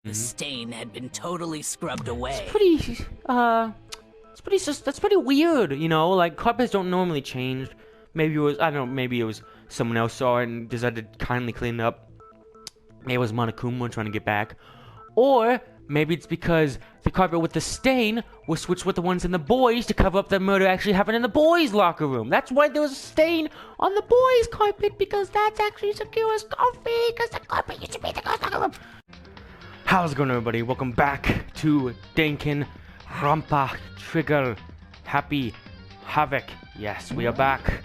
The stain had been totally scrubbed away. That's pretty weird, you know? Like, carpets don't normally change. Maybe it was, I don't know, maybe it was someone else saw it and decided to kindly clean it up. Maybe it was Monokuma trying to get back. Or maybe it's because the carpet with the stain was switched with the ones in the boys to cover up the murder actually happened in the boys' locker room. That's why there was a stain on the boys' carpet, because that's actually Sakura's coffee, because the carpet used to be in the girls' locker room. How's it going, everybody? Welcome back to Danganronpa Trigger Happy Havoc. Yes, we are back.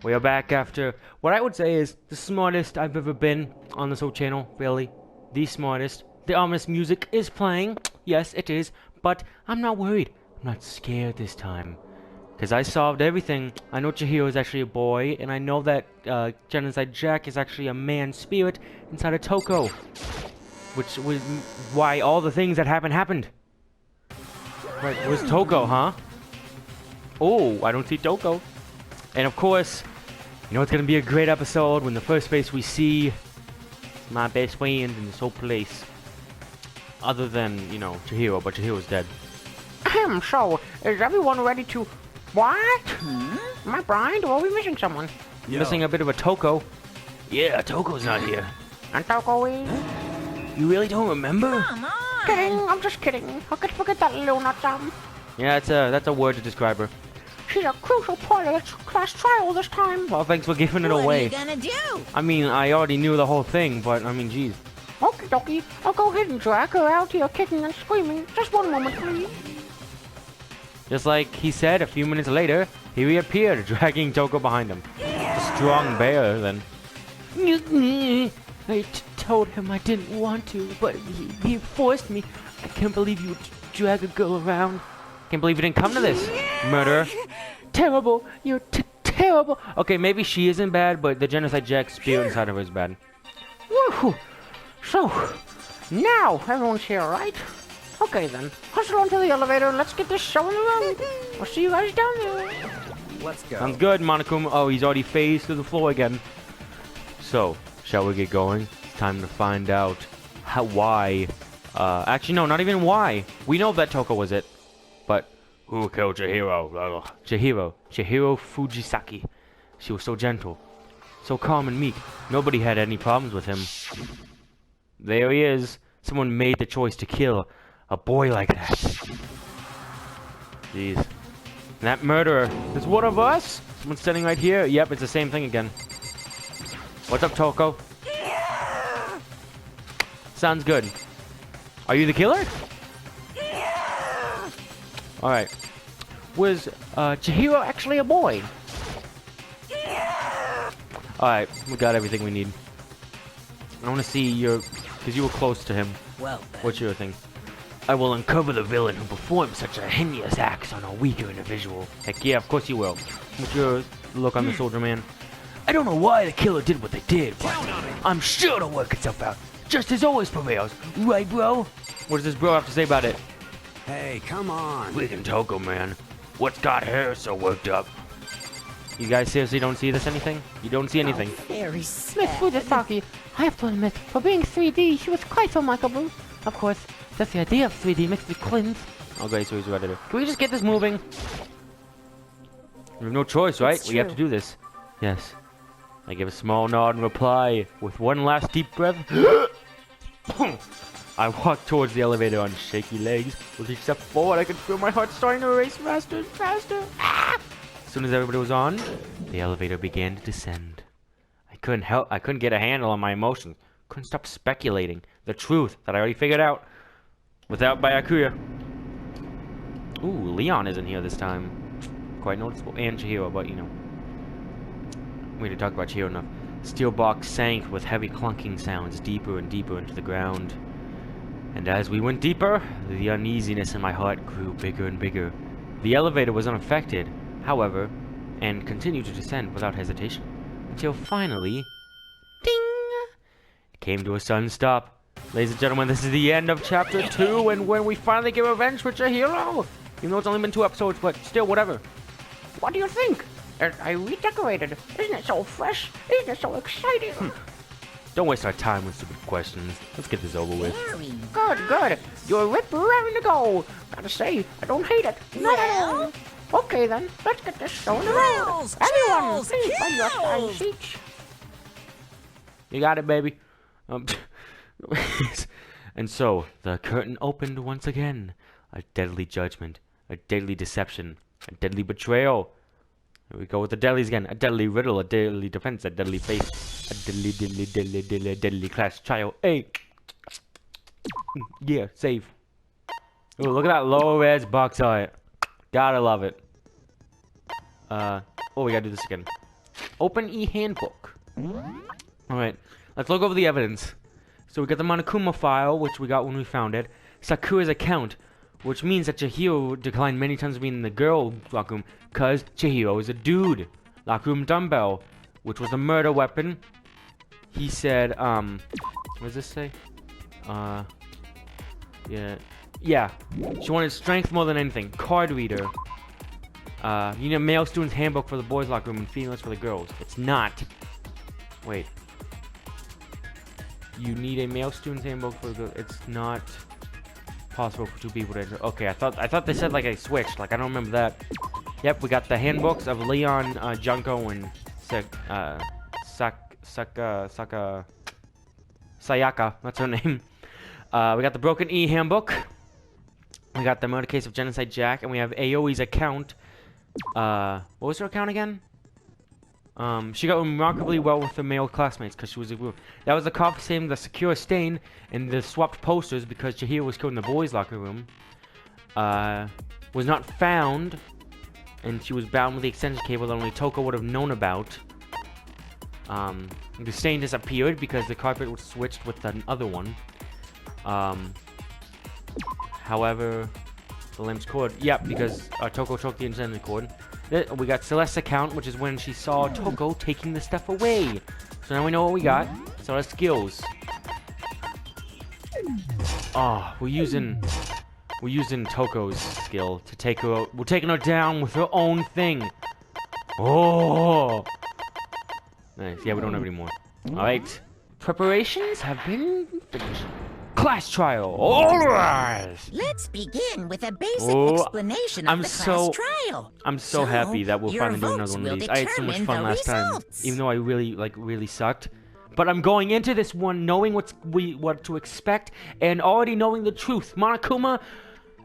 We are back after what I would say is the smartest I've ever been on this whole channel. Really, the smartest. The ominous music is playing. Yes, it is. But I'm not worried. I'm not scared this time. Because I solved everything. I know Chihiro is actually a boy. And I know that Genocide Jack is actually a man spirit inside of Toko. Which was why all the things that happened. Right, it was Toko, huh? Oh, I don't see Toko. And of course, you know it's gonna be a great episode when the first face we see my best friend in this whole place. Other than, you know, Chihiro, but Chihiro's dead. So, is everyone ready to... What? Am I blind, or are we missing someone? Missing a bit of a Toko. Yeah, Toko's not here. And Toko is... You really don't remember? Come on! Kidding, I'm just kidding. I could forget that little nut. Yeah, that's a word to describe her. She's a crucial part of the class trial this time. Well, thanks for giving it What away. are you gonna do? I mean, I already knew the whole thing, but I mean, geez. Okie dokie, I'll go ahead and drag her out here kicking and screaming. Just one moment, please. Just like he said, a few minutes later, he reappeared, dragging Toko behind him. A strong bear, then. I told him I didn't want to, but he forced me. I can't believe you would drag a girl around. Can't believe you didn't come to this. Murderer. Terrible. You're terrible. Okay, maybe she isn't bad, but the Genocide Jack spirit inside of her is bad. Woohoo! So, now everyone's here, right? Okay then, hustle onto the elevator and let's get this show on the road. I'll see you guys down there. Let's go. Sounds good, Monokuma. Oh, he's already phased to the floor again. So, shall we get going? It's time to find out why. Actually, no, not even why. We know that Toko was it. But, who killed Chihiro? Chihiro Fujisaki. She was so gentle. So calm and meek. Nobody had any problems with him. There he is. Someone made the choice to kill a boy like that. Jeez. And that murderer is one of us? Someone's standing right here? Yep, it's the same thing again. What's up, Toko? Sounds good. Are you the killer? Alright. Was Chihiro actually a boy? Alright, we got everything we need. I want to see your... Because you were close to him. Well, then. What's your thing? I will uncover the villain who performed such a heinous act on a weaker individual. Heck yeah, of course you will. What's your look on the soldier man? I don't know why the killer did what they did, but I'm sure it'll work itself out. Justice always prevails. Right, bro? What does this bro have to say about it? Hey, come on. Freaking Toko, man. What's got her so worked up? You guys seriously don't see this anything? You don't see anything. Very Miss sad. Fujisaki, I have to admit, for being 3D, she was quite remarkable. Of course, that's the idea of 3D mixed with cleanse. Okay, so he's ready to... Can we just get this moving? We have no choice, right? We have to do this. Yes. I give a small nod and reply with one last deep breath. I walk towards the elevator on shaky legs. With each step forward, I could feel my heart starting to race faster and faster. Ah! As soon as everybody was on, the elevator began to descend. I couldn't get a handle on my emotions. Couldn't stop speculating the truth that I already figured out. Without Byakuya. Ooh, Leon isn't here this time. Quite noticeable. And Chihiro, but you know. We didn't talk about Chihiro enough. Steel box sank with heavy clunking sounds deeper and deeper into the ground. And as we went deeper, the uneasiness in my heart grew bigger and bigger. The elevator was unaffected, however, and continued to descend without hesitation. Until finally... Ding! It came to a sudden stop. Ladies and gentlemen, this is the end of Chapter 2, and when we finally get revenge for Chihiro! Even though it's only been 2 episodes, but still, whatever. What do you think? I redecorated. Isn't it so fresh? Isn't it so exciting? Don't waste our time with stupid questions. Let's get this over with. Very. Good. You're raring to go. Gotta say, I don't hate it. Not at all. Okay then, let's get this show on the road. Kills, Everyone, kills, please find your assigned kills. seats. You got it, baby. And so, the curtain opened once again. A deadly judgment, a deadly deception, a deadly betrayal. Here we go with the deadlies again. A deadly riddle, a deadly defense, a deadly face, a deadly class trial. Hey! Yeah, save. Ooh, look at that low-res box art. Gotta love it. Oh, we gotta do this again. Open e-handbook. Alright, let's look over the evidence. So we got the Monokuma file, which we got when we found it. Sakura's account, which means that Chihiro declined many times being in the girl locker room, because Chihiro is a dude. Locker room dumbbell, which was the murder weapon. He said, what does this say? Yeah. She wanted strength more than anything. Card reader. You need a male student's handbook for the boys' locker room and females for the girls. It's not. Wait. You need a male student's handbook for the girls. It's not possible for two people to enter. Okay, I thought they said like a switch. Like I don't remember that. Yep, we got the handbooks of Leon, Junko, and Sayaka. That's her name. We got the Broken E handbook. We got the murder case of Genocide Jack, and we have Aoi's account. What was her account again? She got remarkably well with the male classmates because she was a group. That was the cop saying the secure stain and the swapped posters because Chihiro was killed in the boys' locker room. Was not found, and she was bound with the extension cable that only Toko would have known about. The stain disappeared because the carpet was switched with the other one. However, the limb's cord. Yep, because Toko took the extended cord. We got Celeste's account, which is when she saw Toko taking the stuff away. So now we know what we got. Celeste's skills. Oh, we're using Toko's skill to take her out. We're taking her down with her own thing. Oh, nice. Yeah, we don't have any more. All right, preparations have been finished. Class trial. All right. Let's begin with a basic Oh, explanation of the class trial. I'm so happy that we'll your finally do another votes one of will these. I had so much determine fun the last time, results. even though I really sucked. But I'm going into this one knowing what to expect and already knowing the truth. Monokuma,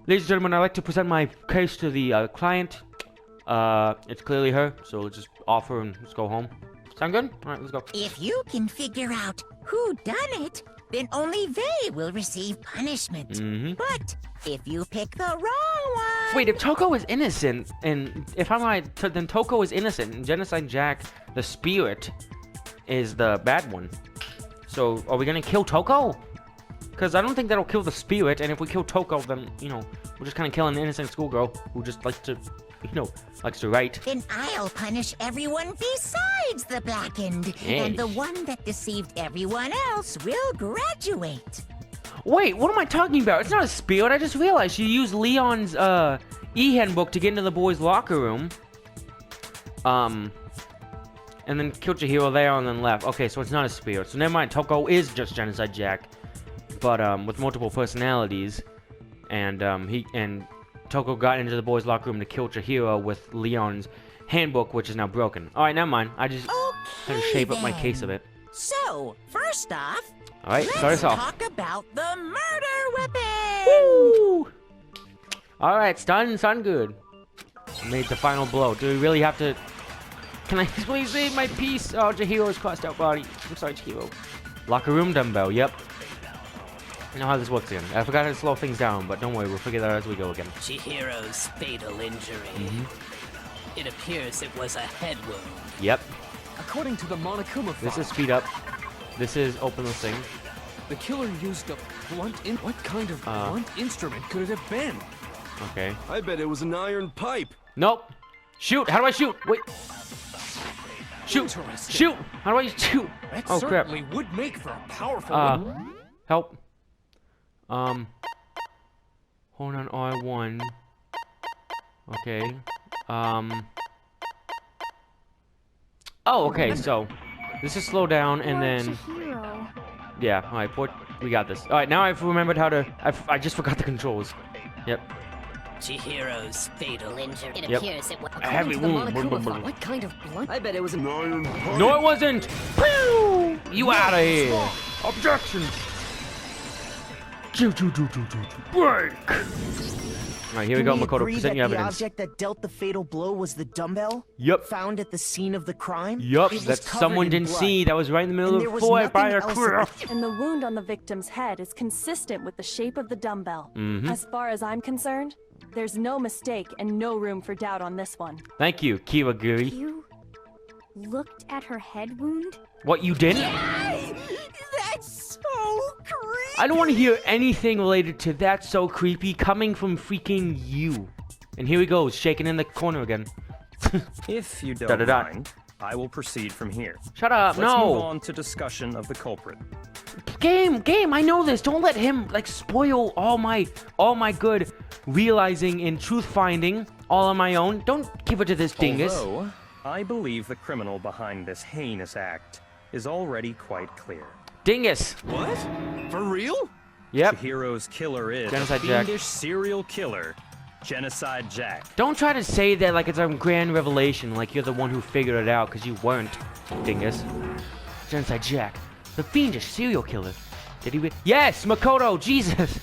ladies and gentlemen, I'd like to present my case to the client. It's clearly her, so let's just offer and let's go home. Sound good? All right, let's go. If you can figure out who done it, then only they will receive punishment. But if you pick the wrong one... Wait, if Toko is innocent, and if I'm right, then Toko is innocent, and Genocide Jack, the spirit, is the bad one. So, are we gonna kill Toko? Because I don't think that'll kill the spirit, and if we kill Toko, then, you know, we're just kind of killing an innocent schoolgirl who just likes to, you know, likes to write. Then I'll punish everyone besides the blackened. Yes. And the one that deceived everyone else will graduate. Wait, what am I talking about? It's not a spirit, I just realized she used Leon's, e-handbook to get into the boys' locker room. And then killed Chihiro there and then left. Okay, so it's not a spirit. So never mind, Toko is just Genocide Jack. But, with multiple personalities. And, Toko got into the boys' locker room to kill Chihiro with Leon's handbook, which is now broken. Alright, never mind. I just had to shape up my case of it. So, first off, Alright, start let's us off. talk about the murder weapon! Woo! Alright, stun good. Made the final blow. Do we really have to... Can I please save my piece? Oh, Chihiro's crossed out body. I'm sorry, Chihiro. Locker room dumbbell, yep. I know how this works again. I forgot how to slow things down, but don't worry, we'll figure that out as we go again. Chihiro's fatal injury. It appears it was a head wound. Yep. According to the Monokuma file, This is speed up. This is open the thing. the killer used a what kind of blunt instrument could it have been? Okay. I bet it was an iron pipe. Nope. Shoot! How do I shoot? Wait. Shoot! Interesting. Shoot! How do I shoot? That Oh crap. certainly would make for a powerful weapon. Help. Hold on R1. Okay. Oh, okay, so This is slow down, and then... Chihiro. Yeah, alright, we got this. Alright, now I've remembered how to... I just forgot the controls. Yep. Chihiro's fatal injury. It Yep. appears it was A heavy wound. What kind of blunt? I bet it was an iron pipe. No, it wasn't! Pew! You out of here! Objection! Break! Alright, here we go, Makoto. Present your the evidence. object that dealt the fatal blow was the dumbbell? Yep. Found at the scene of the crime? Yup, It was that covered someone in didn't blood. see. That was right in the middle And of there the was floor by nothing a else cliff. And the wound on the victim's head is consistent with the shape of the dumbbell. As far as I'm concerned, there's no mistake and no room for doubt on this one. Thank you, Kiwaguri. You looked at her head wound? What, you didn't? That's so creepy. I don't want to hear anything related to that so creepy coming from freaking you. And here he goes, shaking in the corner again. If you don't Da-da-da. mind, I will proceed from here. Shut up, Let's move no. on to discussion of the culprit. Game, I know this. Don't let him, like, spoil all my good realizing and truth finding all on my own. Don't give it to this dingus. Although, I believe the criminal behind this heinous act is already quite clear. Dingus. What? For real? Yep. Chihiro's killer is Genocide a Jack. fiendish serial killer, Genocide Jack. Don't try to say that like it's a grand revelation, like you're the one who figured it out, because you weren't, dingus. Genocide Jack, the fiendish serial killer. Did he? Yes, Makoto, Jesus.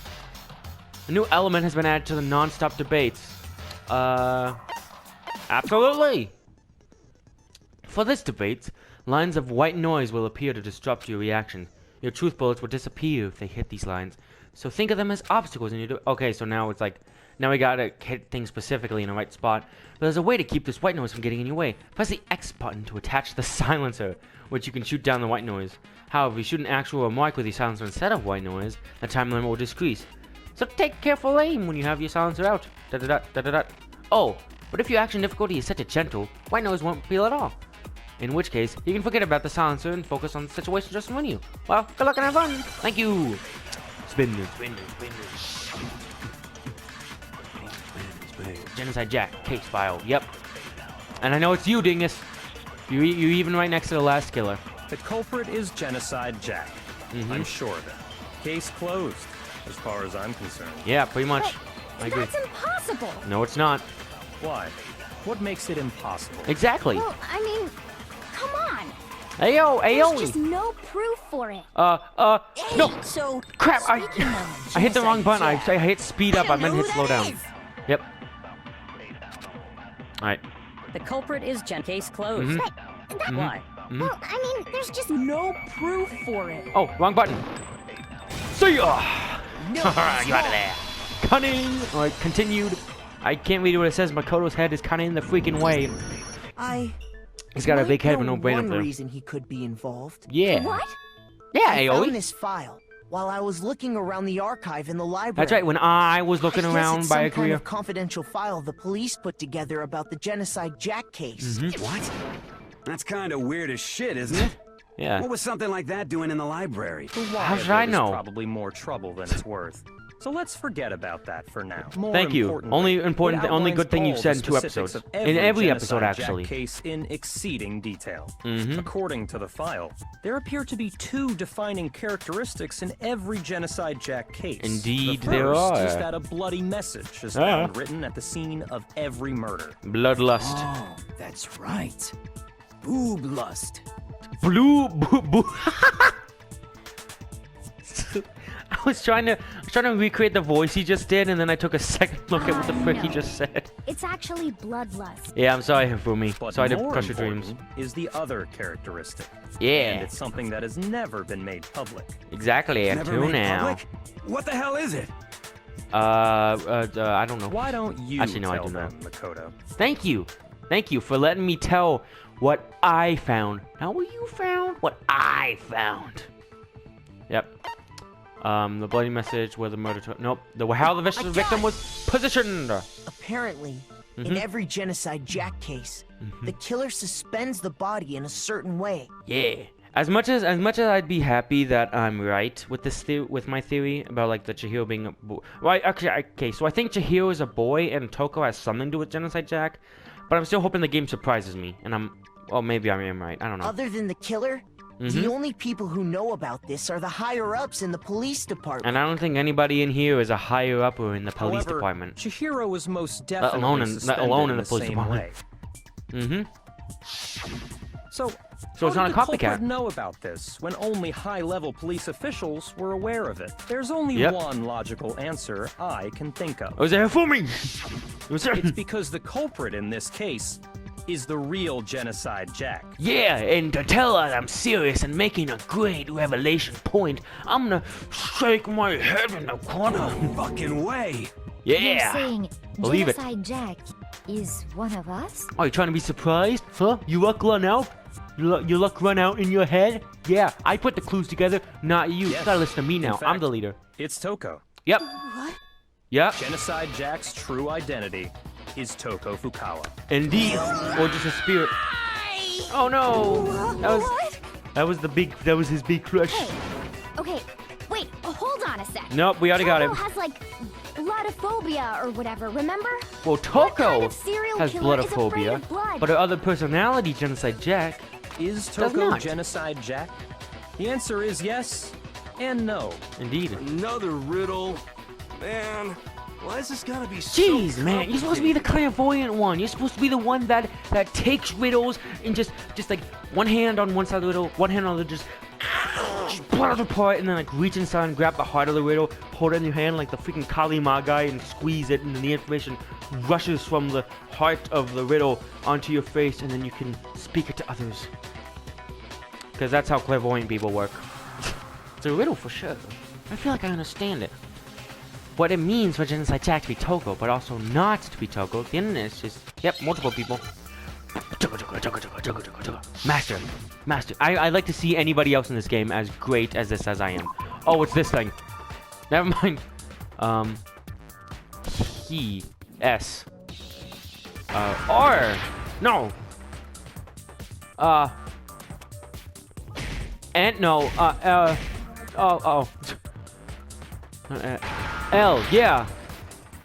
A new element has been added to the non-stop debates. Absolutely. For this debate, lines of white noise will appear to disrupt your reaction. Your truth bullets will disappear if they hit these lines. So think of them as obstacles in your okay, so now it's like, now we gotta hit things specifically in the right spot. But there's a way to keep this white noise from getting in your way. Press the X button to attach the silencer, which you can shoot down the white noise. However, if you shoot an actual remark with the silencer instead of white noise, the time limit will decrease. So take careful aim when you have your silencer out. Da-da-da-da-da-da. Oh, but if your action difficulty is set to gentle, white noise won't feel at all. In which case, you can forget about the silencer and focus on the situation just in front of you. Well, good luck and have fun. Thank you. Spin. Genocide Jack, case file. Yep. And I know it's you, dingus. You're even right next to the last killer. The culprit is Genocide Jack. I'm sure of it. Case closed, as far as I'm concerned. Yeah, pretty much. I agree. That's impossible! No, it's not. Why? What makes it impossible? Exactly. Well, I mean, come on! Ayo, There's ayo. just no proof for it. No. So, Crap, I hit the wrong button. I Genocide hit speed up. I meant hit slow down. Yep. Alright. The culprit is Case closed. Why? Well, I mean, there's just no proof for it. Oh, wrong button. See ya! You out of there. Cunning! Alright, continued. I can't read what it says. Makoto's head is kinda in the freaking way. He's got a big head with no brain up One there. reason he could be involved. Yeah. What? Yeah, I found Aoi. this file while I was looking around the archive in the library. That's right, when I was looking I guess around it's by some a kind career. of confidential file the police put together about the Genocide Jack case. What? That's kind of weird as shit, isn't it? Yeah. What was something like that doing in the library? How should I know? Probably more trouble than it's worth. So let's forget about that for now. More Thank you. importantly, Only it good thing you've outlines said in 2 all the specifics episodes. of In every episode, Genocide Jack actually. case in exceeding detail. According to the file, there appear to be 2 defining characteristics in every Genocide Jack case. Indeed the there first are. is that a bloody message is found written at the scene of every murder. Bloodlust. Oh, that's right. Boob lust. Blue boo. I was trying to recreate the voice he just did, and then I took a second look at what the frick he no. just said. It's actually bloodlust. Yeah, I'm sorry, Hifumi. But Sorry to more crush your dreams. important is the other characteristic. Yeah. And it's something that has never been made public. Exactly, Never until made now. public? What the hell is it? I don't know. Why don't you Actually, no, I tell do know. them, Makoto? Thank you for letting me tell what I found. Not what you found, what I found. Yep. The bloody message where the murder took. Nope. How the victim was positioned. Apparently, in every Genocide Jack case, the killer suspends the body in a certain way. Yeah. As much as I'd be happy that I'm right with this with my theory about like the Chihiro being a boy. Well, okay. So I think Chihiro is a boy and Toko has something to do with Genocide Jack, but I'm still hoping the game surprises me, and maybe I am right. I don't know. Other than the killer, The only people who know about this are the higher-ups in the police department. And I don't think anybody in here is a higher upper in the police However, department. Chihiro was most Let definitely alone in suspended the police same department. way. So So it's how not did a the culprit copycat. know about this when only high-level police officials were aware of it? There's only Yep. one logical answer I can think of. It was there for me. It was there. It's because the culprit in this case is the real Genocide Jack. Yeah, and to tell us I'm serious and making a great revelation point, I'm gonna shake my head in the corner. Fucking way. You're Yeah. saying Believe it. Genocide Jack is one of us? Are you trying to be surprised? Huh? You luck run out? Your luck run out in your head? Yeah, I put the clues together, not you. Yes. You gotta listen to me now. In I'm fact, the leader. It's Toko. Yep. What? Yep. Genocide Jack's true identity is Toko Fukawa. Indeed. Or just a spirit. Oh no! That was his big crush. Hey, okay, wait, hold on a sec. Nope, we already got Toko him. has like bloodophobia or whatever, remember? Well, What kind Toko of serial has killer is afraid bloodophobia, of blood? but her other personality, Genocide Jack, Is does Toko not. Genocide Jack? The answer is yes and no. Indeed. Another riddle. Man, why is this gotta be so Jeez, man, you're supposed to be the clairvoyant one. You're supposed to be the one that takes riddles and just like one hand on one side of the riddle, one hand on the other, just pull it apart and then like reach inside and grab the heart of the riddle, hold it in your hand like the freaking Kali Ma guy and squeeze it, and then the information rushes from the heart of the riddle onto your face, and then you can speak it to others. Because that's how clairvoyant people work. It's a riddle for sure. I feel like I understand it. What it means for Genocide Jack to be Toko, but also not to be Toko. The internet is just, yep, multiple people. Master. I'd like to see anybody else in this game as great as this as I am. Oh, it's this thing. Never mind. He. S. R. No. And no. Oh. L, yeah.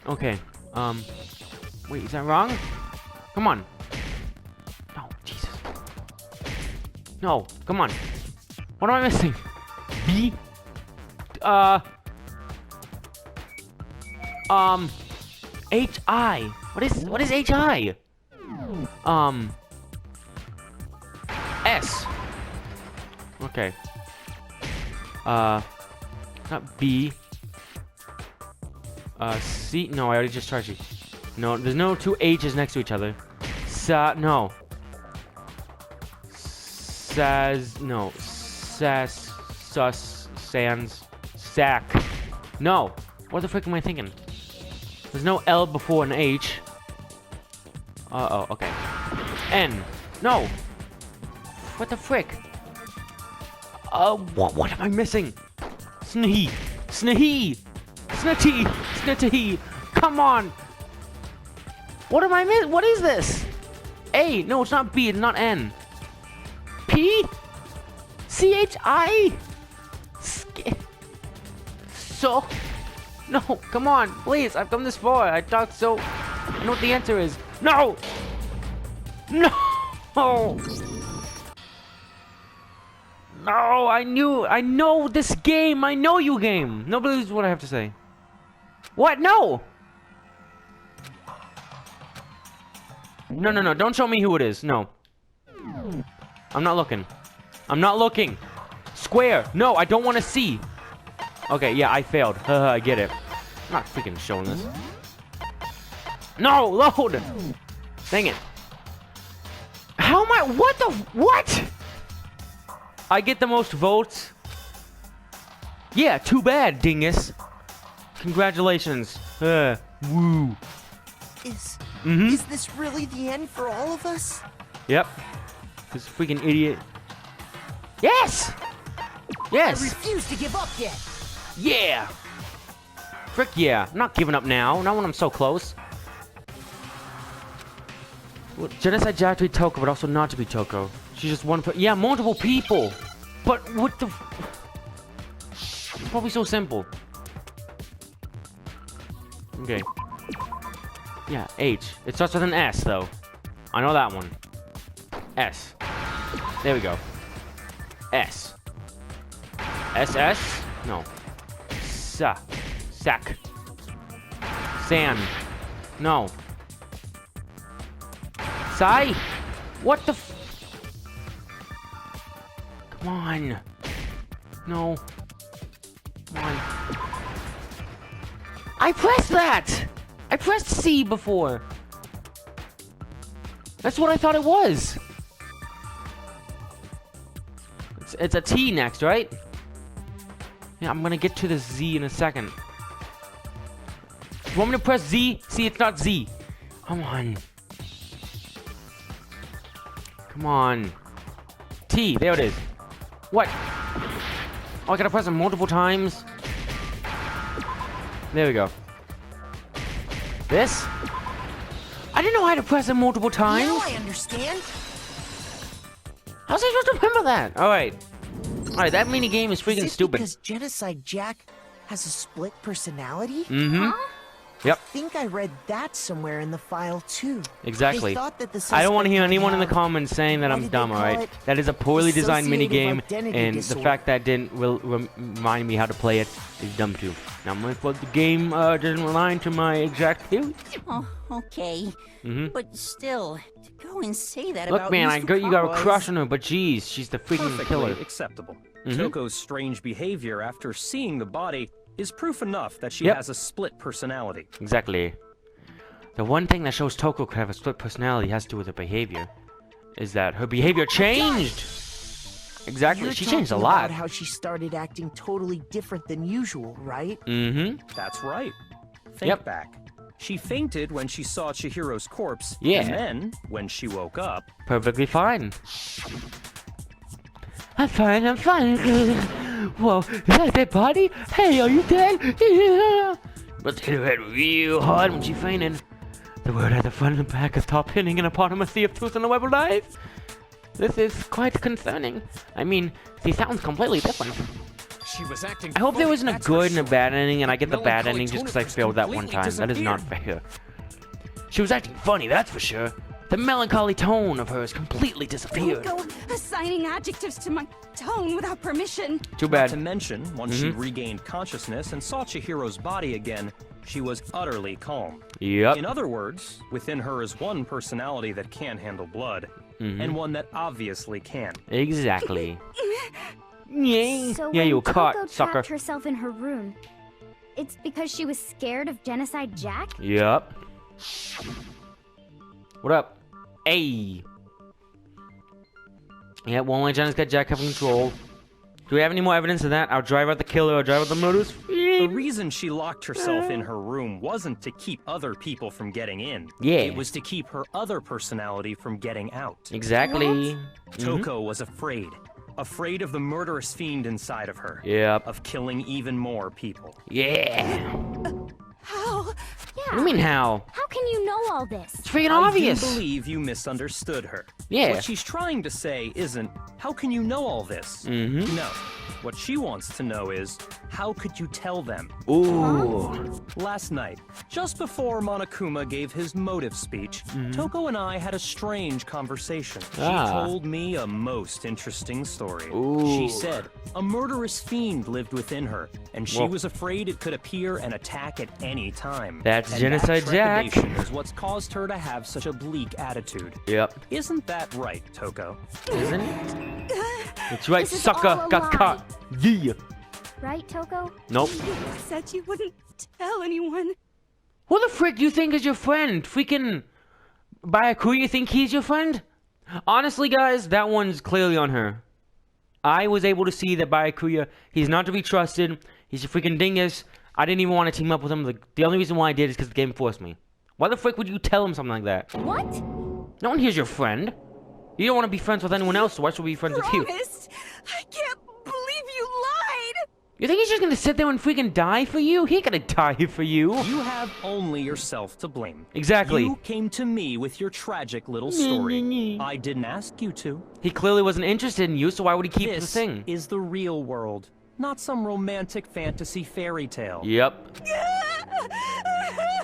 Okay. Wait, is that wrong? Come on. No, Jesus. No, come on. What am I missing? B? H-I. What is H-I? S. Okay. Not B. C. No, I already just charged you. No, there's no two H's next to each other. No. Saz. No. Sas. Sus. Sans. Sack. No. What the frick am I thinking? There's no L before an H. Uh-oh, okay. N. No. What the frick? What am I missing? Snahi. Snahi. Snatty. Snatty. Come on. What am I missing? What is this? A. No, it's not B. It's not N. P. C-H-I. So. No, come on, please. I've come this far. I talked so. I know what the answer is. No. No. No, I know this game. I know you game. Nobody believes what I have to say. What? No. No. Don't show me who it is. No. I'm not looking. I'm not looking. Square. No, I don't want to see. Okay, yeah, I failed. I get it. I'm not freaking showing this. No, load. Dang it. How am I? What? I get the most votes. Yeah, too bad, dingus. Congratulations. Woo. Is Mm-hmm. this really the end for all of us? Yep. This freaking idiot. Yes! Yes! I refuse to give up yet. Yeah! Frick yeah. I'm not giving up now. Not when I'm so close. Well, Genocide Jack to be Toko, but also not to be Toko. She's just one yeah, multiple people! But what the it's probably so simple. Okay. Yeah, H. It starts with an S, though. I know that one. S. There we go. S. SS? No. Sack. Sand. No. Sai? What the Come on. No. Come on. I pressed that! I pressed C before. That's what I thought it was. It's a T next, right? Yeah, I'm gonna get to the Z in a second. You want me to press Z? See, it's not Z. Come on. Come on. T, there it is. What? Oh, I gotta press it multiple times? There we go. This? I didn't know I had to press it multiple times. Now I understand. How was I supposed to remember that? Alright. Alright, that mini game is freaking stupid. Because Genocide Jack has a split personality? Mm-hmm. Yep. I think I read that somewhere in the file too. Exactly. They thought that the I don't want to hear suspect anyone in the might have- comments saying that what I'm did dumb, they call alright? it? That is a poorly designed mini game, Dissociative identity and the disorder. fact that didn't remind me how to play it is dumb too. Not my fault the game doesn't align to my exact theory. Oh, okay. But still, to go and say that Look, about man, I Mr. got you got a Powers- crush on her, but geez, she's the freaking Perfectly killer. acceptable. Toko's strange behavior after seeing the body is proof enough that she Yep. has a split personality. Exactly. The one thing that shows Toko could have a split personality has to do with her behavior. Is that her behavior changed! Exactly, You're she changed a talking lot. about how she started acting totally different than usual, right? Mm-hmm. That's right. Think Yep. back. She fainted when she saw Chihiro's corpse, Yeah. and then, when she woke up, Perfectly fine. I'm fine. Whoa, is that a dead body? Hey, are you dead? Yeah. But hit her head real hard when she fainted. The word at the front and the back is top hitting in a bottom of sea of tooth and a web of life. This is quite concerning. I mean, she sounds completely different. She was acting I hope there funny, wasn't a that's for good and a sure. bad ending, and I get the bad Melancholy ending just because I tone failed that one completely time. That is not fair. She was acting funny, that's for sure. The melancholy tone of hers completely disappeared. Don't go assigning adjectives to my tone without permission. Too not bad. to mention, once she regained consciousness and saw Chihiro's body again, she was utterly calm. Yep. In other words, within her is one personality that can handle blood, and one that obviously can. Exactly. Yay. So Yeah, when you were Toko caught, sucker. trapped herself in her room, it's because she was scared of Genocide Jack? Yep. What up? Hey. Yeah, won't let Janice get Jack have control. Do we have any more evidence of that? I'll drive out the killer, I'll drive out the murderers. The reason she locked herself in her room wasn't to keep other people from getting in. Yeah. It was to keep her other personality from getting out. Exactly. Toko was afraid. Afraid of the murderous fiend inside of her. Yep. Of killing even more people. Yeah. How? Yeah. What do you mean how? How can you know all this? It's freaking I obvious. do believe you misunderstood her. Yeah. What she's trying to say isn't, how can you know all this? No. What she wants to know is, how could you tell them? Ooh. Last night, just before Monokuma gave his motive speech, Toko and I had a strange conversation. She told me a most interesting story. She Ooh. said a murderous fiend lived within her, and she Whoa. was afraid it could appear and attack at any time. That's And Genocide that Jack. trepidation is what's caused her to have such a bleak attitude. Yep. Isn't that right, Toko? Isn't it? That's right, This is sucker. all a Got lie. caught. Yeah. Right, Toko? Nope. You said you wouldn't tell anyone. Who the frick do you think is your friend? Freaking Byakuya, you think he's your friend? Honestly, guys, that one's clearly on her. I was able to see that Byakuya, he's not to be trusted. He's a freaking dingus. I didn't even want to team up with him. The only reason why I did is because the game forced me. Why the frick would you tell him something like that? What? No one here's your friend. You don't want to be friends with anyone else, so why should we be friends with you? Promised. I can't believe you lied. You think he's just gonna sit there and freaking die for you? He ain't gonna die for you. You have only yourself to blame. Exactly. You came to me with your tragic little story. I didn't ask you to. He clearly wasn't interested in you, so why would he keep the This thing? is the real world, not some romantic fantasy fairy tale. Yep.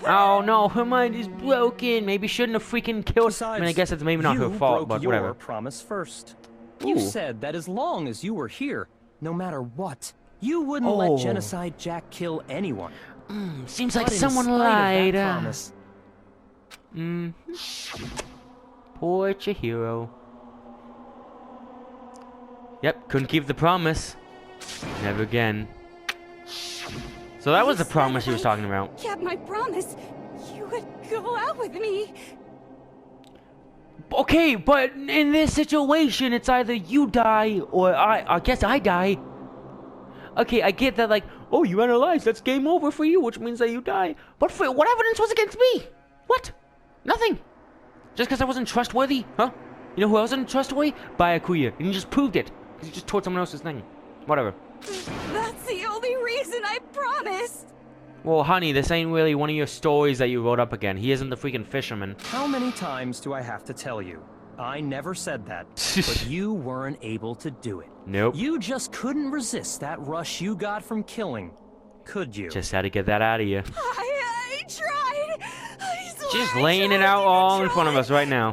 Oh no, her mind is broken. Maybe shouldn't have freaking killed. Besides, I mean, I guess it's maybe not you her fault, broke but your whatever. promise first. You Ooh. said that as long as you were here, no matter what, you wouldn't let Genocide Jack kill anyone. Seems like But in someone spite of lied. that promise, Poor Chihiro. Yep, couldn't keep the promise. Never again. So that was the promise he was talking about. Kept my promise. You would go out with me. Okay, but in this situation, it's either you die or I guess I die. Okay, I get that, like, oh, you analyzed, that's game over for you, which means that you die. But what evidence was against me? What? Nothing. Just because I wasn't trustworthy, huh? You know who else wasn't trustworthy? Byakuya. And you just proved it. Because you just tore someone else's thing. Whatever. That's the only reason I promised. Well, honey, this ain't really one of your stories that you wrote up again. He isn't the freaking fisherman. how many times do I have to tell you? I never said that, but you weren't able to do it. Nope. You just couldn't resist that rush you got from killing, could you? Just had to get that out of you. I tried. I swear She's I laying it tried out to all in try. front of us right now.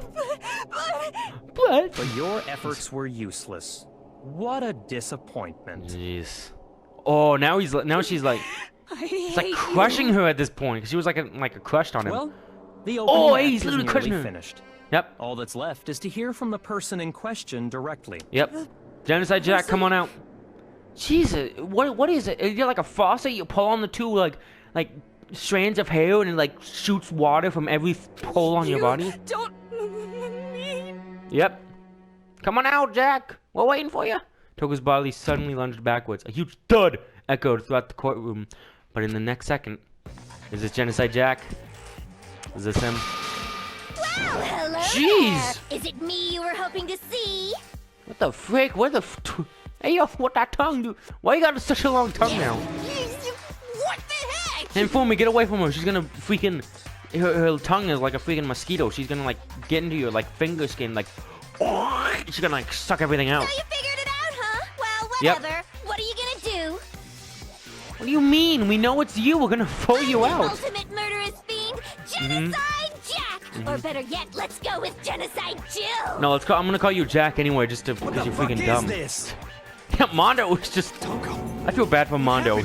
But But your efforts were useless. What a disappointment. Jeez. Oh, now she's like, I it's like hate crushing her at this point. 'Cause she was like a crush on him. Well, the opening act he's is literally nearly crushing her. finished. Yep. All that's left is to hear from the person in question directly. Yep. Genocide Jack, come on out. Jesus, what is it? Is it like a faucet? You pull on the two like strands of hair and it like shoots water from every pole on your body? Don't mean. Yep. Come on out, Jack. We're waiting for you. Toko's body suddenly lunged backwards. A huge thud echoed throughout the courtroom. But in the next second, is this Genocide Jack? Is this him? Well, hello Jeez. there. Is it me you were hoping to see? What the frick? Where the hey, yo, what that tongue do? Why you got such a long tongue now? What the heck? And Fumi, get away from her. She's gonna freaking... Her tongue is like a freaking mosquito. She's gonna like get into your like finger skin, like... She's gonna like suck everything out. So you figured it out, huh? Well, Yep. whatever. What are you gonna do? What do you mean? We know it's you. We're gonna throw you I'm the out. ultimate murderous fiend, Genocide Jack! Or better yet, let's go with Genocide Jill! No, let's call. I'm gonna call you Jack anyway, just to because you're freaking dumb. This? Yeah, Mondo is just... I feel bad for Mondo.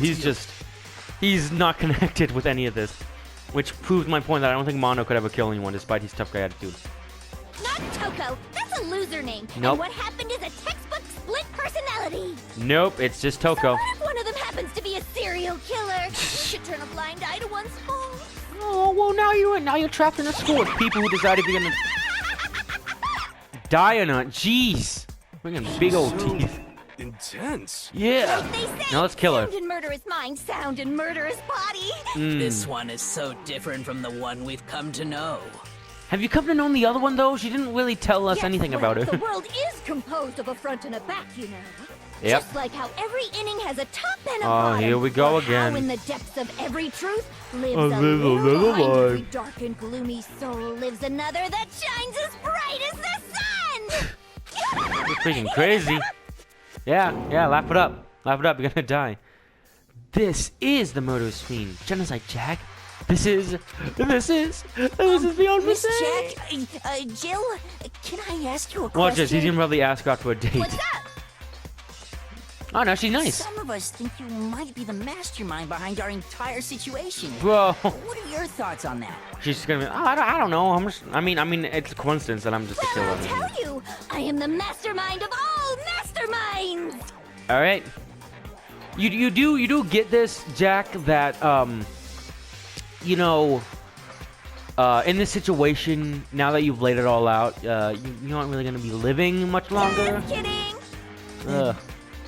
He's not connected with any of this. Which proves my point that I don't think Mondo could ever kill anyone despite his tough guy attitude. Not Toko. That's a loser name. Nope. And what happened is a textbook split personality. Nope, it's just So Toko. what if one of them happens to be a serial killer? You should turn a blind eye to one's faults. Oh, well, now you're trapped in a school with people who decide if you're gonna die or not. Jeez. Freaking big old teeth. Intense. Yeah. Like they say, Now let's kill her. sound in murderous mind, sound in murderous body. This one is so different from the one we've come to know. Have you come to know the other one, though? She didn't really tell us Yes, anything well, about her. The world is composed of a front and a back, you know. Yep. Just like how every inning has a top and a Oh, bottom. here we go or again. How in the depths of every truth lives A a little little behind light. every dark and gloomy soul lives another that shines as bright as the sun. You're freaking crazy. Yeah, laugh it up. Laugh it up, you're gonna die. This is the murderous fiend, Genocide Jack. This is beyond Miss mistake. Jack, Jill, can I ask you a question? Watch this, he's gonna probably ask her out for a date. What's up? Oh, no, she's nice. Some of us think you might be the mastermind behind our entire situation. Bro. What are your thoughts on that? She's gonna be, I don't know. I mean, it's a coincidence that I'm just a Well, I'll killer. tell you, I am the mastermind of all masterminds. All right. You do get this, Jack, that you know, in this situation, now that you've laid it all out, you aren't really gonna be living much longer. Just kidding. Ugh.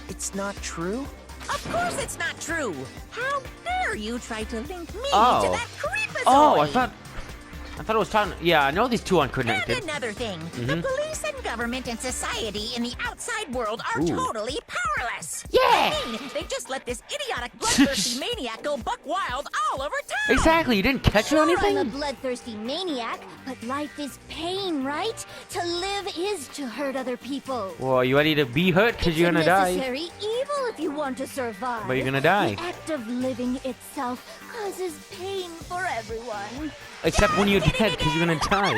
It's not true? Of course it's not true. How dare you try to link me Oh. to that creepazoid? Oh, I thought it was talking. Yeah, I know these two aren't And connected. another thing, the police and government and society in the outside world are Ooh. totally powerless. Yeah. I mean, they just let this idiotic, bloodthirsty maniac go buck wild all over town. Exactly. You didn't catch her or Sure, I'm a anything. bloodthirsty maniac, but life is pain, right? To live is to hurt other people. Well, you ready to be hurt because you're gonna It's a die. necessary evil if you want to survive. But you're gonna die. The act of living itself causes pain for everyone. Except when you're dead because you're gonna die.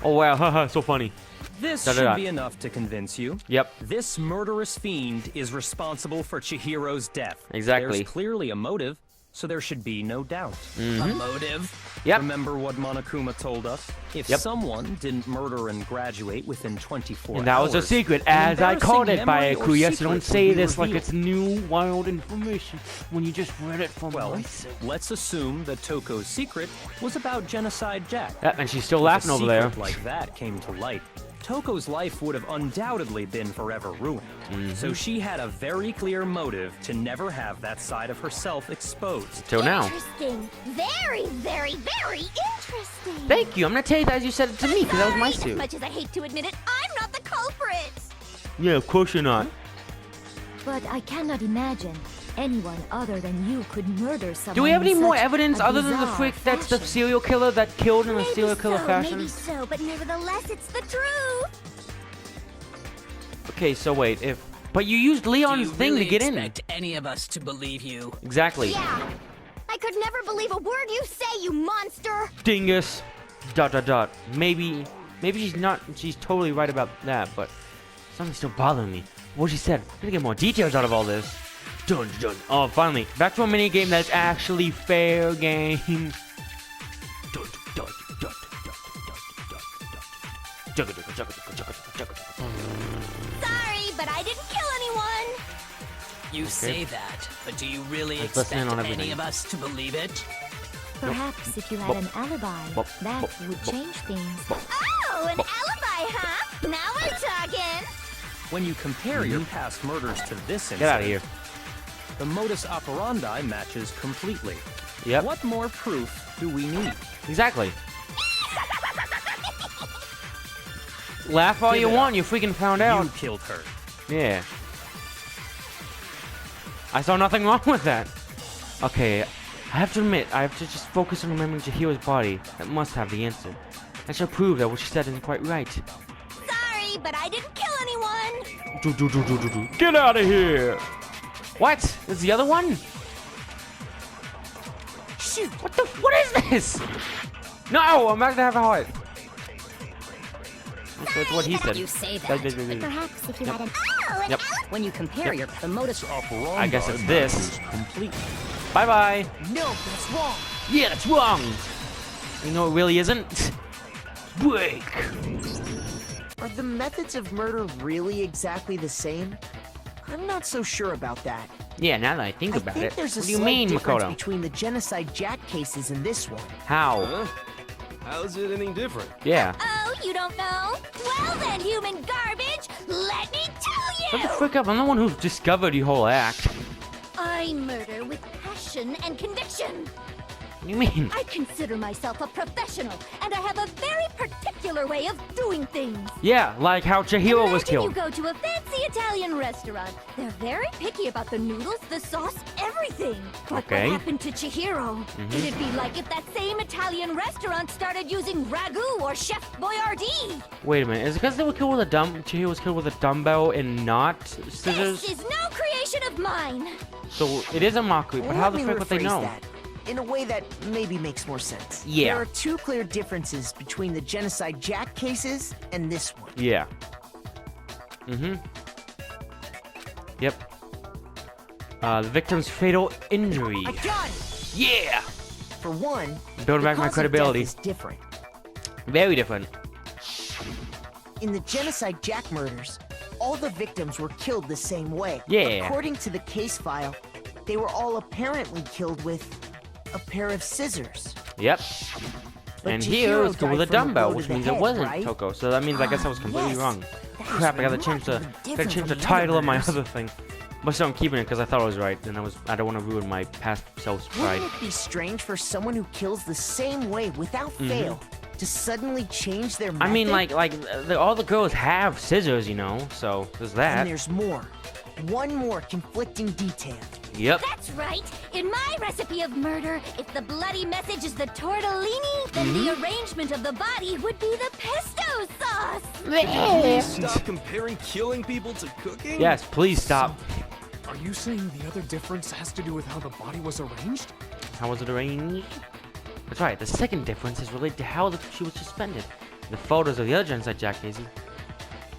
Oh wow, haha, so funny. This should be enough to convince you. Yep. This murderous fiend is responsible for Chihiro's death. Exactly. There's clearly a motive, so there should be no doubt. A motive? Yep. Remember what Monokuma told us? If someone didn't murder and graduate within 24 And that hours, was a secret, as I called it by Akuya, so don't say this like it's new, wild information when you just read it from myself. Let's assume that Toko's secret was about Genocide Jack. Yeah, and she's still laughing over there. If a secret like that came to light, Toko's life would have undoubtedly been forever ruined. So she had a very clear motive to never have that side of herself exposed. Till now. Interesting. Very, very, very interesting. Thank you. I'm gonna tell you that as you said it to me, because that was my suit. As much as I hate to admit it, I'm not the culprit. Yeah, of course you're not. But I cannot imagine anyone other than you could murder someone. Do we have any in more such evidence a other than the bizarre freak that's the serial killer that killed in a serial killer fashion? Maybe so, but nevertheless, it's the truth. Okay, so wait, but you used Leon's thing to get in. Expect any of us to believe you? Exactly. Yeah. I could never believe a word you say, you monster. Dingus. ... Maybe she's totally right about that, but something's still bothering me. What she said. I'm gonna get more details out of all this. Dun dun. Oh, finally. Back to a mini game that's actually fair game. Dun dun dun dun dun. Sorry, but I didn't kill anyone. You say that, but do you really Let's listen in expect on any everything. of us to believe it? Perhaps if you had an alibi, that would change things. Oh, an alibi, huh? Now we're talking. When you compare your past murders to this incident, Get out of here. the modus operandi matches completely. Yep. What more proof do we need? Exactly. Laugh all you want, you freaking found out. You killed her. Yeah. I saw nothing wrong with that. Okay, I have to admit, I have to just focus on remembering Chihiro's body. That must have the answer. I shall prove that what she said isn't quite right. Sorry, but I didn't kill anyone. Get out of here! What? Is the other one? Shoot. What is this? No, I'm back to have a heart. That's what he said. You say that. Perhaps if you had an Yep. When you compare the modus operandi, I guess it's this. Completely. Bye bye. No, that's wrong. Yeah, that's wrong. You know it really isn't. Break. Are the methods of murder really exactly the same? I'm not so sure about that. Yeah, now that I think about it. There's a What do you slight mean, difference Makoto? between the Genocide Jack cases and this one. How? Huh? How's it any different? Yeah. Oh, you don't know? Well then, human garbage, let me tell you! Shut the frick up. I'm the one who discovered your whole act. I murder with passion and conviction. What do you mean? I consider myself a professional, and I have a very particular way of doing things. Yeah, like how Chihiro was Imagine killed. you go to a fancy Italian restaurant. They're very picky about the noodles, the sauce, everything. But Okay. what happened to Chihiro? It'd be like if that same Italian restaurant started using ragu or Chef Boyardee. Wait a minute. Is it because they were killed with a Chihiro was killed with a dumbbell and not scissors? This is no creation of mine. So it is a mockery, but how Let the me frick would they rephrase know? that in a way that maybe makes more sense. Yeah. There are two clear differences between the Genocide Jack cases and this one. Yeah. Yep. The victim's fatal injury. I got it! Yeah! For one, Building the back my cause of credibility. death is different. Very different. In the Genocide Jack murders, all the victims were killed the same way. Yeah. According to the case file, they were all apparently killed with a pair of scissors. Yep. But And Chihiro here it's killed with a died from a dumbbell, blow which to the means it head, wasn't right? Toko. So that means I guess I was completely yes. wrong. That Crap! is I gotta change the remarkably different change the from the title other of my murders. other thing. But still, I'm keeping it because I thought I was right, and I don't want to ruin my past self's pride. Wouldn't it be strange for someone who kills the same way without fail to suddenly change their method? I mean, all the girls have scissors, you know. So there's that. And there's more. One more conflicting detail. Yep. That's right. In my recipe of murder, if the bloody message is the tortellini, then the arrangement of the body would be the pesto sauce. Please stop comparing killing people to cooking? Yes, please stop. Are you saying the other difference has to do with how the body was arranged? How was it arranged? That's right. The second difference is related to how she was suspended. The photos of the other Genocide Jack cases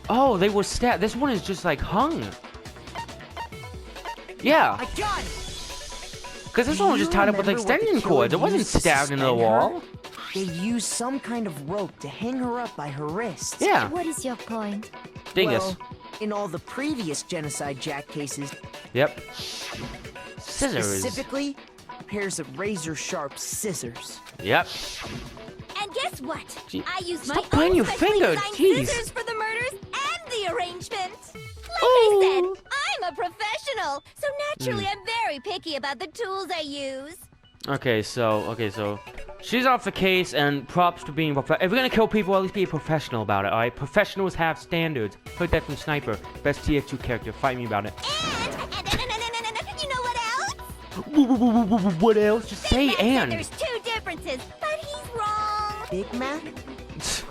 Oh, they were stabbed. This one is just like hung. Yeah. I got it. Because this one was just tied up with extension cords. It wasn't stabbed into the wall. They used some kind of rope to hang her up by her wrists. Yeah. What is your point? Dingus. Well, in all the previous genocide Jack cases. Yep. Scissors. Specifically, pairs of razor-sharp scissors. Yep. And guess what? Gee, I used my stop biting own your specially finger, designed jeez. scissors for the murders and the arrangement. Like I said, I'm a professional, so naturally I'm very picky about the tools I use. Okay, so she's off the case, and props to being if we're gonna kill people, at least be a professional about it. All right, professionals have standards. Heard that from Sniper, best TF2 character. Fight me about it. And you know what else? What else? Just say Big Mac said and. there's two differences, but he's wrong. Big Mac?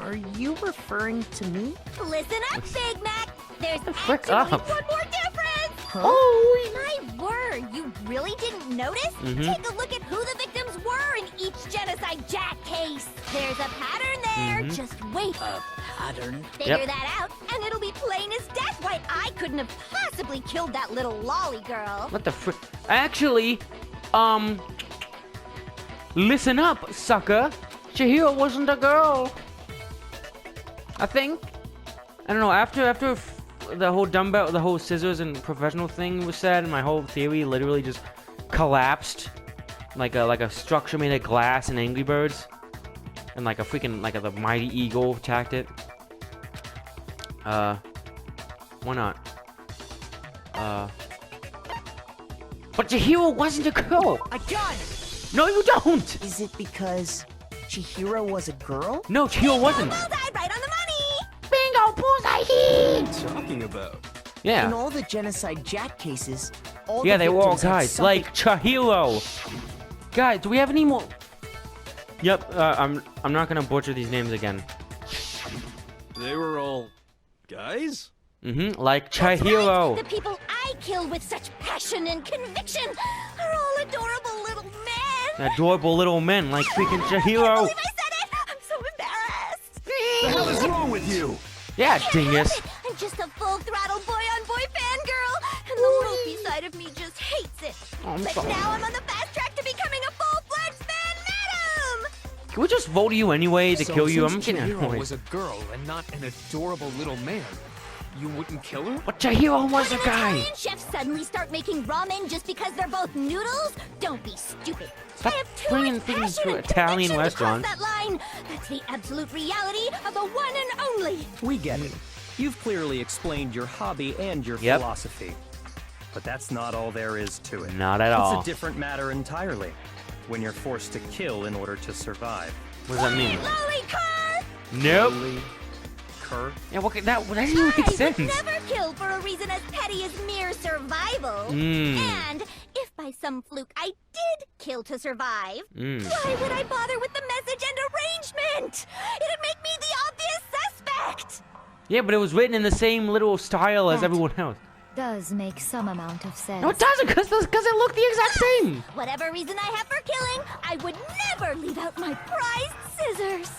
Are you referring to me? Listen up, Big Mac. There's frick actually up? one more difference. Huh? Oh. My word, you really didn't notice? Take a look at who the victims were in each genocide Jack case. There's a pattern there. Just wait. A pattern? Figure that out, and it'll be plain as death why I couldn't have possibly killed that little lolly girl. What the frick? Actually, listen up, sucker. Chihiro wasn't a girl. I think. I don't know. After the whole dumbbell, the whole scissors and professional thing was said, my whole theory literally just collapsed, like a structure made of glass and Angry Birds, and like a freaking the mighty eagle attacked it. Why not? But Chihiro wasn't a girl. I got it. No, you don't. Is it because Chihiro was a girl? No, Chihiro wasn't. Bullseye, right on the money. Bingo, bullseye hit! What are you talking about? Yeah. In all the genocide Jack cases, all Yeah, the they were all victims had guys, something- like Chihiro. Guys, do we have any more? Yep, I'm not gonna butcher these names again. They were all guys? Like That's Chihiro. right. The people I kill with such passion and conviction are all adorable little men. Adorable little men like freaking I can't Chihiro. believe I said it. I'm so embarrassed. What the hell is wrong with you? Yeah, Can't dingus. help it. I'm just a full-throttle boy-on-boy fangirl, and the ropey side of me just hates it. I'm But sorry. now I'm on the fast track to becoming a full-fledged fan madam. Can we just vote you anyway to kill you? I'm Since getting Chihiro annoyed. was a girl and not an adorable little man, you wouldn't kill her? But Chihiro was a Would an guy. Italian chef suddenly start making ramen just because they're both noodles? Don't be stupid. Stop I have too bringing much things passion to and Italian conviction to restaurants. cross that line. That's the absolute reality of the one and only. We get it. You've clearly explained your hobby and your Yep. philosophy. But that's not all there is to it. Not at all. It's a different matter entirely. When you're forced to kill in order to survive. What does that mean? Lolly car! Nope. Kerr? Yeah, what? That doesn't even make I sense. would never kill for a reason as petty as mere survival. And if by some fluke I did kill to survive, why would I bother with the message and arrangement? It'd make me the obvious suspect. Yeah, but it was written in the same little style as everyone else. Does make some amount of sense. No, it doesn't, because it looked the exact same. Whatever reason I have for killing, I would never leave out my prized scissors.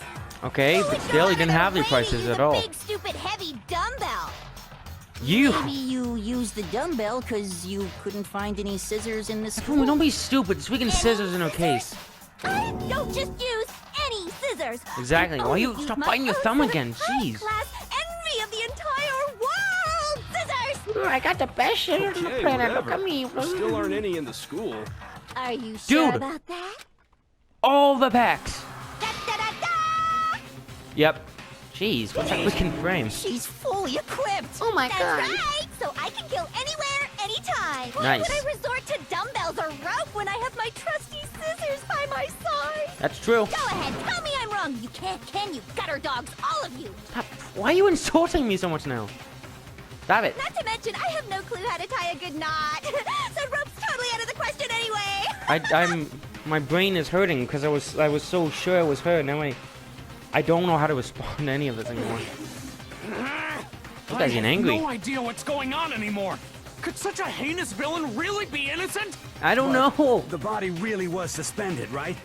Okay, but still, he didn't have the prices at all. Big, stupid, heavy dumbbell. Maybe you used the dumbbell because you couldn't find any scissors in the school. Don't be stupid. Speaking scissors in her case. I don't just use any scissors. Exactly. I Why you only stop use my biting your own thumb set of again? Jeez. high-class envy of the entire world. Scissors. I got the best scissors on the Okay, planet. Look whatever. at me. There still aren't any in the school. Are you sure Dude. about that? All the packs. Da, da, da, da. Yep. Jeez, what's that freaking frame? She's fully equipped. Oh my That's god. right. So I can kill anywhere, anytime. Why Nice. would I resort to dumbbells or rope when I have my trusty scissors by my side? That's true. Go ahead, tell me I'm wrong. You can't, can you? Gutter dogs, all of you. Stop. Why are you insulting me so much now? Stop it. Not to mention, I have no clue how to tie a good knot. So rope's totally out of the question anyway. My brain is hurting because I was so sure it was her. Now I don't know how to respond to any of this anymore. This guy's getting angry. No idea what's going on anymore. Could such a heinous villain really be innocent? I don't know. The body really was suspended, right?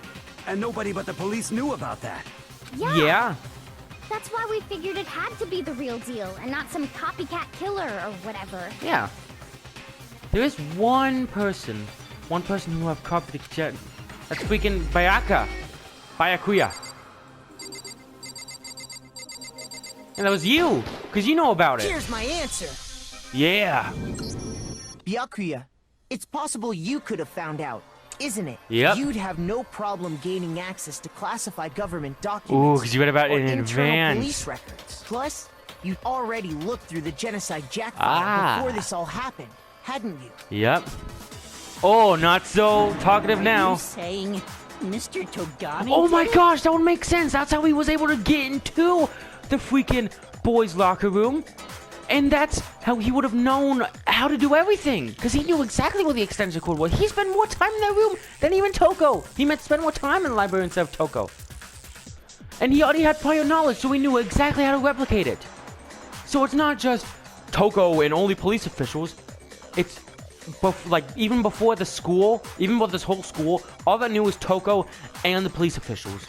And nobody but the police knew about that. Yeah. That's why we figured it had to be the real deal and not some copycat killer or whatever. Yeah. There is one person who have copycat. That's freaking Byakuya. And that was you, because you know about it. Here's my answer. Yeah. Byakuya, it's possible you could have found out, isn't it? Yep. You'd have no problem gaining access to classified government documents. Ooh, because you read about it in internal advance. Police records. Plus, you'd already looked through the genocide Jack file before this all happened, hadn't you? Yep. Oh, not so talkative now. Are you saying Mr. Togami? Oh my gosh, that would make sense. That's how he was able to get into the freaking boys' locker room. And that's how he would have known how to do everything. Because he knew exactly where the extension cord was. He spent more time in that room than even Toko. He meant spend more time in the library instead of Toko. And he already had prior knowledge, so he knew exactly how to replicate it. So it's not just Toko and only police officials. It's like even before the school, even before this whole school, all that knew was Toko and the police officials.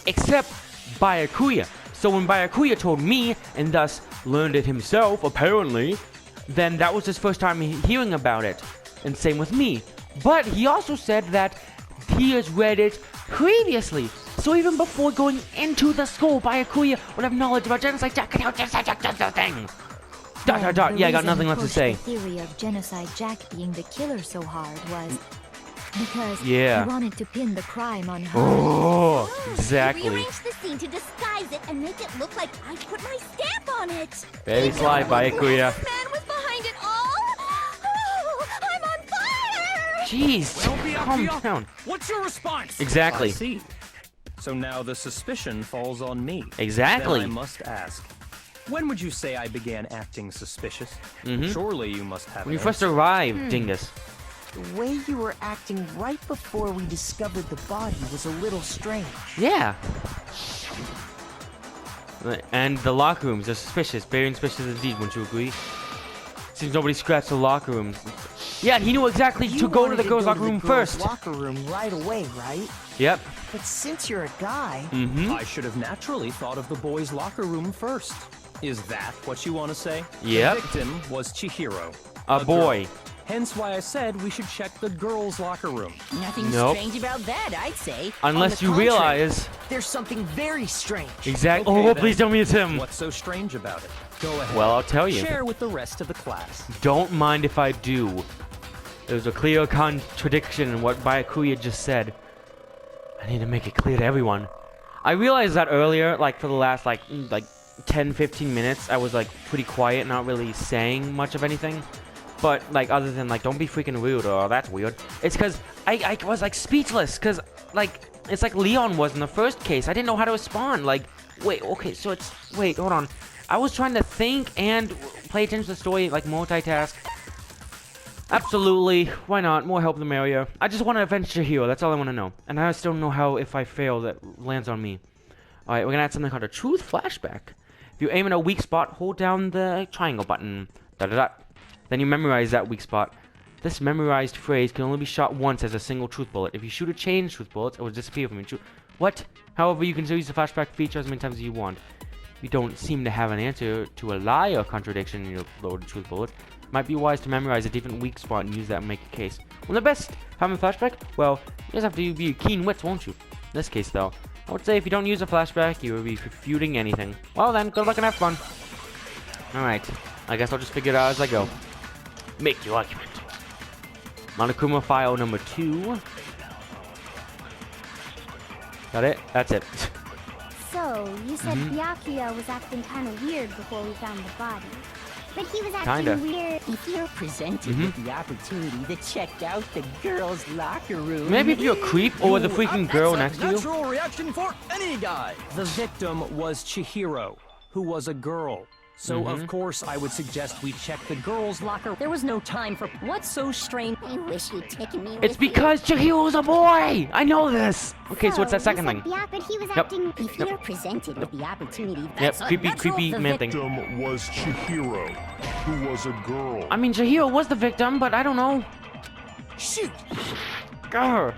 Except Byakuya. So when Byakuya told me, and thus learned it himself, apparently, then that was his first time hearing about it. And same with me. But he also said that he has read it previously. So even before going into the school, Byakuya would have knowledge about genocide. Thing. Yeah, I got nothing left to say. The theory of Genocide Jack being the killer so hard was because he wanted to pin the crime on her. Oh, exactly. Rearrange the scene to disguise it and make it look like I put my stamp on it. Very sly, Byakuya. This man was behind it all. Oh, I'm on fire. Jeez, calm down. What's your response? Exactly. I see. So now the suspicion falls on me. Exactly. Then I must ask, when would you say I began acting suspicious? Surely you must have when you first arrived, Dingus. The way you were acting right before we discovered the body was a little strange. Yeah. And the locker rooms are suspicious. Very suspicious indeed, wouldn't you agree? Seems nobody scratched the locker rooms. Yeah, he knew exactly to go to the girls' locker room first. Locker room right away, right? Yep. But since you're a guy, I should have naturally thought of the boys' locker room first. Is that what you want to say? Yep. The victim was Chihiro. A boy. Girl. Hence why I said we should check the girls' locker room. Nothing strange about that, I'd say. Unless you realize there's something very strange. Exactly. Okay, oh, please tell me it's him. What's so strange about it? Go ahead. Well, I'll tell you. Share with the rest of the class. Don't mind if I do. There's a clear contradiction in what Byakuya just said. I need to make it clear to everyone. I realized that earlier, like for the last like 10-15 minutes, I was like pretty quiet, not really saying much of anything. But like other than like don't be freaking rude or that's weird. It's because I was like speechless because like it's like Leon was in the first case. I didn't know how to respond. Like wait, okay, so it's wait, hold on. I was trying to think and pay attention to the story, like multitask. Absolutely, why not? More help the merrier. I just want to avenge Chihiro. That's all I want to know. And I still don't know how if I fail that lands on me. All right, we're gonna add something called a truth flashback. If you aim at a weak spot, hold down the triangle button. Then you memorize that weak spot. This memorized phrase can only be shot once as a single truth bullet. If you shoot a chain of truth bullets, it will disappear from your What? However, you can still use the flashback feature as many times as you want. If you don't seem to have an answer to a lie or contradiction in your loaded truth bullet, it might be wise to memorize a different weak spot and use that and make a case. Well, the best having a flashback? Well, you just have to be keen wits, won't you? In this case, though, I would say if you don't use a flashback, you will be refuting anything. Well then, good luck and have fun. Alright, I guess I'll just figure it out as I go. Make your argument. Monokuma file number 2. Got it? That's it. So, you said Byakuya was acting kind of weird before we found the body. But he was acting weird. If you're presented with the opportunity to check out the girls' locker room... Maybe if you're a creep or the freaking girl next to you. Natural reaction for any guy. The victim was Chihiro, who was a girl. So, of course, I would suggest we check the girls' locker. There was no time for... What's so strange? I wish you'd taken me It's because Chihiro's a boy! I know this! Okay, so what's that second thing? Yeah, but he was acting... If you're presented with the opportunity, that's creepy man thing. The victim was Chihiro, who was a girl. I mean, Chihiro was the victim, but I don't know. Shoot! Grr.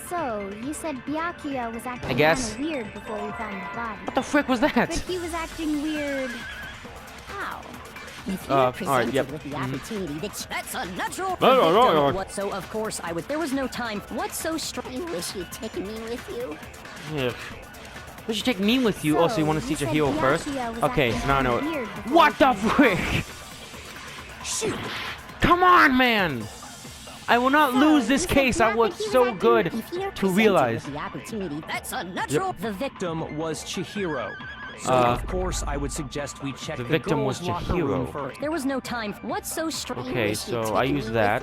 So, you said Byakuya was acting I guess. kind of weird before we found the body. What the frick was that? But he was acting weird. How? If you're presented with the opportunity, that's unnatural. So of course I would. There was no time. What's so strange? I wish you'd taken me with you. Yeah. Would you take me with you? So, So you want to see said Chihiro first? Byakuya was Okay, acting so now I know kinda it. weird before What we the found body. frick? Shoot! Come on, man! I will not lose this case. I was so good to realize. The opportunity, that's unnatural. The victim was Chihiro. So of course I would suggest we check the victim was girls' locker room Chihiro. first. There was no time. What's so strange? Okay, so I use that.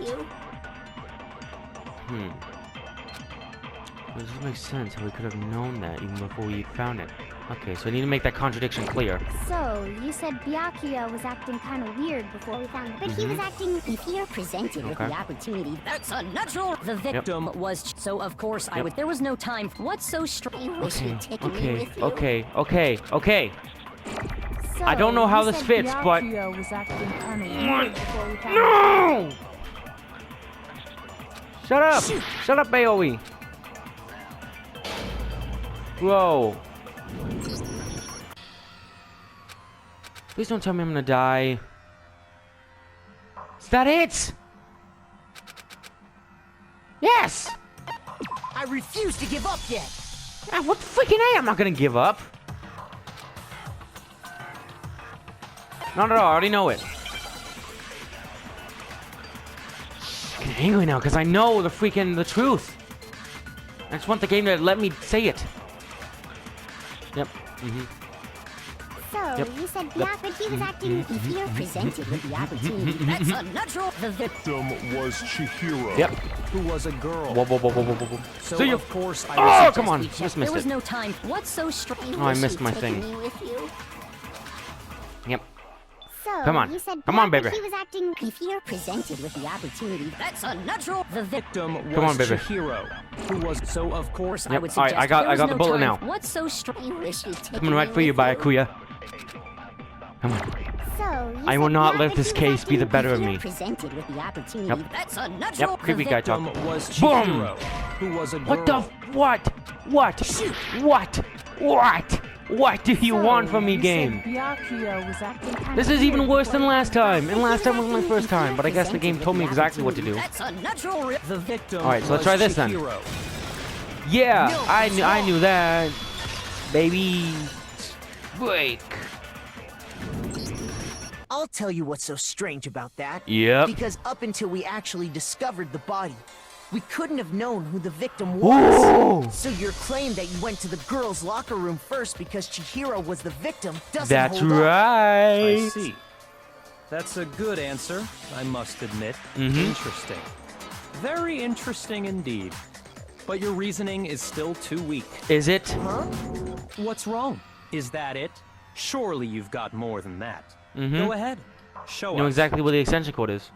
This doesn't make sense how we could have known that even before we found it. Okay, so I need to make that contradiction clear. So, you said Byakuya was acting kind of weird before we found him. But he was acting... If you're presented with the opportunity, that's unnatural. The victim was. So of course I would. There was no time. What's so strange? Okay. So, I don't know how you this said fits, but... Byakuya was acting kind of weird before we found him. No! Shut up! Shut up, AoE! Whoa. Please don't tell me I'm gonna die. Is that it? Yes! I refuse to give up yet. Ah, what the freaking A? I'm not gonna give up. Not at all, I already know it. I'm getting angry now because I know the truth. I just want the game to let me say it. Yep. So, you said Byakuya, he was acting... If you're presented with the opportunity, that's unnatural. The victim was Chihiro. Yep. Who was a girl. Whoa. So So you... of course I Oh, would come on. suggest Just There missed was it. no time. What's so strange? Oh, I missed my thing. Me with you. Yep. So, Come on. you said Come on, Byakuya, baby. he was acting... If you're presented with the opportunity, that's unnatural. The victim victim was Come on, baby. Chihiro. Who was So of course I Yep, would all right, suggest. I got- there I was got the no bullet time. now. What's so strange? Wish you'd taken Coming right me for you, with Byakuya. Come on. So, you I will said not Byakuya, let he this was case be the acting- better of If you're me. presented with the opportunity, Yep. that's unnatural. Yep, creepy guy talk. victim was Boom! Chihiro. Who was a girl. What the... What do you want from me, game? Byakuya was acting kind This of is even weird worse than before we last time. And last time was my first time, but I guess the game told me exactly what to do. That's unnatural. The victim Alright, so let's was try this then. Chihiro. Yeah, I knew that. Baby. Break. I'll tell you what's so strange about that. Yep. Because up until we actually discovered the body, we couldn't have known who the victim was. Whoa! So your claim that you went to the girls' locker room first because Chihiro was the victim doesn't That's hold up. right. I see. That's a good answer, I must admit. Mhm. Interesting. Very interesting indeed. But your reasoning is still too weak. Is it? Huh? What's wrong? Is that it? Surely you've got more than that. Mhm. Go ahead. Show You know us. exactly where the extension code is.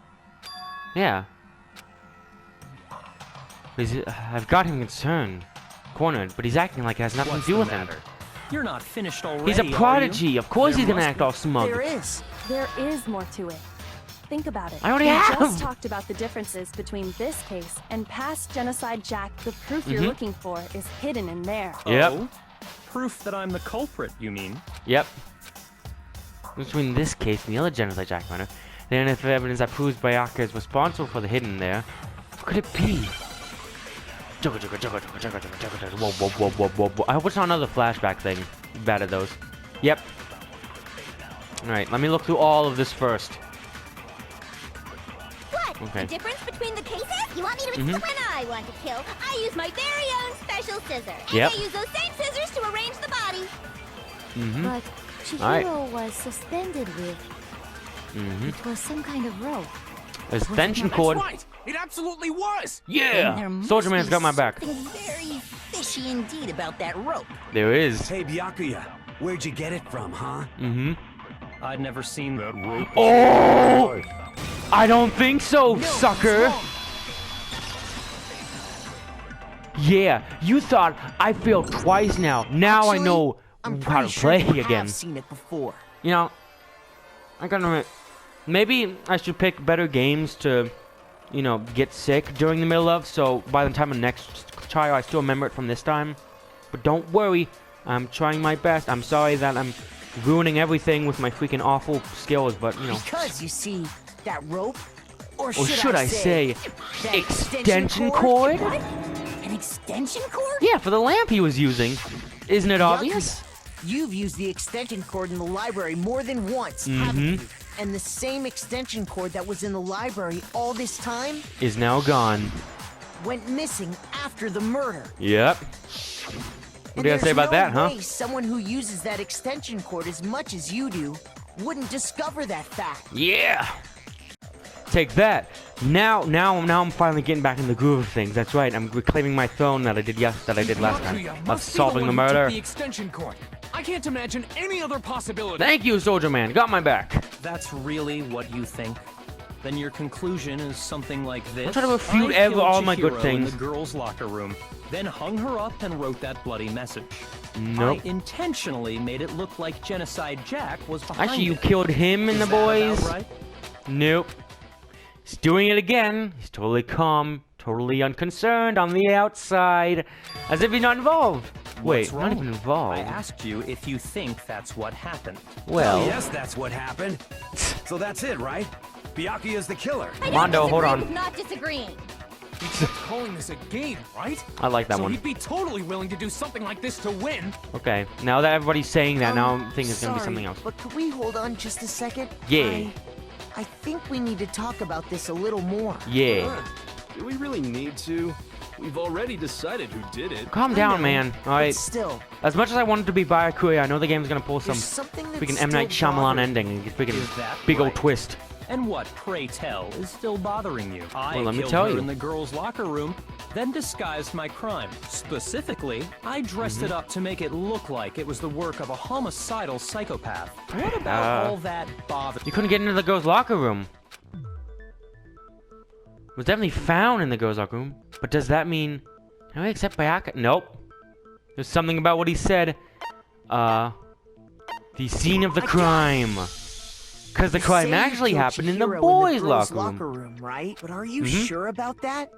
Yeah. I've got him cornered, but he's acting like it has nothing What's to do the with him. matter? You're not finished already. He's a are you? prodigy. Of course There he's gonna must act be. all smug. There is. There is more to it. Think about it. I already we have. just talked about the differences between this case and past genocide Jack. The proof you're looking for is hidden in there. Yep. Oh? Proof that I'm the culprit, you mean? Yep. Between this case and the other genocide Jack murder, then if evidence that proves Byakuya is responsible for the hidden there, what could it be? Whoa. I hope it's not another flashback thing. Bad at those. Yep. Alright, let me look through all of this first. What? Okay. The difference between the cases? You want me to explain? When I want to kill, I use my very own special scissors. Yep. And I use those same scissors to arrange the body. But Chihiro was suspended with... It was some kind of rope. Extension cord. Right! It absolutely was! Yeah! Soldier Man's got my back. Something very fishy indeed about that rope. There is. Hey, Byakuya, where'd you get it from, huh? I'd never seen That rope. Oh! I don't think so, sucker! Yeah, you thought I failed twice now. Now I know I'm how to pretty sure play you again. have seen it before. You know, I gotta admit, maybe I should pick better games to, you know, get sick during the middle of, so by the time of next try. I still remember it from this time. But don't worry. I'm trying my best. I'm sorry that I'm ruining everything with my freaking awful skills, but, you know. Because, you see, that rope, or should I say extension cord? What? An extension cord? Yeah, for the lamp he was using. Isn't it obvious? You've used the extension cord in the library more than once, haven't you? And the same extension cord that was in the library all this time is now gone. Went missing after the murder. Yep. What do you say about that, huh? Someone who uses that extension cord as much as you do wouldn't discover that fact. Yeah. Take that. Now I'm finally getting back in the groove of things. That's right. I'm reclaiming my throne that I did last time of solving the murder. The extension cord. I can't imagine any other possibility. Thank you, Soldier Man. Got my back. That's really what you think? Then your conclusion is something like this. I'm trying to refute all my good things. In the girls' locker room, then hung her up and wrote that bloody message. Nope. I intentionally made it look like Genocide Jack was behind Actually, you it. killed him and the boys. Right? Nope. He's doing it again. He's totally calm, totally unconcerned on the outside, as if he's not involved. Wait, not even involved. I asked you if you think that's what happened. Well, yes, that's what happened. So that's it, right? Byakuya's the killer. Mondo, hold on. Not disagreeing. He's calling this a game, right? I like that one. So he'd be totally willing to do something like this to win. Okay, now that everybody's saying that, now I'm thinking it's gonna be something else. But could we hold on just a second? Yeah. I think we need to talk about this a little more. Yeah. Do we really need to? We've already decided who did it. Calm down, man. All right. Still, as much as I wanted to be Byakuya, I know the game's gonna pull some freaking M. Night Shyamalan ending and get freaking big old twist. And what, pray tell, is still bothering you? Well, let me killed tell her you. in the girls' locker room, then disguised my crime. Specifically, I dressed it up to make it look like it was the work of a homicidal psychopath. What about all that bother? You couldn't get into the girls' locker room. It was definitely found in the girls' locker room. But does that mean... Can I accept Byakuya? Nope. There's something about what he said. The scene of the crime. Because the crime actually happened in the boys' locker room. Right? But are you sure about that?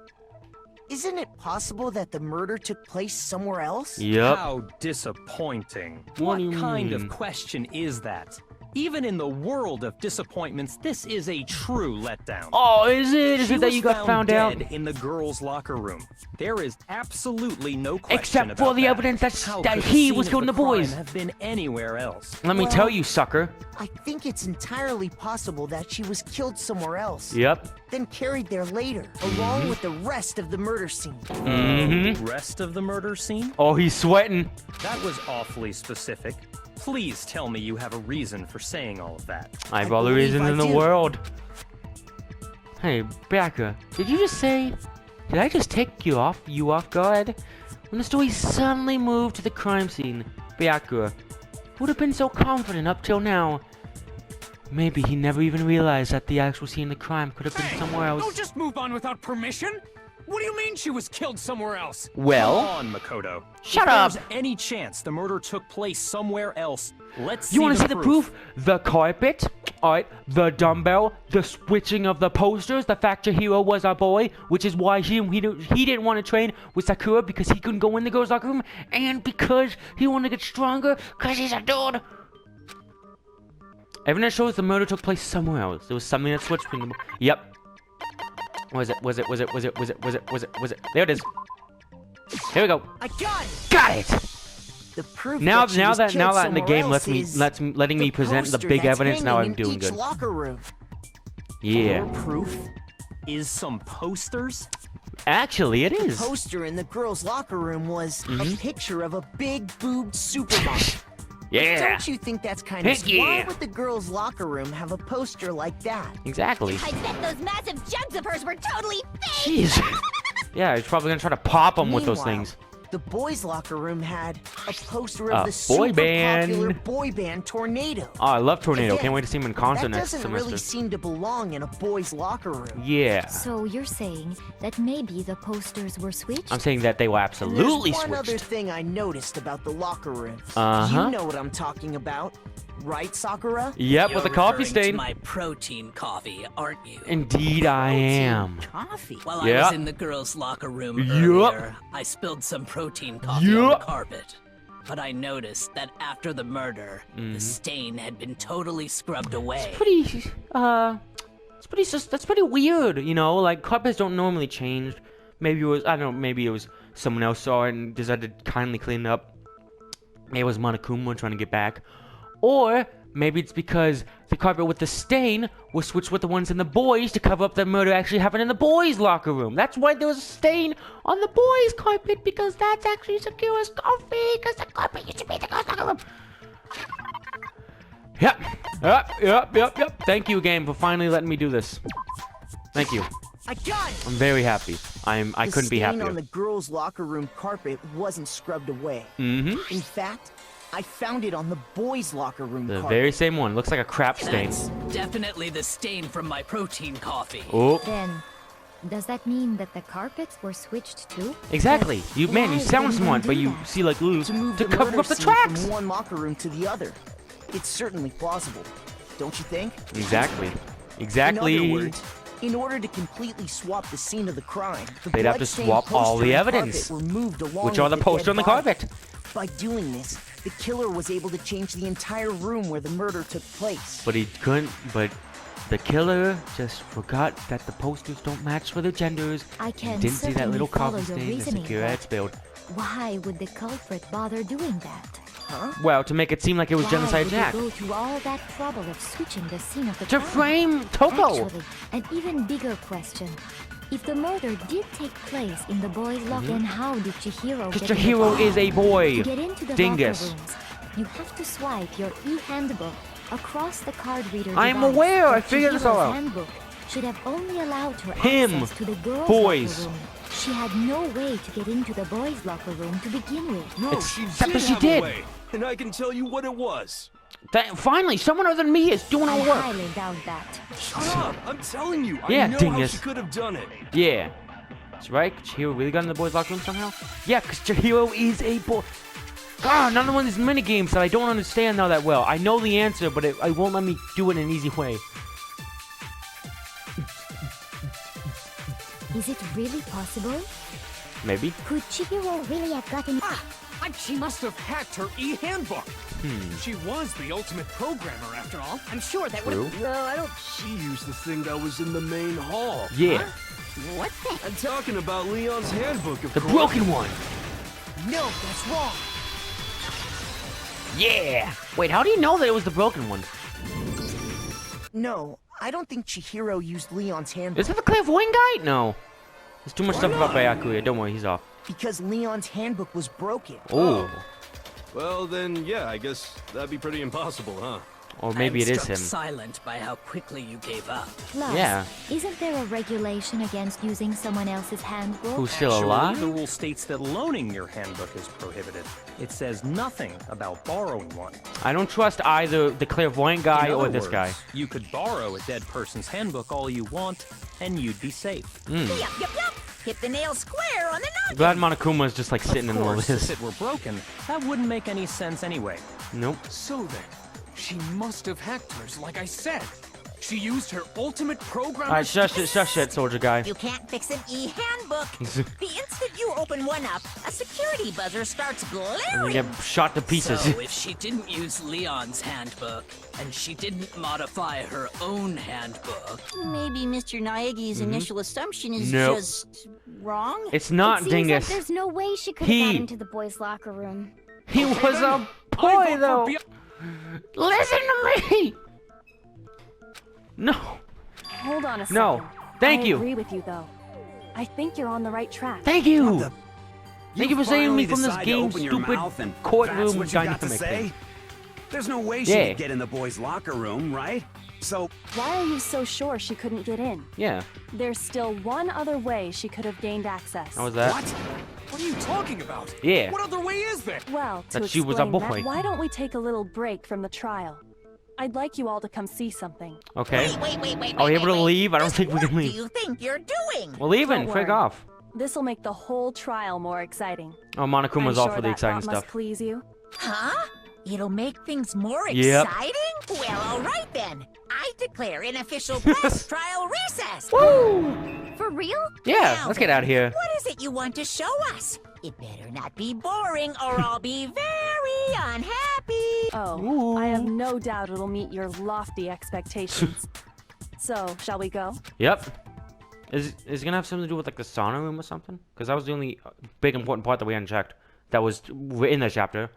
Isn't it possible that the murder took place somewhere else? Yep. How disappointing. What do you kind mean? of question is that? Even in the world of disappointments, this is a true letdown. Oh, is it? Is it that you got found out? Dead in the girls' locker room. There is absolutely no question Except for about the that. evidence How that could he the was scene killing of the boys. crime have been anywhere else. Let me tell you, sucker. I think it's entirely possible that she was killed somewhere else. Yep. Then carried there later, along with the rest of the murder scene. Rest of the murder scene? Oh, he's sweating. That was awfully specific. Please tell me you have a reason for saying all of that. I have all the reasons in the world. Hey, Byakuya, did you just say... Did I just take you off guard? When the story suddenly moved to the crime scene, Byakuya would have been so confident up till now. Maybe he never even realized that the actual scene of the crime could have been somewhere else. Don't just move on without permission. What do you mean she was killed somewhere else? Well, Come on, Makoto. Shut if up. There's any chance the murder took place somewhere else. Let's see. You want to see the proof? The carpet, alright, the dumbbell, the switching of the posters, the fact your hero was a boy, which is why he didn't want to train with Sakura because he couldn't go in the girls' locker room, and because he wanted to get stronger because he's a dude. Evidence shows the murder took place somewhere else. There was something that switched between them. Yep. Was it? There it is. Here we go. I got it. Got it. The proof now that in the game letting me present the big evidence. Now I'm doing good. Locker room. Yeah. More proof is some posters. Actually, it is. The poster in the girls' locker room was a picture of a big boobed supermodel. Yeah. Don't you think that's kind of... Why would the girls' locker room have a poster like that? Exactly. I bet those massive jugs of hers were totally fake. Jeez. Yeah, he's probably gonna try to pop them with those things. The boys' locker room had a poster of the super popular boy band Tornado. Oh, I love Tornado. Again, Can't wait to see him in concert next That semester. doesn't really seem to belong in a boys' locker room. Yeah. So you're saying that maybe the posters were switched? I'm saying that they were absolutely There's one switched. other thing I noticed about the locker room. Uh-huh. You know what I'm talking about. right, Sakura? Yep, with the coffee stain. My protein coffee, aren't you? Indeed, I am. Coffee. While I was in the girls' locker room earlier, I spilled some protein coffee on the carpet. But I noticed that after the murder, the stain had been totally scrubbed away. That's pretty weird, you know? Like, carpets don't normally change. Maybe it was, I don't know, maybe it was someone else saw it and decided to kindly clean it up. Maybe it was Monokuma trying to get back. Or maybe it's because the carpet with the stain was switched with the ones in the boys to cover up the murder actually happened in the boys' locker room. That's why there was a stain on the boys' carpet, because that's actually Sakura's coffee, because the carpet used to be in the girls' locker room. Yep. Thank you, game, for finally letting me do this. Thank you. I got it! I'm very happy. I couldn't be happier. The stain on the girls' locker room carpet wasn't scrubbed away. In fact, I found it on the boys' locker room the carpet. very same one. Looks like a crap stain. That's definitely the stain from my protein coffee. Oh. Then, does that mean that the carpets were switched too? Exactly. You sound smart, but you see like to cover up the tracks. From one locker room to the other. It's certainly plausible, don't you think? Exactly. In other words, in order to completely swap the scene of the crime, they'd have to swap all the evidence, which are the posters on the carpet. By doing this, the killer was able to change the entire room where the murder took place. But he couldn't. But the killer just forgot that the posters don't match for the genders. I can didn't see that little coffee your stain that Sakura had spilled. Why would the culprit bother doing that? Huh? Well, to make it seem like it was Genocide Jack. Why would they go through all that trouble of switching the scene of the to crime? frame Toko. Actually, an even bigger question. If the murder did take place in the boys' locker, then how did Chihiro Because get Chihiro is a boy. To get into the Dingus. locker rooms, you have to swipe your e-handbook across the card reader I'm device. aware. I But figured this all Chihiro's out. handbook should have only allowed her Him. access to the girls' Boys. locker room. She had no way to get into the boys' locker room to begin with. No, Except that she have did. a way, and I can tell you what it was. Finally, someone other than me is doing all I the work. highly doubt that. Shut up! I'm telling you, Yeah, I know dingus. how she could have done it. Yeah. That's right. Chihiro really got in the boys' locker room somehow? Yeah, because Chihiro is a boy. God, another one of these mini games that I don't understand now that well. I know the answer, but it won't let me do it in an easy way. Is it really possible? Maybe. Could Chihiro really have gotten... She must have hacked her e-handbook. She was the ultimate programmer, after all. I'm sure that would have... No, I don't. She used the thing that was in the main hall. Yeah. Huh? What the? I'm talking about Leon's handbook, of The course. broken one. No, that's wrong. Yeah. Wait, how do you know that it was the broken one? No, I don't think Chihiro used Leon's handbook. Is that the clairvoyant guy? No. There's too much stuff about Byakuya. Don't worry, he's off. Because Leon's handbook was broken. Oh. Well, then, yeah, I guess that'd be pretty impossible, huh? Or maybe I'm it is struck him. silent by how quickly you gave up. Plus, Yeah. isn't there a regulation against using someone else's handbook? Who's still Actually, alive? the rule states that loaning your handbook is prohibited. It says nothing about borrowing one. I don't trust either the clairvoyant guy In or other this guy. words, you could borrow a dead person's handbook all you want, and you'd be safe. Yup. Hit the nail square on the noggin. Glad Monokuma is just like sitting in Of all course, this. if it were broken, that wouldn't make any sense anyway. Nope. So then, she must have hacked hers, like I said. She used her ultimate programmer... Alright, shush it, soldier guy. You can't fix an e-handbook. The instant you open one up, a security buzzer starts And you glaring. get shot to pieces. So if she didn't use Leon's handbook, and she didn't modify her own handbook... Maybe Mr. Naegi's initial assumption is Nope. just wrong? It's not, It seems Dingus. like there's no way she could He- have got into the boys' locker room. He was a boy, though. Listen to me. No. Hold on a second. No. Thank I you. agree with you, though. I think you're on the right track. Thank you. Thank you for saving me finally from this decide to game, open your stupid mouth and courtroom that's what you got to dynamic say? thing. There's no way she Yeah. could get in the boys' locker room, right? So, Why are you so sure she couldn't get in? Yeah. There's still one other way she could have gained access. How was that? What are you talking about? Yeah. What other way is there? Well, to That she was a explain boy. that, why don't we take a little break from the trial? I'd like you all to come see something. Okay. Wait. Are we able to leave? I don't think we can What do leave. you think you're doing? We're leaving. Don't Frig worry. off. This'll make the whole trial more exciting. Oh, Monokuma's I'm all sure for the that exciting thought must stuff. please you. Huh? It'll make things more Yep. exciting? Well, all right then. I declare an official press trial recess. Woo! For real? Yeah, Now let's get then, out of here. What is it you want to show us? It better not be boring or I'll be very unhappy. Oh, I have no doubt it'll meet your lofty expectations. So, shall we go? Yep. Is it gonna have something to do with like the sauna room or something? Because that was the only big important part that we hadn't checked. That was in that chapter.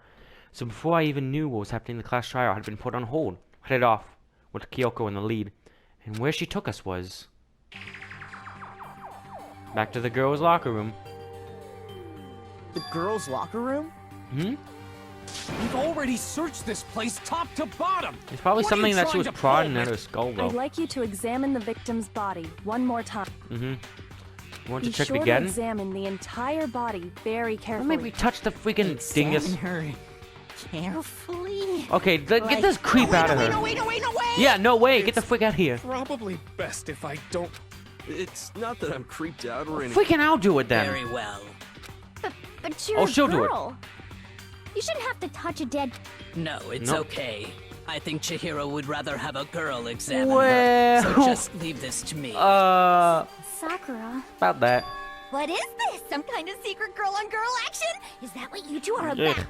So before I even knew what was happening in the class trial, I had been put on hold. Headed off with Kyoko in the lead. And where she took us was back to the girls' locker room. The girls' locker room? Hmm? We've already searched this place top to bottom. It's probably What are something you that she trying was to prodding prove? at her skull, though. I'd like you to examine the victim's body one more time. Mm-hmm. You want to Be check sure it to again? examine the entire body very Or carefully. maybe touch the freaking dingus. her carefully. Okay, get this creep out of her. No, wait. Yeah, no way. Get the freak out of here. Probably best if I don't. It's not that I'm creeped out or anything. Freaking I'll do it then. Very well. But you're Oh, a she'll do it. girl. You shouldn't have to touch a dead. No, it's Nope. okay. I think Chihiro would rather have a girl examine her. Well, So just leave this to me. Sakura. About that. What is this? Some kind of secret girl-on-girl action? Is that what you two are Ugh. about?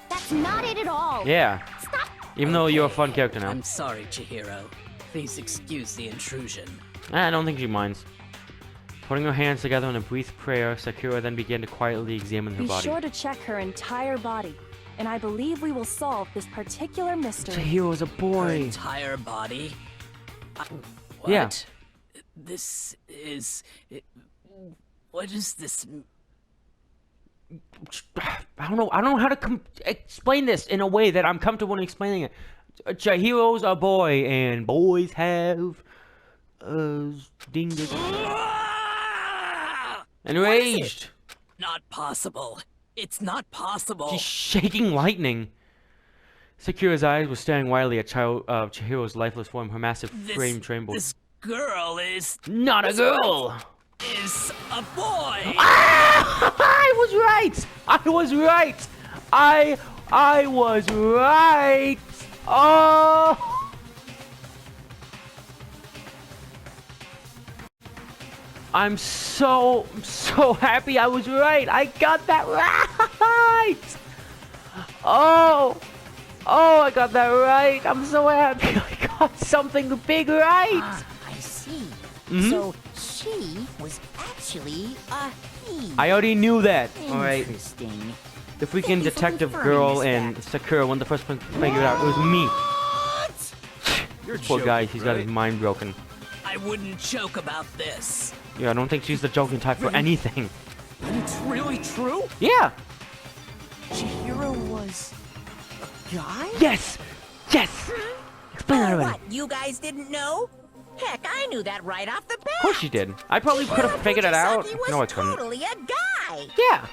That's not it at all. Yeah. Stop. Even though you're a fun character now. I'm sorry, Chihiro. Please excuse the intrusion. I don't think she minds. Putting her hands together in a brief prayer, Sakura then began to quietly examine her Be body. sure to check her entire body, and I believe we will solve this particular mystery. Chihiro's a Her boy. entire body? What? Yeah. This is... What is this? I don't know how to explain this in a way that I'm comfortable in explaining it. Chihiro's a boy, and boys have dingus. Enraged. Not possible. It's not possible. She's shaking lightning. Sakura's eyes were staring wildly at Chihiro's lifeless form. Her massive frame trembled. This girl is... Not a girl! Is a boy! Ah! I was right! I was right! I was right! Oh! I'm so happy I was right! I got that right! Oh, I got that right! I'm so happy I got something big right! Ah, I see. Mhm. So she was actually a he. I already knew that. Alright. Interesting. The freaking Thank you for detective confirming girl this and fact. Sakura weren't the first one to figure it out. It was me. You're Poor guy, joking, he's got his right? mind broken. I wouldn't joke about this. Yeah, I don't think she's the joking type for anything. It's really true? Yeah. Chihiro was a guy? Yes. Yes. Explain that Oh, already. what? You guys didn't know? Heck, I knew that right off the bat. Of course you did. I probably could have figured it out. He was No, I couldn't. totally a guy. Yeah.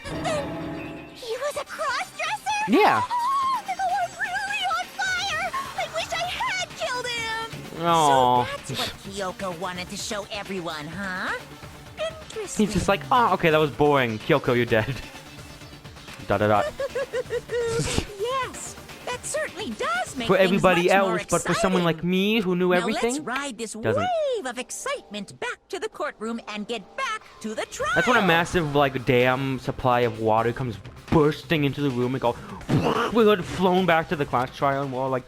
He was a cross-dresser? Yeah. Oh, then I'm really on fire! I wish I had killed him! Oh. So that's what Kyoko wanted to show everyone, huh? Interesting. He's just like, oh, okay, that was boring. Kyoko, you're dead. Dot dot dot. Yes, that certainly does make For things everybody much more else, but for someone like me who knew Now everything, let's ride this doesn't. wave of excitement back to the courtroom and get back to the trial. That's when a massive like dam supply of water comes bursting into the room and go. We got flown back to the class trial and we're all like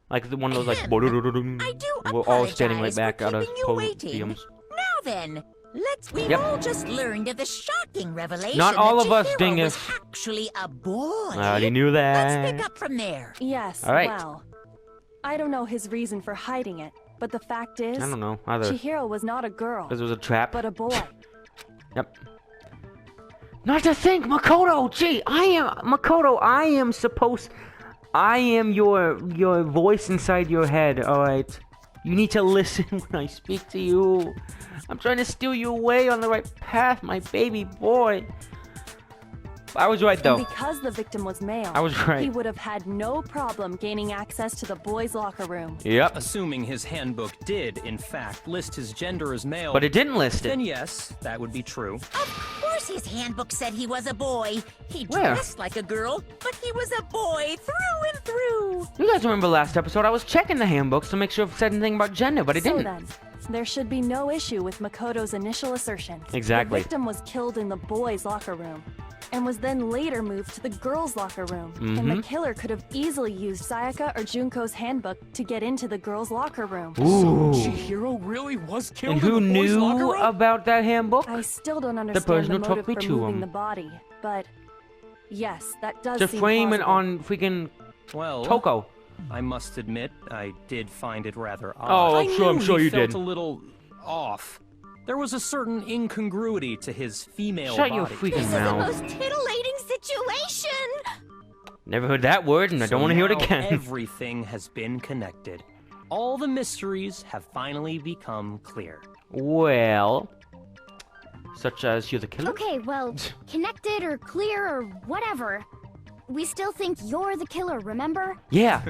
one of those like. We're all standing right apologize back for out of keeping you waiting. podiums. Now then, we've Yep. all just learned of the shocking revelation Not all that of us, Chihiro dingus. was actually a boy. I already knew Let's that. pick up from there. Yes, All right. well, I don't know his reason for hiding it, but the fact is, I don't know either. Chihiro was not a girl, Because it was a trap. but a boy. Yep. Not to think, Makoto. Gee, I am your voice inside your head. All right. You need to listen when I speak to you. I'm trying to steer you away on the right path, my baby boy. I was right though. And because the victim was male, I was right. he would have had no problem gaining access to the boys' locker room. Yep. Assuming his handbook did, in fact, list his gender as male. But it didn't list it. Then yes, that would be true. Of course course his handbook said he was a boy. He Where? dressed like a girl, but he was a boy through and through. You guys remember last episode? I was checking the handbooks to make sure it said anything about gender, but it So didn't. then, there should be no issue with Makoto's initial assertion. Exactly. The victim was killed in the boys' locker room and was then later moved to the girls' locker room. And the killer could have easily used Sayaka or Junko's handbook to get into the girls' locker room. Ooh. Chihiro really was killed And who in the boys' locker knew room? about that handbook? I still don't understand person the who motive took me for to moving him. the body, but yes, that does To seem frame it plausible. on freaking Well, Toko. I must admit, I did find it rather Oh, odd. I'm sure he you felt did. a little off. There was a certain incongruity to his female Shut body. your freaking This is the mouth. most titillating situation! Never heard that word, and I don't want to hear it now again. Everything has been connected. All the mysteries have finally become clear. Well, such as you're the killer? Okay, well, connected or clear or whatever. We still think you're the killer, remember? Yeah.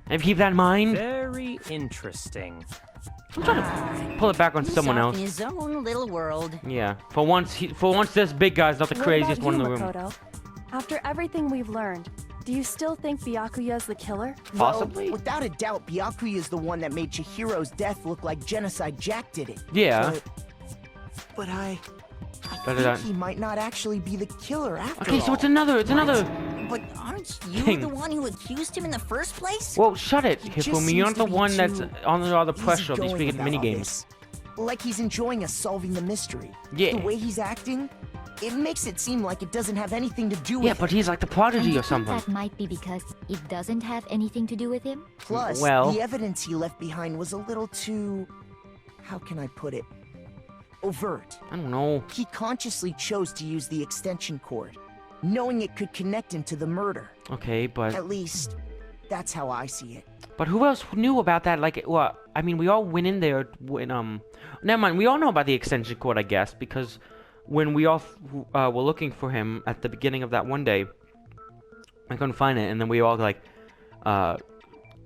And keep that in mind. Very interesting. I'm trying to pull it back on He's someone off else. in his own little world. Yeah. For once, this big guy's not the What craziest about one in you, the room. Makoto? After everything we've learned, do you still think Byakuya's the killer? Possibly. Well, without a doubt, Byakuya is the one that made Chihiro's death look like Genocide Jack did it. Yeah. But I But think he might not actually be the killer after Okay, so all. it's another. But aren't you Thing. the one who accused him in the first place? Well, shut it, just Hifumi. You're not seems to the be one that's too under all the pressure of these easygoing freaking about mini all games. this. Like he's enjoying us solving the mystery. Yeah. The way he's acting, it makes it seem like it doesn't have anything to do with Yeah, but he's like the prodigy or something. That might be because it doesn't have anything to do with him. Plus, Well- the evidence he left behind was a little too... how can I put it? Overt. I don't know. He consciously chose to use the extension cord, knowing it could connect him to the murder. Okay, but At least, that's how I see it. who else knew about that? Like, well, I mean, we all went in there when Never mind. We all know about the extension cord, I guess, because when we all were looking for him at the beginning of that one day, I couldn't find it, and then we all like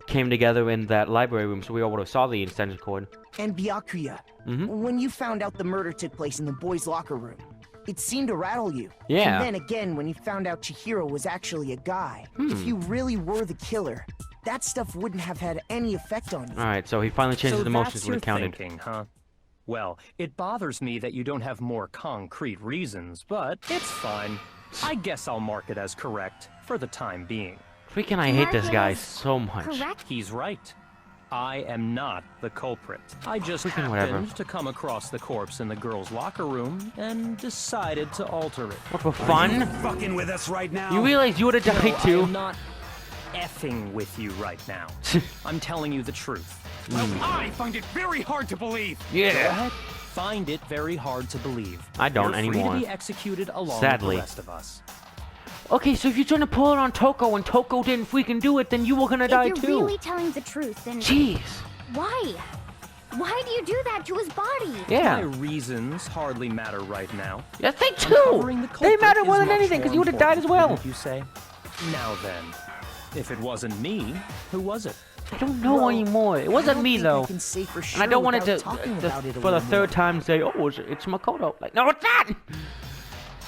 came together in that library room, so we all would have saw the extension cord. And Byakuya, when you found out the murder took place in the boys' locker room, it seemed to rattle you. Yeah. And then again, when you found out Chihiro was actually a guy, if you really were the killer, that stuff wouldn't have had any effect on you. All right, so he finally changed So his emotions that's when your it counted. thinking, huh? Well, it bothers me that you don't have more concrete reasons, but it's fine. I guess I'll mark it as correct for the time being. Freaking, I hate this guy Mark it as so much. Correct? He's right. I am not the culprit. I just Freaking happened whatever. to come across the corpse in the girls' locker room and decided to alter it. What, for fun? Fucking with us right now? You realize you would have No, died I too? am not effing with you right now. I'm telling you the truth. Well, I find it very hard to believe. Go Yeah. ahead. Find it very hard to believe. I don't You're free anymore. to be executed along Sadly. with the rest of us. Okay, so if you're trying to pull it on Toko and Toko didn't freaking do it, then you were gonna die If you're too. really telling the truth, then Jeez. why? Why do you do that to his body? My Yeah. reasons hardly matter right now. Yeah, they Uncovering the too. They culprit matter more is than much anything, because more you would have died as well. important, You say? Now then, if it wasn't me, who was it? I don't know Well, anymore. It I wasn't don't me think though. I can say for And I sure don't want it without to, talking about it a for the little third more. time say, oh, it's Makoto. Like, no, it's not.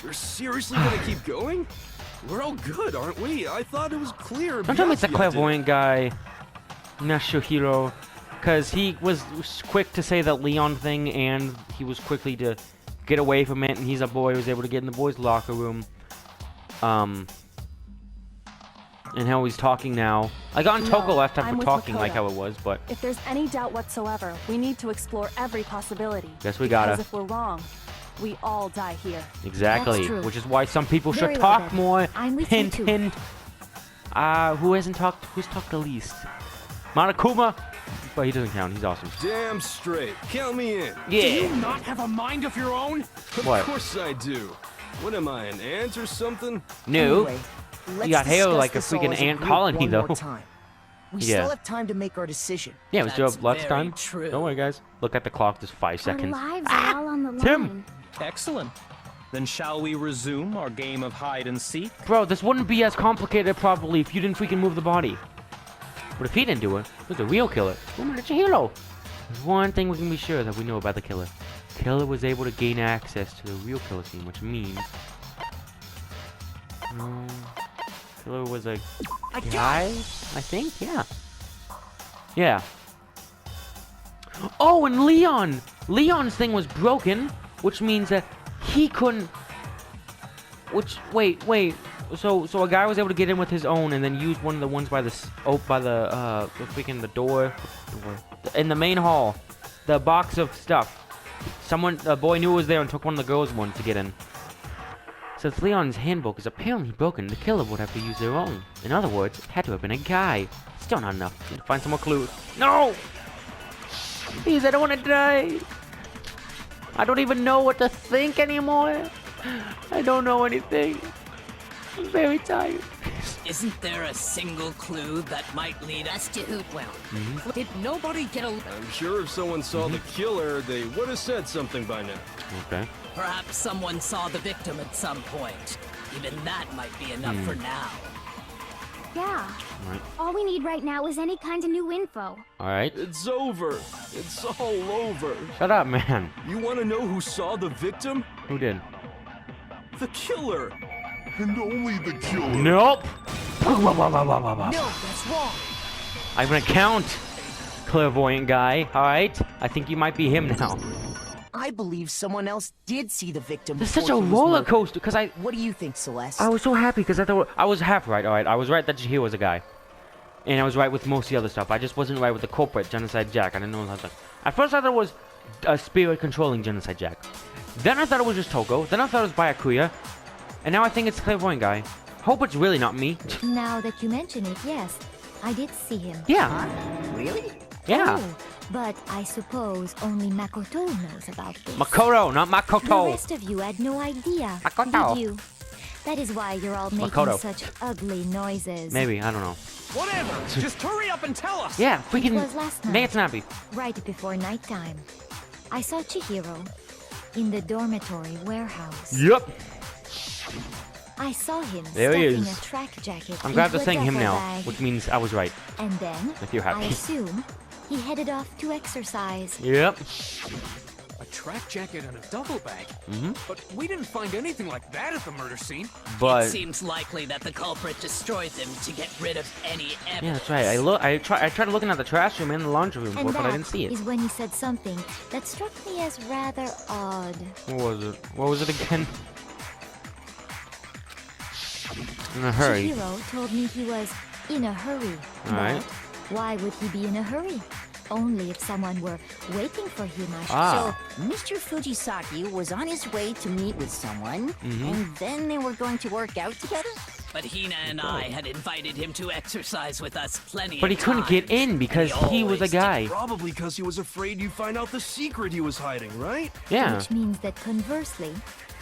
You're seriously gonna keep going? We're all good, aren't we? I thought it was clear. Don't tell me it's the Byakuya did. clairvoyant guy, Nashuhiro, because he was quick to say that Leon thing, and he was quickly to get away from it, and he's a boy who was able to get in the boys' locker room. And how he's talking now. I got in Toko No, last time I'm for with talking like Makoto. how it was, but If there's any doubt whatsoever, we need to explore every possibility. Guess we gotta. Because if we're wrong, we all die here. exactly, That's true. which is why some people Very should well talk then. more. I'm with you hint, too. hint. Who hasn't talked? Who's talked the least? Monokuma, but he doesn't count. He's awesome. Damn straight. Count me in. Do you Yeah. not have a mind of your own? What? Of course I do. What am I, an ant or something? No. Anyway, let's You got hair discuss like a this all freaking as a ant group colony, one though. more time. We Yeah. still have time to make our decision. Yeah, we still That's have lots of very time. true. Don't worry, guys. Look at the clock. There's 5 Our seconds. lives are all on the Tim. line. Excellent. Then shall we resume our game of hide and seek? Bro, this wouldn't be as complicated probably if you didn't freaking move the body. But if he didn't do it, who's the real killer? Woman, it's a hero. There's one thing we can be sure that we know about the killer. Killer was able to gain access to the real killer scene, which means... Killer was a guy, I think? Yeah. Yeah. Oh, and Leon! Leon's thing was broken, which means that he couldn't... Wait. So a guy was able to get in with his own and then use one of the ones by the door in the main hall. The box of stuff. A boy knew it was there and took one of the girls' ones to get in. Since Leon's handbook is apparently broken, the killer would have to use their own. In other words, it had to have been a guy. Still not enough. Need to find some more clues. No! Please, I don't want to die. I don't even know what to think anymore. I don't know anything. I'm very tired. Isn't there a single clue that might lead us to Hootwell? Did nobody get a... I'm sure if someone saw the killer, they would have said something by now. Okay. Perhaps someone saw the victim at some point. Even that might be enough for now. Yeah. Right. All we need right now is any kind of new info. Alright. It's over. It's all over. Shut up, man. You want to know who saw the victim? Who did? The killer. And only the killer. Nope. No, that's wrong. I'm gonna count, clairvoyant guy. Alright? I think you might be him now. I believe someone else did see the victim. This is such a roller coaster, because What do you think, Celeste? I was so happy, because I thought... I was half right, alright. I was right that he was a guy. And I was right with most of the other stuff. I just wasn't right with the culprit, Genocide Jack. I didn't know what I was like. At first I thought it was a spirit controlling Genocide Jack. Then I thought it was just Togo. Then I thought it was Byakuya. And now I think it's clairvoyant guy. Hope it's really not me. Now that you mention it, yes. I did see him. Yeah. Really? Yeah. Oh, but I suppose only Makoto knows about this. Makoto, not Makoto. The rest of you had no idea, Makoto. did you? That is why you're all making Makoto. such ugly noises. Maybe, I don't know. Whatever! Just hurry up and tell us! Yeah, freaking... It was last night. Make it snappy. Right before nighttime. I saw Chihiro in the dormitory warehouse. Yep. I saw him There he stuffing is. a track jacket I'm glad into to a sing him duffel now, bag. which means I was right. And then, If you're happy. I assume, he headed off to exercise. Yep. A track jacket and a duffel bag? Mm-hmm. But we didn't find anything like that at the murder scene. But... It seems likely that the culprit destroyed them to get rid of any evidence. Yeah, that's right. I tried looking at the trash room and the laundry room, And but I that didn't see it. is when he said something that struck me as rather odd. What was it? What was it again? In a hurry. Chihiro told me he was in a hurry. Alright. But why would he be in a hurry? Only if someone were waiting for him, I should Ah. So, Mr. Fujisaki was on his way to meet with someone, Mhm. and then they were going to work out together? But Hina and I had invited him to exercise with us plenty But he of couldn't get times, in because and he was a always guy. Probably because he was afraid you'd find out the secret he was hiding, right? Yeah. Which means that conversely,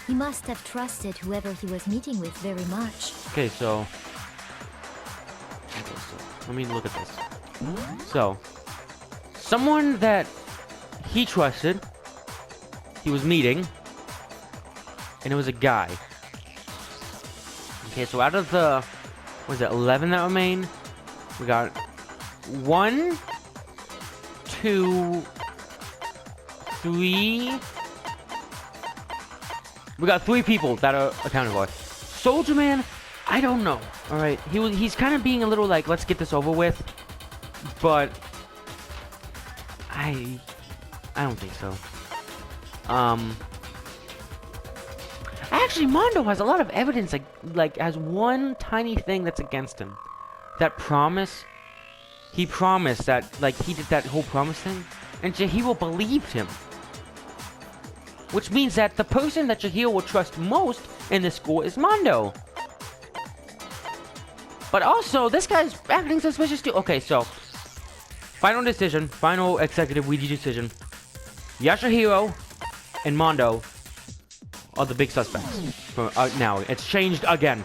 he must have trusted whoever he was meeting with very much. Okay, so... Let me look at this. So... Someone that he trusted, he was meeting, and it was a guy. Okay, so out of the, what is it, 11 that remain, we got 1, 2, 3. We got 3 people that are accounted for. Soldier Man, I don't know. All right, he's kind of being a little like, let's get this over with, but I don't think so. Actually, Mondo has a lot of evidence, like has one tiny thing that's against him. That promise. He promised that, like, he did that whole promise thing, and Chihiro believed him. Which means that the person that Chihiro will trust most in this school is Mondo. But also, this guy's acting suspicious too. Okay, so final decision, final executive Ouija decision. Yashahiro and Mondo are the big suspects. For, now, it's changed again.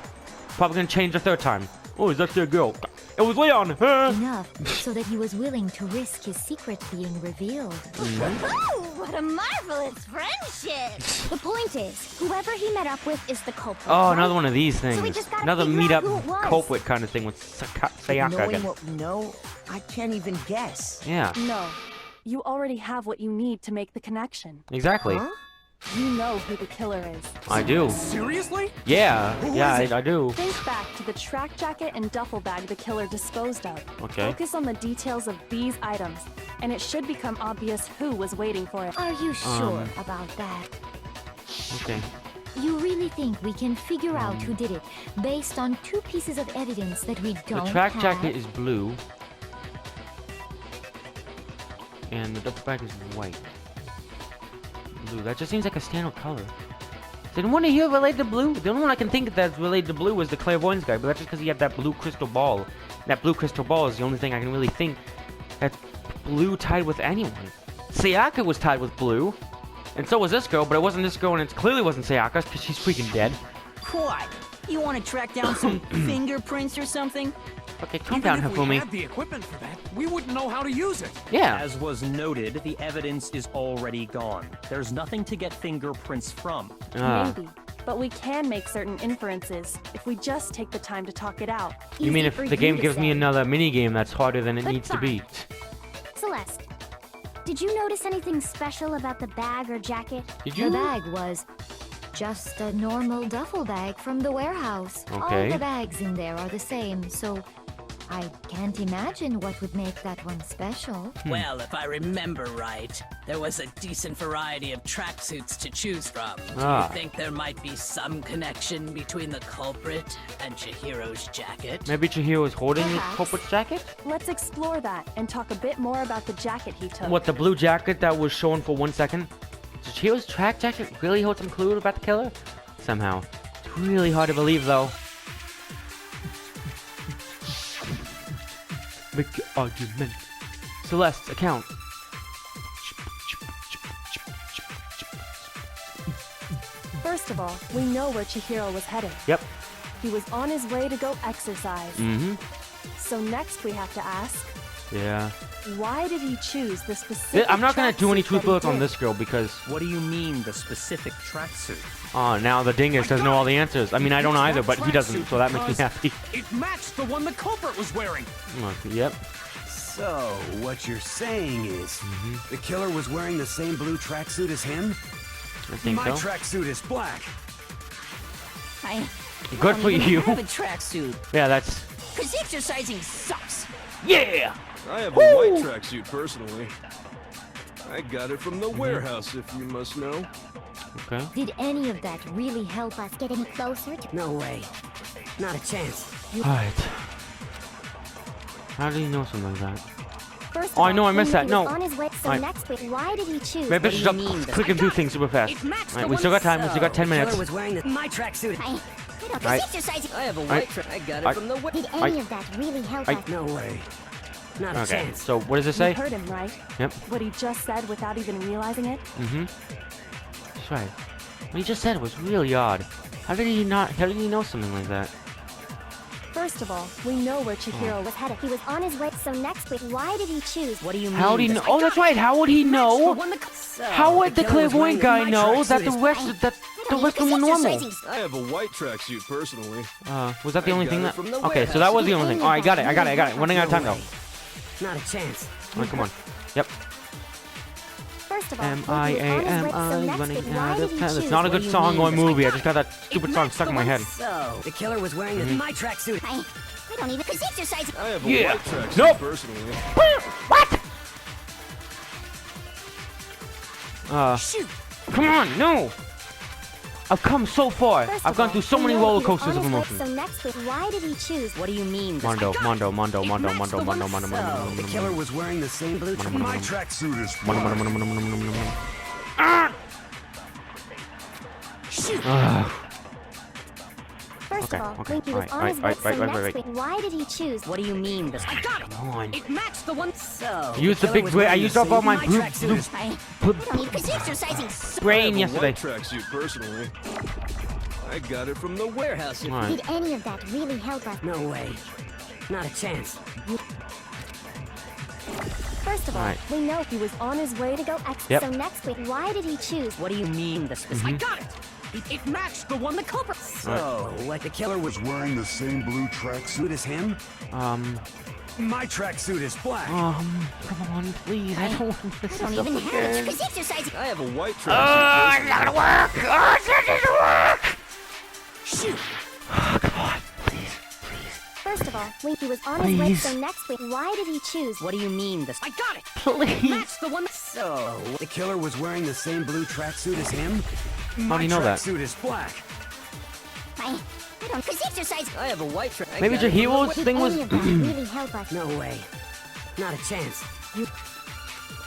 Probably gonna change the 3rd time. Oh, is that your girl? It was Leon! Enough so that he was willing to risk his secret being revealed. Oh, what a marvelous friendship! The point is, whoever he met up with is the culprit. Oh, right? another one of these things. So we just gotta Another figure meet out up who it was. culprit kind of thing with Sayaka Knowing again. what we know, I can't even guess. Yeah. No, you already have what you need to make the connection. Exactly. Huh? You know who the killer is. I do. Seriously? Yeah, I do. Think back to the track jacket and duffel bag the killer disposed of. Okay. Focus on the details of these items, and it should become obvious who was waiting for it. Are you sure about that? Okay. You really think we can figure out who did it based on 2 pieces of evidence that we don't have? The track jacket is blue. And the duffel bag is white. Blue. That just seems like a standard color. Did anyone here relate to blue? The only one I can think that's related to blue was the clairvoyance guy, but that's just because he had that blue crystal ball. That blue crystal ball is the only thing I can really think that's blue tied with anyone. Sayaka was tied with blue, and so was this girl, but it wasn't this girl, and it clearly wasn't Sayaka because she's freaking dead. What? You want to track down some fingerprints or something? Okay, calm down, Hifumi. If we had the equipment for that, we wouldn't know how to use it. Yeah. As was noted, the evidence is already gone. There's nothing to get fingerprints from. Maybe, but we can make certain inferences if we just take the time to talk it out. You mean if the game gives me another mini-game that's harder than it needs to be? Celeste, did you notice anything special about the bag or jacket? Did you? The bag was just a normal duffel bag from the warehouse. Okay. All the bags in there are the same, so I can't imagine what would make that one special. Well, if I remember right, there was a decent variety of tracksuits to choose from. Do you think there might be some connection between the culprit and Chihiro's jacket? Maybe Chihiro was holding the culprit's jacket? Let's explore that and talk a bit more about the jacket he took. What, the blue jacket that was shown for 1 second? Did Chihiro's track jacket really hold some clue about the killer? Somehow. It's really hard to believe, though. Big argument. Celeste's account. First of all, we know where Chihiro was headed. Yep. He was on his way to go exercise. So next we have to ask, Yeah. why did he choose the specific I'm not gonna do any tracksuit truth that he bullets on did? this girl because... What do you mean, the specific tracksuit? Oh, now the dingus doesn't know all the answers. I mean, I don't either, but he doesn't, so that makes me happy. It matched the one the culprit was wearing. Yep. So, what you're saying is, the killer was wearing the same blue tracksuit as him? I think My so. tracksuit is black. Good for you. I have a tracksuit. Yeah, that's... Because exercising sucks. Yeah! I have a white tracksuit personally. I got it from the warehouse, if you must know. Okay. Did any of that really help us get any closer to... No way. Not a chance. Alright. How do you know something like that? First Oh, I know, I missed that. he No. was on his way, so Alright. next week, why did he choose... Maybe I should stop clicking through things super fast. Alright, we still got time. We still got 10 minutes. was wearing my tracksuit. Alright. I have a white track. I got it from the Did any of that really help us? No way. Not a Okay, chance. so what does it say? You heard him, right? Yep. What he just said without even realizing it? That's right. What he just said was really odd. How did he know something like that? First of all, we know where Chihiro Was headed. He was on his way, so next week, why did he choose... What do you mean? How would he know? Oh, that's right. How would he know? How would the clairvoyant guy know that the rest of them were normal? I have a white tracksuit personally. Was that the only thing that... from the Okay, so that was the only thing. Alright, got it. Running out of time, though. Not a chance. Alright, come on. Yep. First of all, M-I-A-M-I, running out of time. It's not a good song or movie. I just got that stupid song stuck in my head. So, the killer was wearing my tracksuit. I don't even... Because exercising... I have a Yeah. white tracksuit Nope. personally. What? Come on, no! I've come so far. I've gone through so many roller coasters of emotion. So next week, why did he choose... What do you mean? Mondo. The killer was wearing the same blue tracksuit. My tracksuit is First of all, Okay, when he was on his way, so next week, why did he choose... What do you mean? I got it. Come on. It matched the one. So, Use the big brain. I used up all my blue Because exercising... brain I have a yesterday. white tracksuit personally. I got it from the warehouse. Alright. Did any of that really help us? no way. Not a chance. First of all, Alright. we know he was on his way to go Yep. So next week, why did he choose... What do you mean? The specific? I got it. It matched the one the culprit. So, like the killer was wearing the same blue tracksuit as him? My tracksuit is black. Come on, please. I don't want this I don't even have it. Because exercise. I have a white tracksuit. Oh, it's not gonna work! Oh, it's not gonna work! Shoot. Come on, please. First of all, Winky was on his way, so next week, why did he choose? What do you mean, I got it. Please. Match the one. So, the killer was wearing the same blue tracksuit as him? How do you know that? My tracksuit is black. I don't. Because exercise. I have a white track. Maybe Jahiro's thing was. really help us? No way. Not a chance.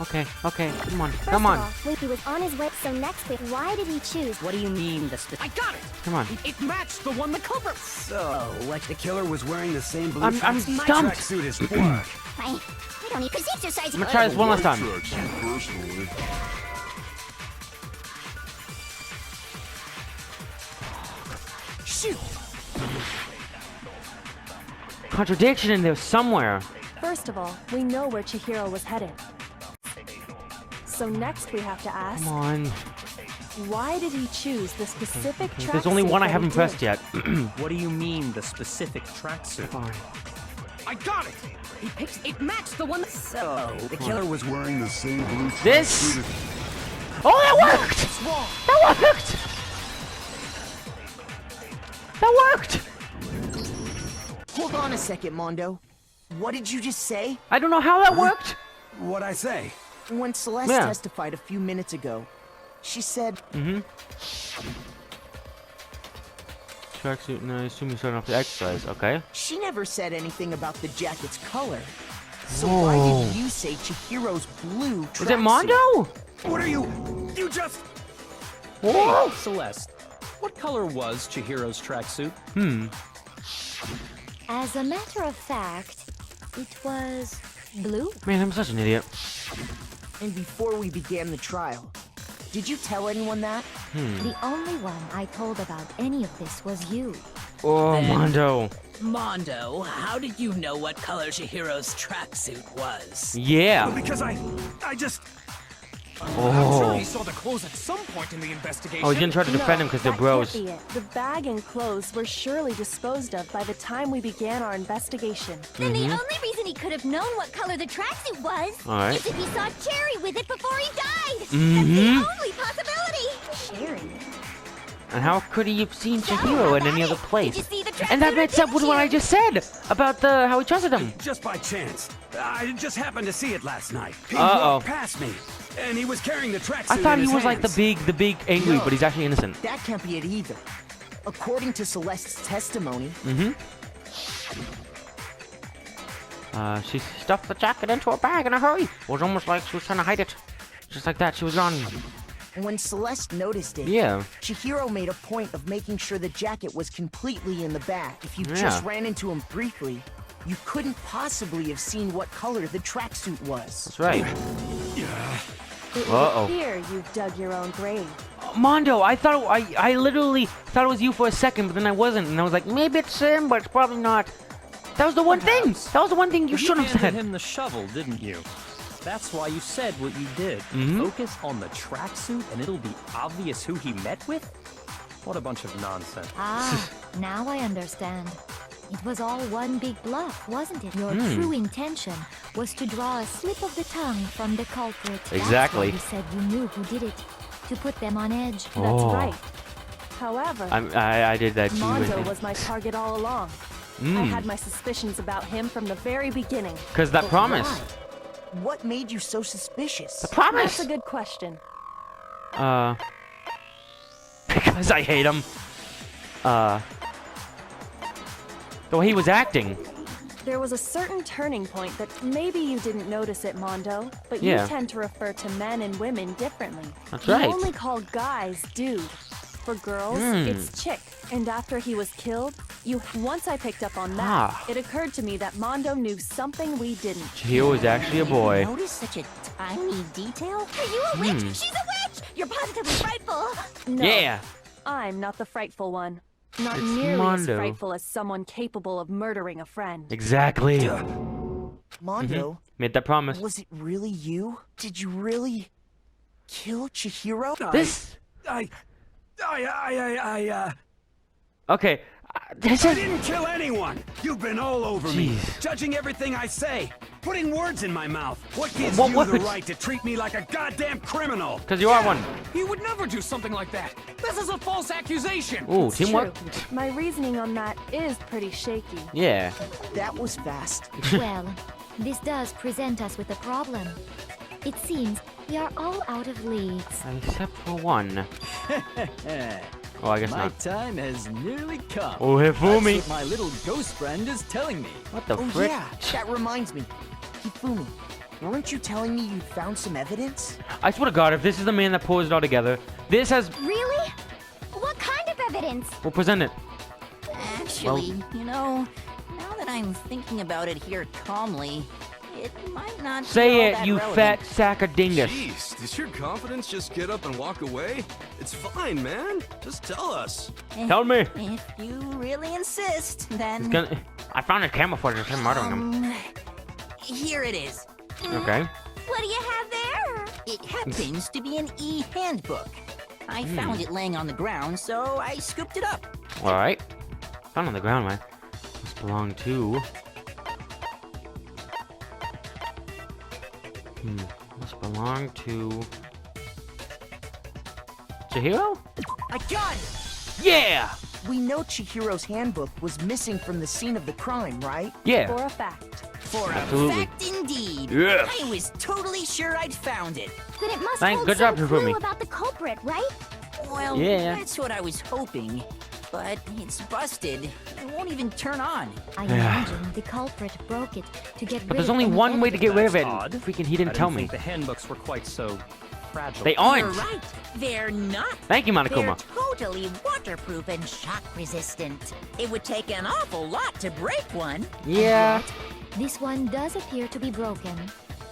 Okay, come on, First come on. of all, Winky was on his way, so next week, why did he choose? What do you mean, I got it. Come on. It matched the one the culprit. So, like the killer was wearing the same blue I'm tracksuit? My stumped. tracksuit is black. I don't need. Because exercise. I'm gonna try this one last time. personally. Shoot. Contradiction in there somewhere. First of all, we know where Chihiro was headed. So next we have to ask, Come on. why did he choose the specific tracksuit? There's only one I that he haven't did? pressed yet. What do you mean, the specific tracksuit? Fine. I got it. It matched the one. So, The killer was wearing the same blue tracksuit This? as... Oh, that worked! That worked! That worked! Hold on a second, Mondo. What did you just say? I don't know how that worked. What'd I say? When Celeste Yeah. testified a few minutes ago, she said, Tracksuit, and I assume you're starting off the exercise, okay? she never said anything about the jacket's color. So why did you say Chihiro's blue tracksuit? Was it Mondo? What are you? You just... Hey, Celeste, what color was Chihiro's tracksuit? As a matter of fact, it was blue. Man, I'm such an idiot. And before we began the trial, did you tell anyone that? The only one I told about any of this was you. Oh, Mondo. Mondo, how did you know what color Chihiro's tracksuit was? Yeah. Because I just... I'm sure he saw the clothes at some point in the investigation. Oh, he's gonna try to defend him because they're that bros. can't be it. The bag and clothes were surely disposed of by the time we began our investigation. Then the only reason he could have known what color the tracksuit was Alright. is if he saw Cherry with it before he died. That's the only possibility. Cherry. And how could he have seen Chihiro in any other place? Did you see the And that tracksuit or makes up with didn't what I you? just said about how he trusted him. Just by chance. I just happened to see it last night. He Uh-oh. walked past me, and he was carrying the tracksuit I thought in he his was like hands. the big angry, but he's actually innocent. That can't be it either. According to Celeste's testimony, She stuffed the jacket into a bag in a hurry. It was almost like she was trying to hide it. Just like that, she was gone. when Celeste noticed it, Yeah. Chihiro made a point of making sure the jacket was completely in the bag. If you just ran into him briefly, you couldn't possibly have seen what color the tracksuit was. That's right. It Uh-oh. would appear you've dug your own grave. Mondo, I thought I literally thought it was you for a second, but then I wasn't, and I was like, maybe it's him, but it's probably not. That was the one thing. That was the one thing you should have handed said. him the shovel, didn't you? That's why you said what you did. Focus on the tracksuit, and it'll be obvious who he met with. What a bunch of nonsense. Ah, now I understand. It was all one big bluff, wasn't it? Your true intention was to draw a slip of the tongue from the culprit. Exactly. That's why you said you knew who did it. To put them on edge. That's right. However, I did that too. I Mondo think. was my target all along. I had my suspicions about him from the very beginning. Because that promise. What made you so suspicious? The promise. That's a good question. Because I hate him. The way he was acting. There was a certain turning point that maybe you didn't notice it, Mondo, but Yeah. you tend to refer to men and women differently. That's you right. only call guys dude. For girls, it's chick. And after he was killed, once I picked up on that, it occurred to me that Mondo knew something we didn't. He was actually a boy. Notice such a tiny detail? Are you a witch? She's a witch! You're positively frightful! No, Yeah. I'm not the frightful one. Not It's nearly Mondo. as frightful as someone capable of murdering a friend. Exactly. Mondo, Made that promise. was it really you? Did you really kill Chihiro? This. Okay. I didn't kill anyone! You've been all over me, judging everything I say, putting words in my mouth. What gives you the right to treat me like a goddamn criminal? Because you are one. He would never do something like that. This is a false accusation. Ooh, teamwork? My reasoning on that is pretty shaky. Yeah. That was fast. Well, this does present us with a problem. It seems we are all out of leads. Except for one. Oh, I guess my not. time has nearly come. Oh, Hifumi. That's what my little ghost friend is telling me. What the Oh frick? yeah, that reminds me. Hifumi, weren't you telling me you'd found some evidence? I swear to God, if this is the man that pulls it all together, this has... Really? What kind of evidence? We'll present it. Actually, you know, now that I'm thinking about it here calmly, it might not Say be all it, that you relevant. fat sack of dingus. Jeez, does your confidence just get up and walk away? It's fine, man. Just tell us. Tell me. If you really insist, then... I found a camera footage of him murdering him. Here it is. Okay. What do you have there? It happens to be an e-handbook. I found it laying on the ground, so I scooped it up. Alright. Found on the ground, man. Must belong to... Must belong to... Chihiro? I got it! Yeah! We know Chihiro's handbook was missing from the scene of the crime, right? Yeah. For a fact. For Absolutely. a fact indeed. Yes. I was totally sure I'd found it. Then it must Thank- hold good some job, clue Hifumi. about the culprit, right? Well, Yeah. that's what I was hoping. But it's busted. It won't even turn on. I imagine the culprit broke it to get rid But there's of only an one way to get rid of it. Odd. Freaking he didn't I tell didn't me. think the handbooks were quite so fragile. They aren't. You're right. They're not. Thank you, They're Monokuma. totally waterproof and shock resistant. It would take an awful lot to break one. Yeah. This one does appear to be broken,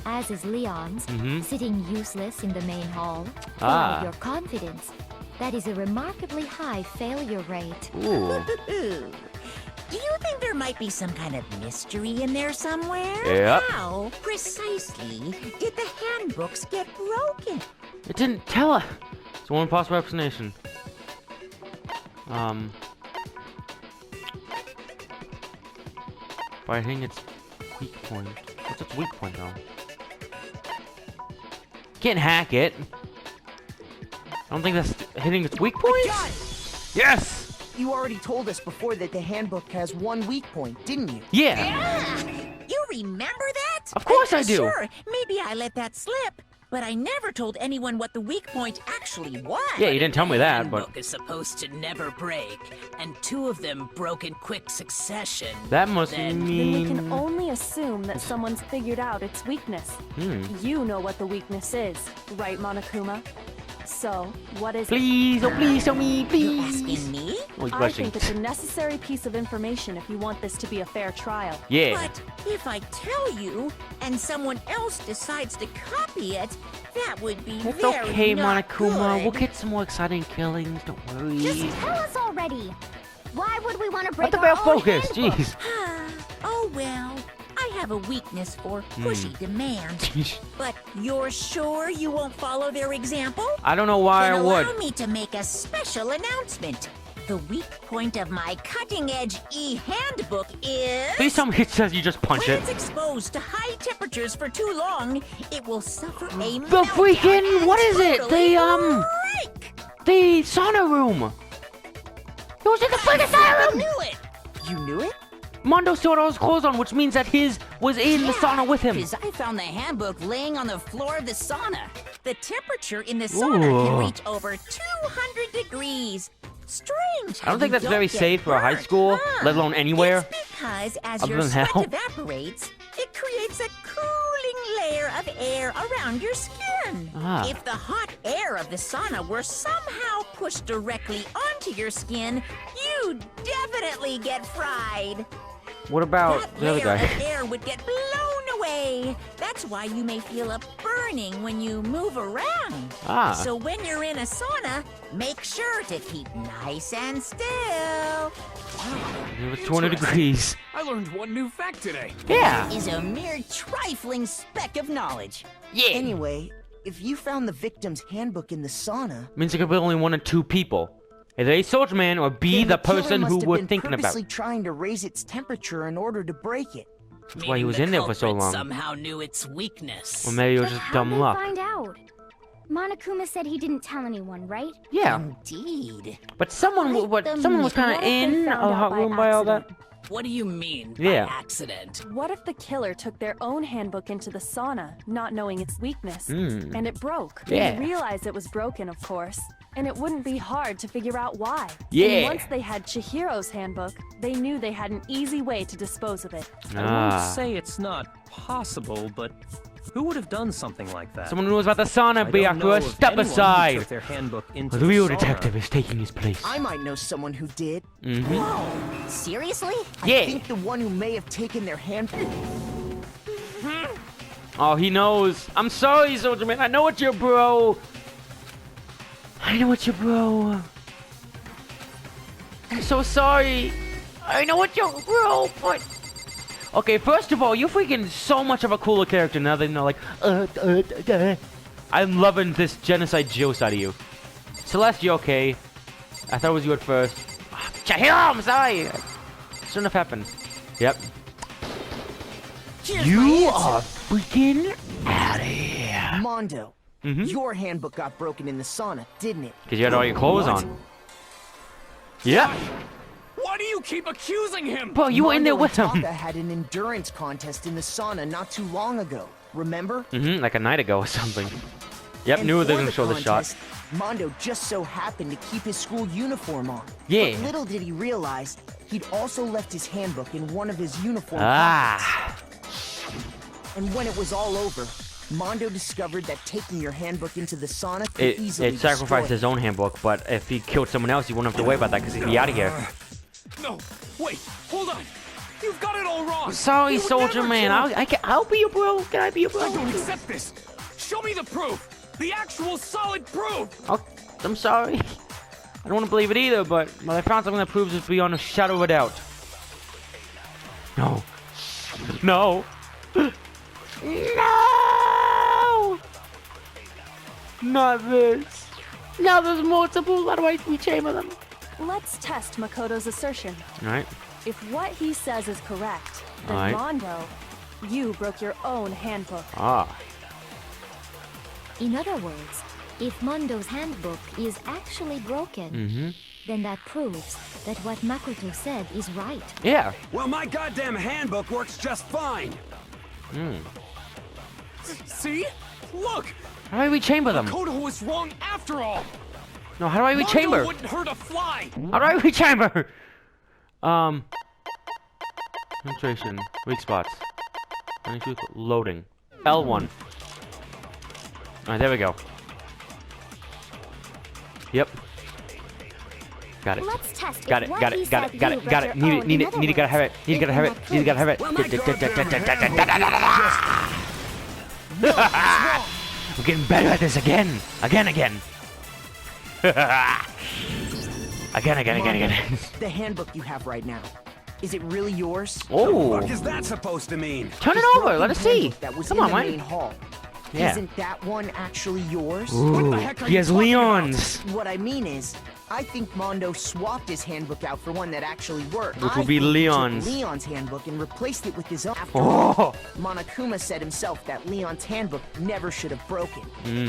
as is Leon's, sitting useless in the main hall. Full of your confidence. That is a remarkably high failure rate. Ooh. Do you think there might be some kind of mystery in there somewhere? Yep. How precisely did the handbooks get broken? It didn't tell her. It's one possible explanation. By hitting its weak point. What's its weak point, though? Can't hack it. I don't think that's hitting its weak point. Got it! Yes! You already told us before that the handbook has one weak point, didn't you? Yeah. You remember that? Of course I do. Sure, maybe I let that slip, but I never told anyone what the weak point actually was. Yeah, you didn't tell me that, The but handbook is supposed to never break, and two of them broke in quick succession. that must Then we mean... can only assume that someone's figured out its weakness. You know what the weakness is, right, Monokuma? So, what is Please, oh please, tell me, please. You're asking me? Oh, he's I blushing. think it's a necessary piece of information if you want this to be a fair trial. Yeah. But if I tell you, and someone else decides to copy it, that would be It's very okay, not Monokuma. good. We'll get some more exciting killings. Don't worry. Just tell us already. Why would we want to break What our about own focus? handbook? Jeez. Oh well, I have a weakness for pushy demands. But you're sure you won't follow their example? I don't know why Then I would. allow me to make a special announcement. The weak point of my cutting-edge e-handbook is... Please tell me it says you just punch when it. it's exposed to high temperatures for too long, it will suffer a The meltdown freaking... and What is it? totally The, break. The sauna room. It was in the freaking sauna room. Knew it. You knew it? Mondo still had all his clothes on, which means that his was in the sauna with him. Because I found the handbook laying on the floor of the sauna. The temperature in the sauna can Ooh. reach over 200 degrees. Strange. I don't think that's very safe for a high school, let alone anywhere. It's because as Other your than sweat hell. evaporates, it creates a cooling layer of air around your skin. Ah. If the hot air of the sauna were somehow pushed directly onto your skin, you'd definitely get fried. What about That the other layer guy? of air would get blown away. That's why you may feel a burning when you move around. Ah. So when you're in a sauna, make sure to keep nice and still. It was 200 degrees. I learned one new fact today. Yeah. Is a mere trifling speck of knowledge. Anyway, if you found the victim's handbook in the sauna, Means there could be only 1 or 2 people. Is A Soldier Man or B the person who we're thinking about? Purposely trying to raise its temperature in order to break it. That's why he was in there for so long. Somehow knew its weakness. Or maybe it was just dumb luck. Find out. Monokuma said he didn't tell anyone, right? Yeah. Indeed. But someone was kind of in a hot room by all that. What do you mean Yeah. by accident? What if the killer took their own handbook into the sauna, not knowing its weakness, and it broke? Yeah. They realized it was broken, of course, and it wouldn't be hard to figure out why. Yeah. And once they had Chihiro's handbook, they knew they had an easy way to dispose of it. I won't say it's not possible, but who would have done something like that? Someone who knows about the sauna, Byakuya, step aside. Their handbook into The real sauna. detective is taking his place. I might know someone who did. Whoa, seriously? Yeah. I think the one who may have taken their handbook. Oh, he knows. I'm sorry, Soldier Man. I know it's your bro. I know it's your bro. I'm so sorry. I know it's your bro, but... Okay, first of all, you're freaking so much of a cooler character now that you know, like, I'm loving this genocide Joe side of you. Celeste, you okay? I thought it was you at first. Chihiro, I'm sorry. Shouldn't have happened. Yep. You are freaking out of here. Mondo, your handbook got broken in the sauna, didn't it? Because you had all your clothes on. Yeah. Why do you keep accusing him? Bro, you were in there with him. Taka had an endurance contest in the sauna not too long ago. Remember? Like a night ago or something. Yep, knew they were gonna show the shot. Mondo just so happened to keep his school uniform on. Yeah. But little did he realize, he'd also left his handbook in one of his uniform pockets. And when it was all over, Mondo discovered that taking your handbook into the sauna could easily It sacrificed destroy his own handbook, but if he killed someone else, he wouldn't have to worry about that because he'd be out of here. No, wait, hold on. You've got it all wrong. Sorry, You would Soldier never Man. kill- I'll be your bro. Can I be your bro? I don't accept this. Show me the proof. The actual solid proof. Oh, I'm sorry. I don't want to believe it either, but I found something that proves it beyond a shadow of a doubt. No. No. No! Not this. Now there's multiple. How do I rechamber them? Let's test Makoto's assertion. Alright. If what he says is correct, then Alright. Mondo, you broke your own handbook. In other words, if Mondo's handbook is actually broken, then that proves that what Makoto said is right. Yeah. Well, my goddamn handbook works just fine. See? Look! How do I rechamber them? Makoto was wrong after all. No, how do I rechamber? Mondo wouldn't hurt a fly. How do I rechamber? Concentration. Weak spots. Loading. L1. Alright, there we go. Yep. Got it. Let's test Got it, got it, got it, got it, got it. Need it, gotta have it. Need it, gotta have it. Need it, gotta have it. I'm getting better at this again. Again. Again. The handbook you have right now, is it really yours? Oh. What is that supposed to mean? Turn it over. Let us see. That was Come in on, the man. main hall. Yeah. Isn't that one actually yours? Ooh, he has Leon's. What I mean is, I think Mondo swapped his handbook out for one that actually worked. Which would be Leon's. He took Leon's handbook and replaced it with his own. After Oh. all, Monokuma said himself that Leon's handbook never should have broken.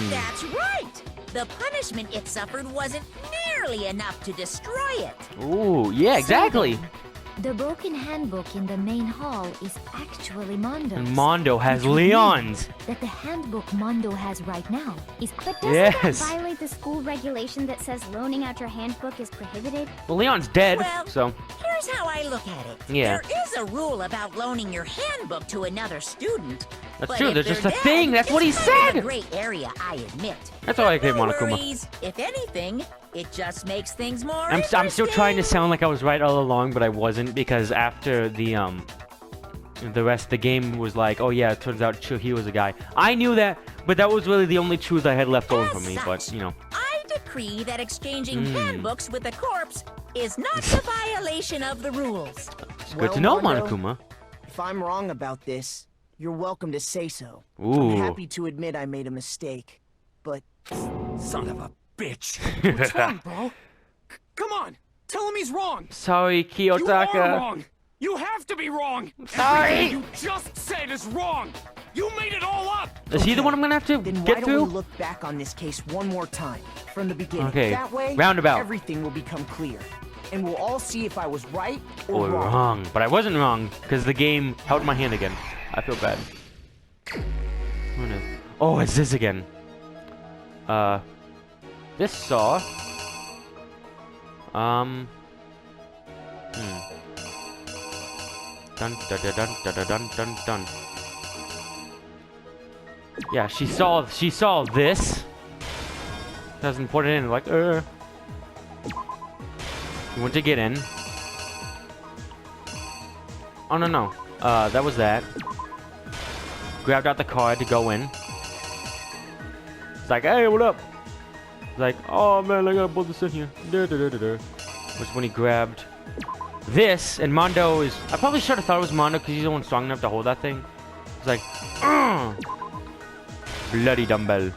That's right! The punishment it suffered wasn't nearly enough to destroy it. Ooh, yeah, exactly. The broken handbook in the main hall is actually Mondo's. And Mondo has Which Leon's. means that the handbook Mondo has right now is... But doesn't Yes. that violate the school regulation that says loaning out your handbook is prohibited? Well, Leon's dead, Well, so. Here's how I look at it. Yeah. There is a rule about loaning your handbook to another student. That's but true, if there's they're just a dead, thing, that's what he it's kind of said. a gray area, I admit. That's all I gave No Monokuma. worries. If anything, it just makes things more I'm still trying to sound like I was right all along, but I wasn't because after the rest of the game was like, oh yeah, it turns out he was a guy. I knew that, but that was really the only truth I had left over for me. But you know, I decree that exchanging handbooks with a corpse is not a violation of the rules. it's good to know, Mondo, Monokuma. If I'm wrong about this, you're welcome to say so. Ooh. I'm happy to admit I made a mistake, but... Son of a bitch. What's wrong, bro? Come on, tell him he's wrong. Sorry, Kiyotaka. You are wrong. You have to be wrong. Sorry. Everything you just said is wrong. You made it all up. Is he the one I'm gonna have to then get why through? don't we look back on this case one more time from the beginning? Okay, That way, roundabout. everything will become clear, and we'll all see if I was right Or wrong. But I wasn't wrong because the game held my hand again. I feel bad. Oh no. Oh, it's this again. This saw. Dun dun dun dun dun dun dun dun. Yeah, she saw this. Doesn't put it in like You went to get in. Oh no. That was that. Grabbed out the card to go in. It's like, hey, what up? It's like, oh man, I gotta put this in here. Which when he grabbed this, and Mondo is... I probably should have thought it was Mondo because he's the one strong enough to hold that thing. It's like, bloody dumbbell.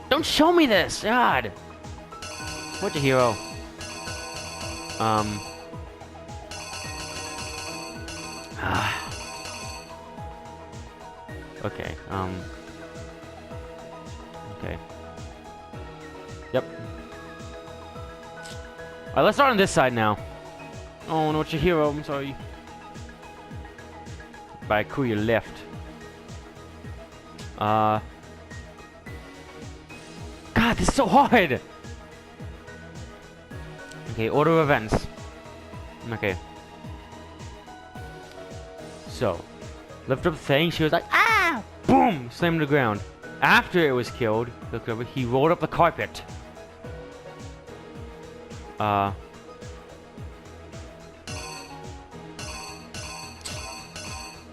Don't show me this, God. What's a hero? Okay, okay. Yep. Alright, let's start on this side now. Oh, no, it's your hero, I'm sorry. By crew your left. God, this is so hard! Okay, order of events. Okay. So, lift up the thing, she was like, ah! Boom! Slammed to the ground. After it was killed, look over, he rolled up the carpet.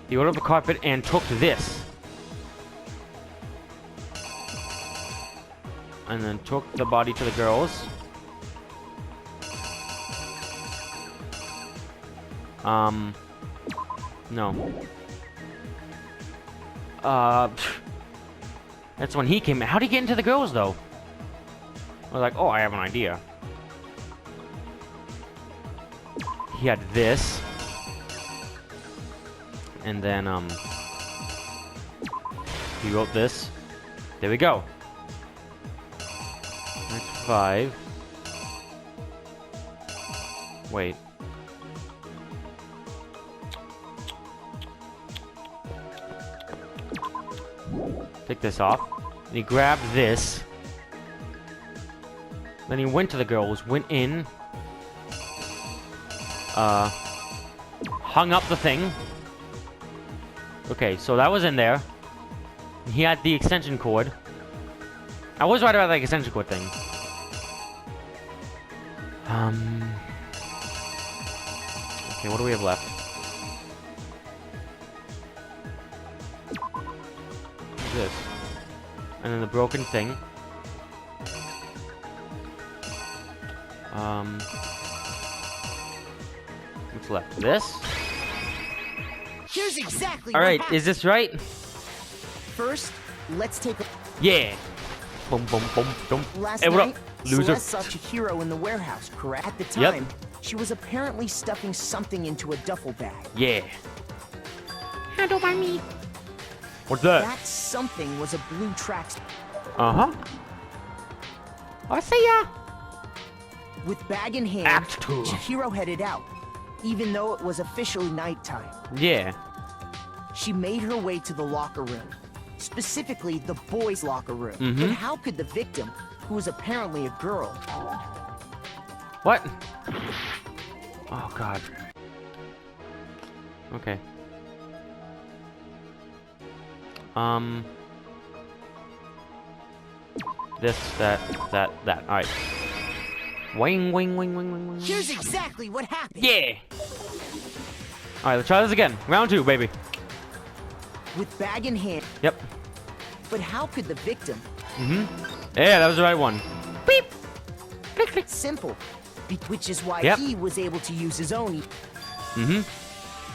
He rolled up the carpet and took this. And then took the body to the girls. No. That's when he came in. How'd he get into the girls, though? I was like, oh, I have an idea. He had this. And then, he wrote this. There we go. That's 5. Wait. Take this off. And he grabbed this. Then he went to the girls, went in. Hung up the thing. Okay, so that was in there. He had the extension cord. I was right about the extension cord thing. Okay, what do we have left? What's this? And then the broken thing. What's left? This? Here's exactly Alright, what is this right? First, let's take a... Yeah. Boom, boom, boom, boom. Last hey, what night, up, loser? Celeste saw Chihiro in the warehouse, correct? At the time, she was apparently stuffing something into a duffel bag. Yeah. Don't mind me. What's that? That something was a blue track. Uh-huh. I see ya. With bag in hand, Act 2. Chihiro headed out, even though it was officially nighttime. Yeah. She made her way to the locker room, specifically the boys' locker room. Mm-hmm. But how could the victim, who was apparently a girl... What? Oh, God. Okay. This, that. Alright. Wing, wing, wing, wing, wing, wing. Here's exactly what happened. Yeah! Alright, let's try this again. Round 2, baby. With bag in hand. Yep. But how could the victim... Mm-hmm. Yeah, that was the right one. Beep! Click, click. Simple. Which is why he was able to use his own... Mm-hmm.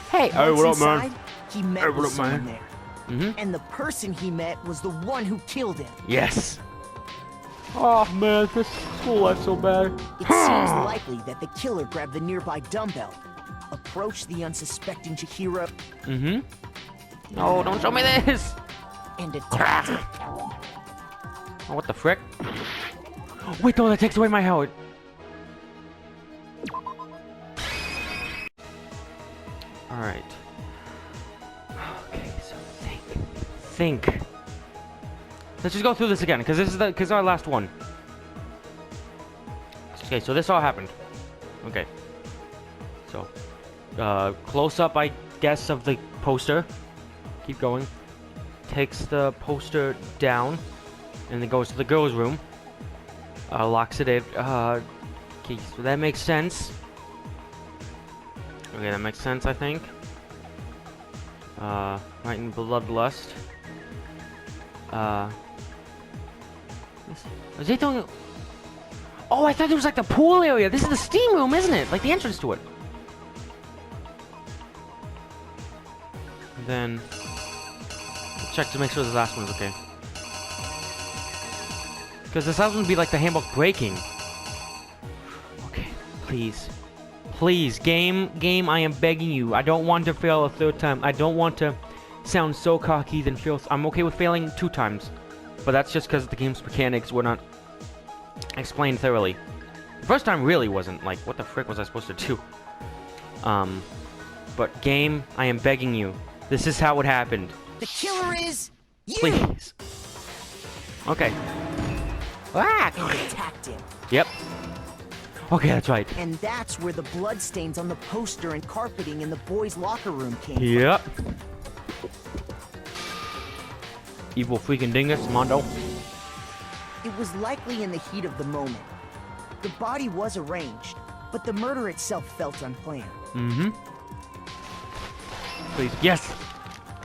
Hey! Hey, Once what up, inside, man? He met Hey, what with up, someone man? there. Mm-hmm. And the person he met was the one who killed him. Yes. Oh man, this school life's so bad. It seems likely that the killer grabbed the nearby dumbbell, approached the unsuspecting Chihiro. No, don't show me this. And attacked him. Oh, what the frick? Wait, no, that takes away my health. Alright. Okay, so think. Let's just go through this again, because this is our last one. Okay, so this all happened. Okay. So, close up, I guess, of the poster. Keep going. Takes the poster down, and then goes to the girls' room. Locks it in. Okay, so that makes sense. Okay, that makes sense, I think. Right in Bloodlust. Is he doing? Oh, I thought it was like the pool area. This is the steam room, isn't it? Like the entrance to it. And then check to make sure the last one is okay. Because this last one would be like the handbook breaking. Okay, please. Please, game, I am begging you. I don't want to fail a third time. I don't want to sound so cocky then fail. I'm okay with failing 2 times. But that's just because the game's mechanics were not explained thoroughly. The first time really wasn't. Like, what the frick was I supposed to do? But game, I am begging you. This is how it happened. The killer is you! Please. Okay. Ah! And attacked him. Yep. Okay, that's right. And that's where the bloodstains on the poster and carpeting in the boys' locker room came Yep. Evil freaking dingus, Mondo. It was likely in the heat of the moment. The body was arranged, but the murder itself felt unplanned. Please, yes!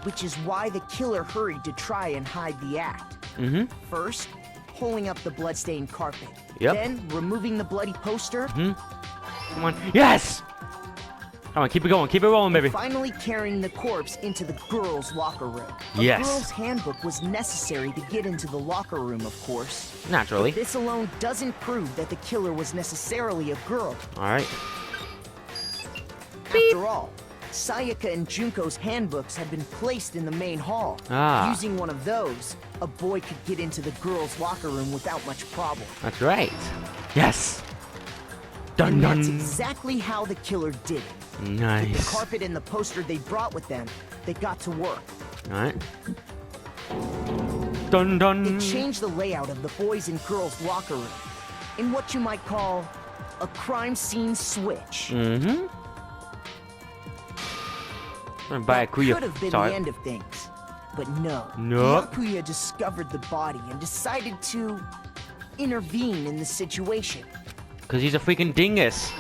Which is why the killer hurried to try and hide the act. First, pulling up the bloodstained carpet. Yep. Then, removing the bloody poster. Come on. Yes! Come on, keep it going. Keep it rolling, baby. Finally carrying the corpse into the girls' locker room. Yes. A girls' handbook was necessary to get into the locker room, of course. Naturally. But this alone doesn't prove that the killer was necessarily a girl. Alright. After all, Sayaka and Junko's handbooks had been placed in the main hall. Using one of those, a boy could get into the girls' locker room without much problem. That's right. Yes! Dun And dun! that's exactly how the killer did it. With the Nice. carpet and the poster they brought with them, they got to work. Alright. Dun dun! They changed the layout of the boys' and girls' locker room in what you might call a crime scene switch. That could have been the end of things, but no. Nope. Byakuya discovered the body and decided to intervene in the situation. Because he's a freaking dingus.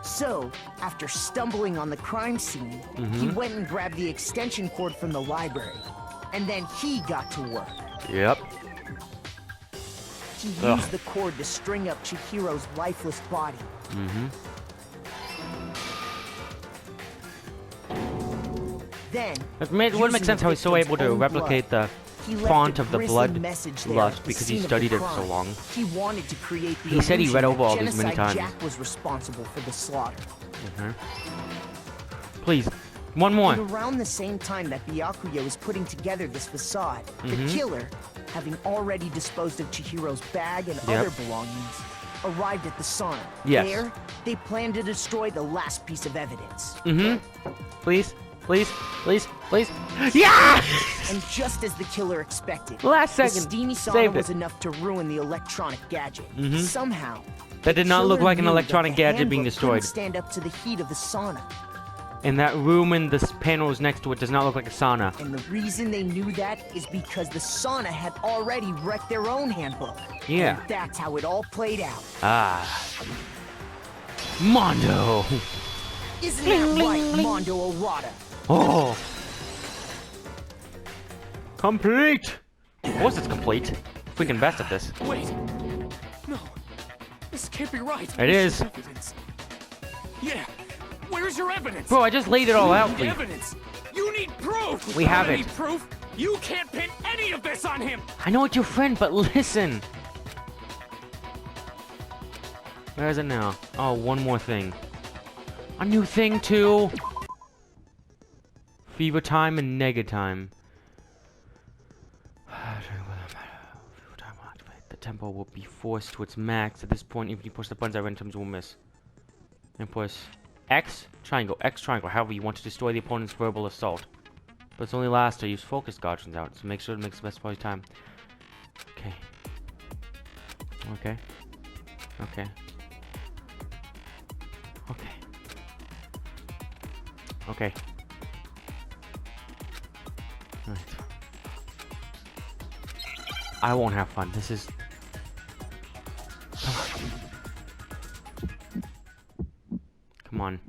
So, after stumbling on the crime scene, he went and grabbed the extension cord from the library. And then he got to work. Yep. He used the cord to string up Chihiro's lifeless body. Then, It would make sense how he's so able to replicate the font of the blood lust because he studied it for so long. He wanted to create the He said he read illusion over all that these many Genocide times. Jack was responsible for the slaughter. Please, one more. And around the same time that Byakuya was putting together this facade, the killer, having already disposed of Chihiro's bag and other belongings, arrived at the sauna. Yes. There, they planned to destroy the last piece of evidence. Please, please, please, please. Yeah! And just as the killer expected, Last second. the steamy sauna Saved was it. enough to ruin the electronic gadget. Somehow, That did not look killer like an knew that electronic the gadget being handbook destroyed. couldn't stand up to the heat of the sauna. And that room and the panels next to it does not look like a sauna. And the reason they knew that is because the sauna had already wrecked their own handbook. Yeah. And that's how it all played out. Mondo! Isn't that right, Mondo Arata? Oh! Complete! Of course it's complete. Freaking best at this. Wait. No. This can't be right. It is. Evidence. Yeah. Where's your evidence? Bro, I just laid it all out for you. Evidence. You need proof. We have I it. need proof. You can't pin any of this on him! I know it's your friend, but listen. Where is it now? Oh, one more thing. A new thing, too. Fever time and nega time. The tempo will be forced to its max. At this point, if you push the buttons, our items will miss. And push X, triangle, however you want to destroy the opponent's verbal assault. But it's only last to use focus guardians out, so make sure to make the best party time. Okay. Okay. Okay. Okay. Okay. Alright. I won't have fun. This is... Come on.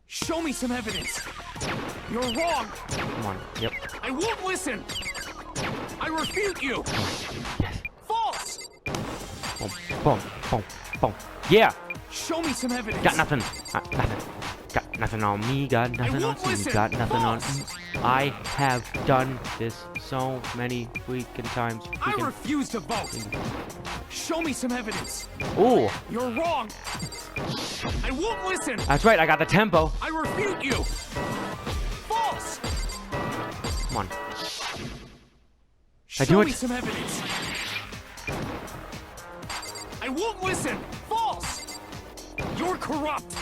Show me some evidence. You're wrong. Come on. Yep. I won't listen. I refute you. Yes. False. Boom, boom, boom, boom. Yeah. Show me some evidence. Got nothing. Nothing. Got nothing on me. Got nothing on you. Got nothing on. I have done this so many freaking times. I refuse to vote. Show me some evidence. Ooh. You're wrong. I won't listen. That's right. I got the tempo. I refute you. False. Come on. Show me some evidence. I won't listen. False. You're corrupt.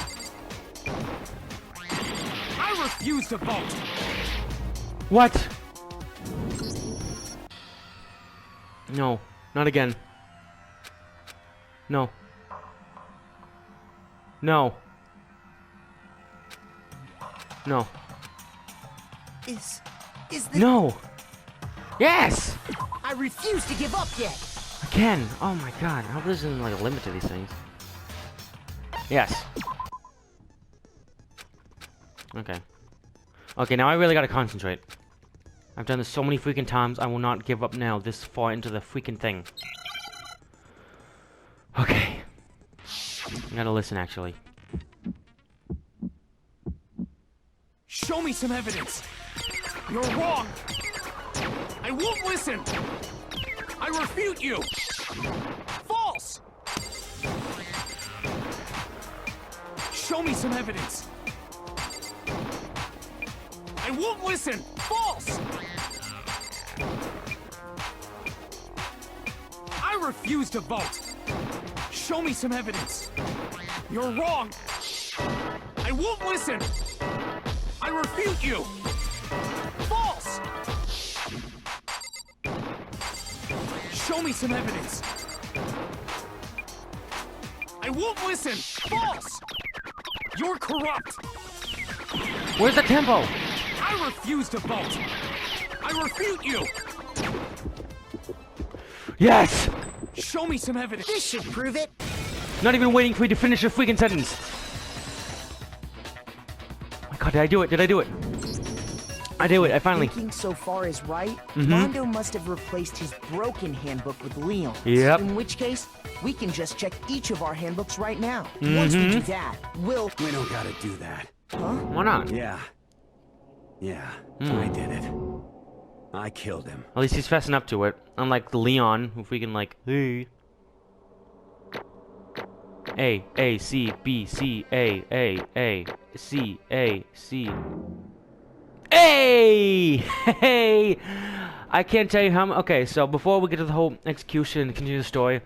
I refuse to vote. What? No. Not again. No. No. No. Is this... No! Yes! I refuse to give up yet! Again! Oh my god, I hope there isn't like a limit to these things. Yes. Okay. Okay, now I really gotta concentrate. I've done this so many freaking times, I will not give up now this far into the freaking thing. Okay. I gotta listen, actually. Show me some evidence. You're wrong. I won't listen. I refute you. False. Show me some evidence. I won't listen. False. I refuse to vote. Show me some evidence. You're wrong. I won't listen. I refute you. False. Show me some evidence. I won't listen. False. You're corrupt. Where's the tempo? I refuse to vote. I refute you. Yes! Show me some evidence. This should prove it. Not even waiting for you to finish your freaking sentence. Oh my god, did I do it? Did I do it? I do it. I finally... Thinking so far is right, Mondo must have replaced his broken handbook with Leon's. Yep. In which case, we can just check each of our handbooks right now. Once we do that, we'll... We don't gotta do that. Huh? Why not? Yeah. Yeah, I did it. I killed him. At least he's fessing up to it. Unlike Leon, who freaking like, hey. A, C, B, C, A, C, A, C. Hey! Hey! I can't tell you how okay, so before we get to the whole execution and continue the story,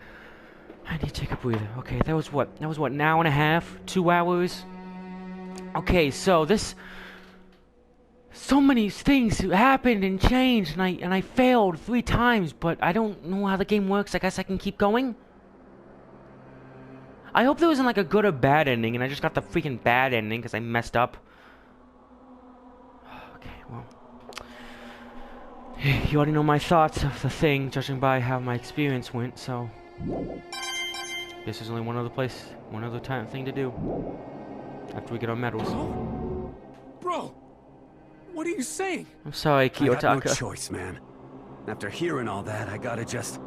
I need to take a breather. Okay, that was what, an hour and a half? 2 hours? Okay, so this... So many things happened and changed, and I failed 3 times, but I don't know how the game works. I guess I can keep going? I hope there wasn't like a good or bad ending, and I just got the freaking bad ending because I messed up. Okay, well. You already know my thoughts of the thing, judging by how my experience went, so... Guess there's only one other thing to do. After we get our medals. Bro! What are you saying? I'm sorry, Kiyotaka. I got no choice, man. After hearing all that, I gotta just...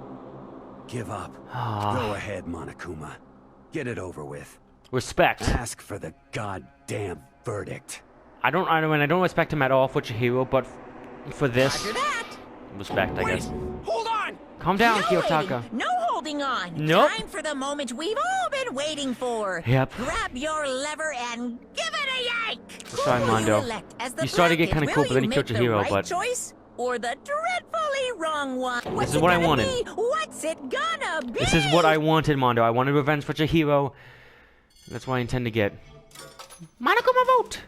give up. Go ahead, Monokuma. Get it over with. Respect. Ask for the goddamn verdict. I don't respect him at all for Chihiro, but for this... Roger that! respect, I guess. Hold on! Calm down, No Kiyotaka. waiting, no holding on. Nope. Time for the moment we've all been waiting for. Yep. Grab your lever and give it a yank. Sorry, Who will Mondo. You, elect as the You started to get bracket? kind of cool, Will but then you you killed make your hero, the right but... choice or the dreadfully wrong one? What's is it what I gonna wanted. Be? What's it gonna be? This is what I wanted, Mondo. I wanted revenge for Chihiro. That's what I intend to get. Monokuma vote!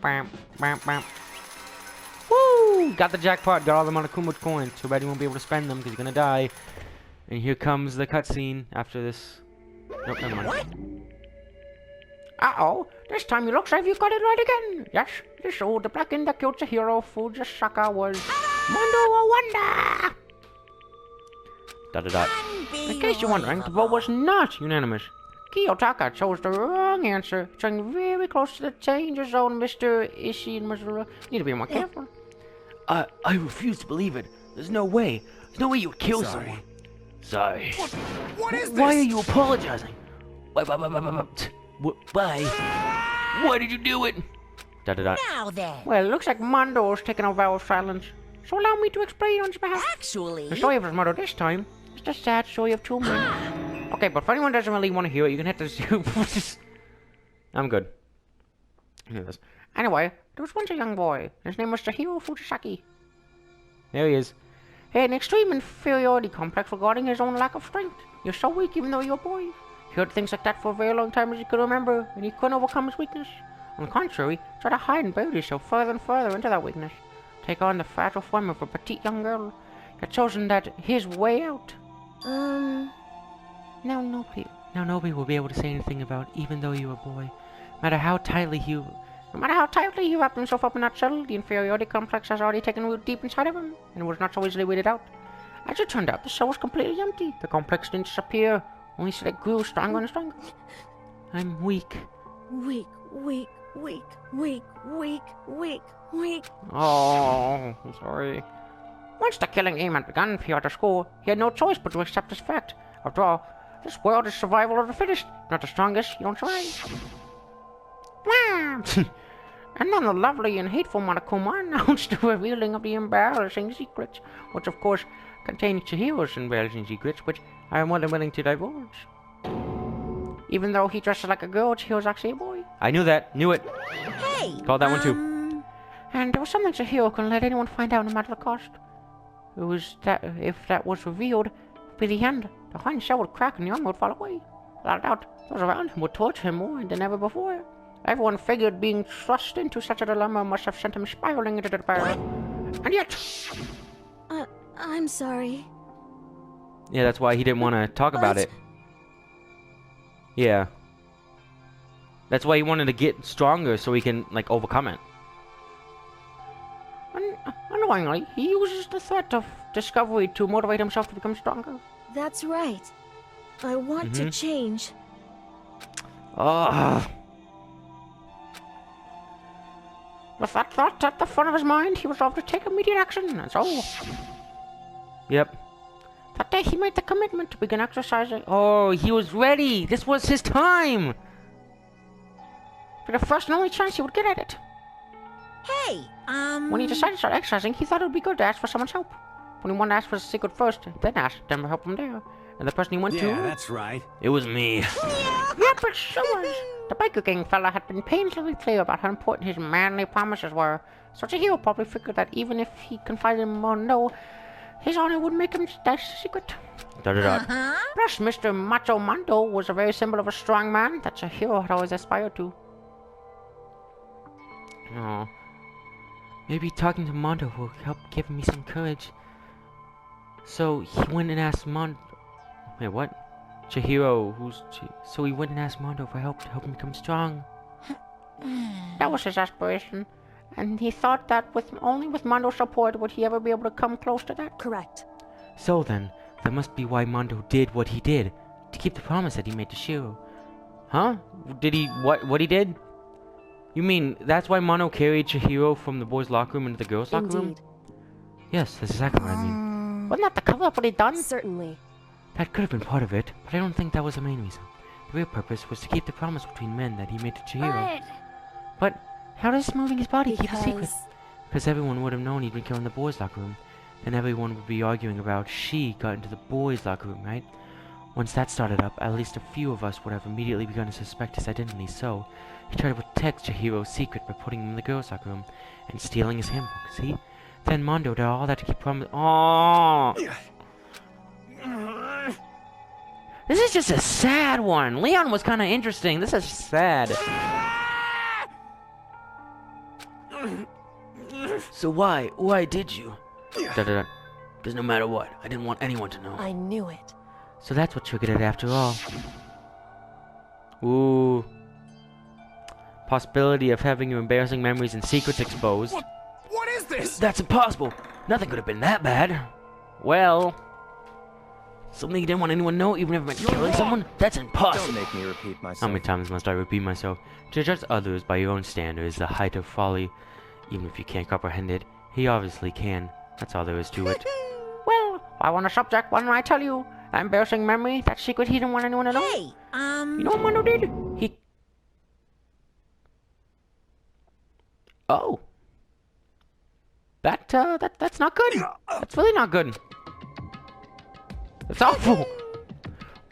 Bam, bam, bam. Woo! Got the jackpot. Got all the Monokuma coins. Too bad you won't be able to spend them because you're gonna die. And here comes the cutscene after this. Nope, never mind. What? Uh-oh. This time you looks like you got it right again. Yes, this old the black in the killed hero Fujisaka was Mondo Wonder. Dot, dot, dot. In case you're wondering, the vote was not unanimous. Kiyotaka chose the wrong answer, trying very close to the danger zone, Mr. Ishii and Missouri. Need to be more careful. I refuse to believe it. There's no way. There's no way you would kill someone. Sorry. What is this? Why are you apologizing? Why? Why did you do it? Dot, dot, dot. Now then. Well, it looks like Mondo's taken a vow of silence. So allow me to explain on his behalf. Actually... The story of his murder this time is the sad story of two men. Okay, but if anyone doesn't really want to hear it, you can hit this. I'm good. Hear this. Anyway, there was once a young boy. His name was Chihiro Fujisaki. There he is. He had an extreme inferiority complex regarding his own lack of strength. You're so weak even though you're a boy. He heard things like that for a very long time as he could remember, and he couldn't overcome his weakness. On the contrary, he tried to hide and bury himself further and further into that weakness. Take on the fragile form of a petite young girl. He had chosen that his way out. Now nobody will be able to say anything about even though you were a boy. No matter how tightly you wrapped himself up in that shell, the inferiority complex has already taken root deep inside of him, and was not so easily weeded out. As it turned out, the shell was completely empty. The complex didn't disappear, only so it grew stronger and stronger. I'm weak. Weak. Oh, I'm sorry. Once the killing aim had begun, Piotr school, he had no choice but to accept this fact. After all, this world is survival of the fittest. Not the strongest, you don't survive. And then the lovely and hateful Monokuma announced the revealing of the embarrassing secrets, which of course contained Chihiro's embarrassing secrets, which I am more than willing to divulge. Even though he dresses like a girl, Chihiro's actually a boy. I knew that. Knew it. Hey! Called that one too. And there was something Chihiro couldn't let anyone find out no matter the cost. It was that if that was revealed, it would be the end. The hind shell would crack and the armor would fall away. Without a doubt, those around him would torture him more than ever before. Everyone figured being thrust into such a dilemma must have sent him spiraling into despair. And yet... I'm sorry. Yeah, that's why he didn't want to talk about it. Yeah. That's why he wanted to get stronger so he can, like, overcome it. Annoyingly, he uses the threat of discovery to motivate himself to become stronger. That's right. I want to change. With that thought at the front of his mind, he resolved to take immediate action, and so... Yep. That day he made the commitment to begin exercising. Oh, he was ready! This was his time! For the first and only chance he would get at it. Hey, When he decided to start exercising, he thought it would be good to ask for someone's help. When he wanted to ask for the secret first, then ask them to help him there. And the person he went to... Yeah, that's right. It was me. Yep, it sure was. The biker gang fella had been painfully clear about how important his manly promises were. So Chihiro probably figured that even if he confided in Mondo, his honor would make him stash the secret. Plus, Mr. Macho Mondo was a very symbol of a strong man that Chihiro had always aspired to. Oh. Maybe talking to Mondo will help give me some courage. So he went and asked Mondo... Wait, what? Chihiro, so he went and asked Mondo for help to help him become strong. That was his aspiration. And he thought that only with Mondo's support would he ever be able to come close to that. Correct. So then, that must be why Mondo did what he did. To keep the promise that he made to Shiro. Huh? Did he... What he did? You mean, that's why Mondo carried Chihiro from the boys' locker room into the girls' locker room? Yes, that's exactly what I mean. Wasn't that the cover up what he'd done? Certainly. That could have been part of it, but I don't think that was the main reason. The real purpose was to keep the promise between men that he made to Chihiro. But how does moving his body keep a secret? Because everyone would have known he'd been killing the boys' locker room. And everyone would be arguing about she got into the boys' locker room, right? Once that started up, at least a few of us would have immediately begun to suspect his identity, so he tried to protect Chihiro's secret by putting him in the girls' locker room and stealing his handbook, see? Then Mondo did all that to keep Oh! This is just a sad one. Leon was kind of interesting. This is sad. So why? Why did you? Because no matter what, I didn't want anyone to know. I knew it. So that's what triggered it after all. Ooh. Possibility of having your embarrassing memories and secrets exposed. What is this? That's impossible. Nothing could have been that bad. Well, something you didn't want anyone to know, even if it meant killing someone? That's impossible. Don't make me repeat myself. How many times must I repeat myself? To judge others by your own standards is the height of folly. Even if you can't comprehend it, he obviously can. That's all there is to it. Well, while on the subject, why don't I tell you that embarrassing memory, that secret he didn't want anyone to know? Hey, You know what Mondo did? He... Oh. That's not good. That's really not good. It's awful.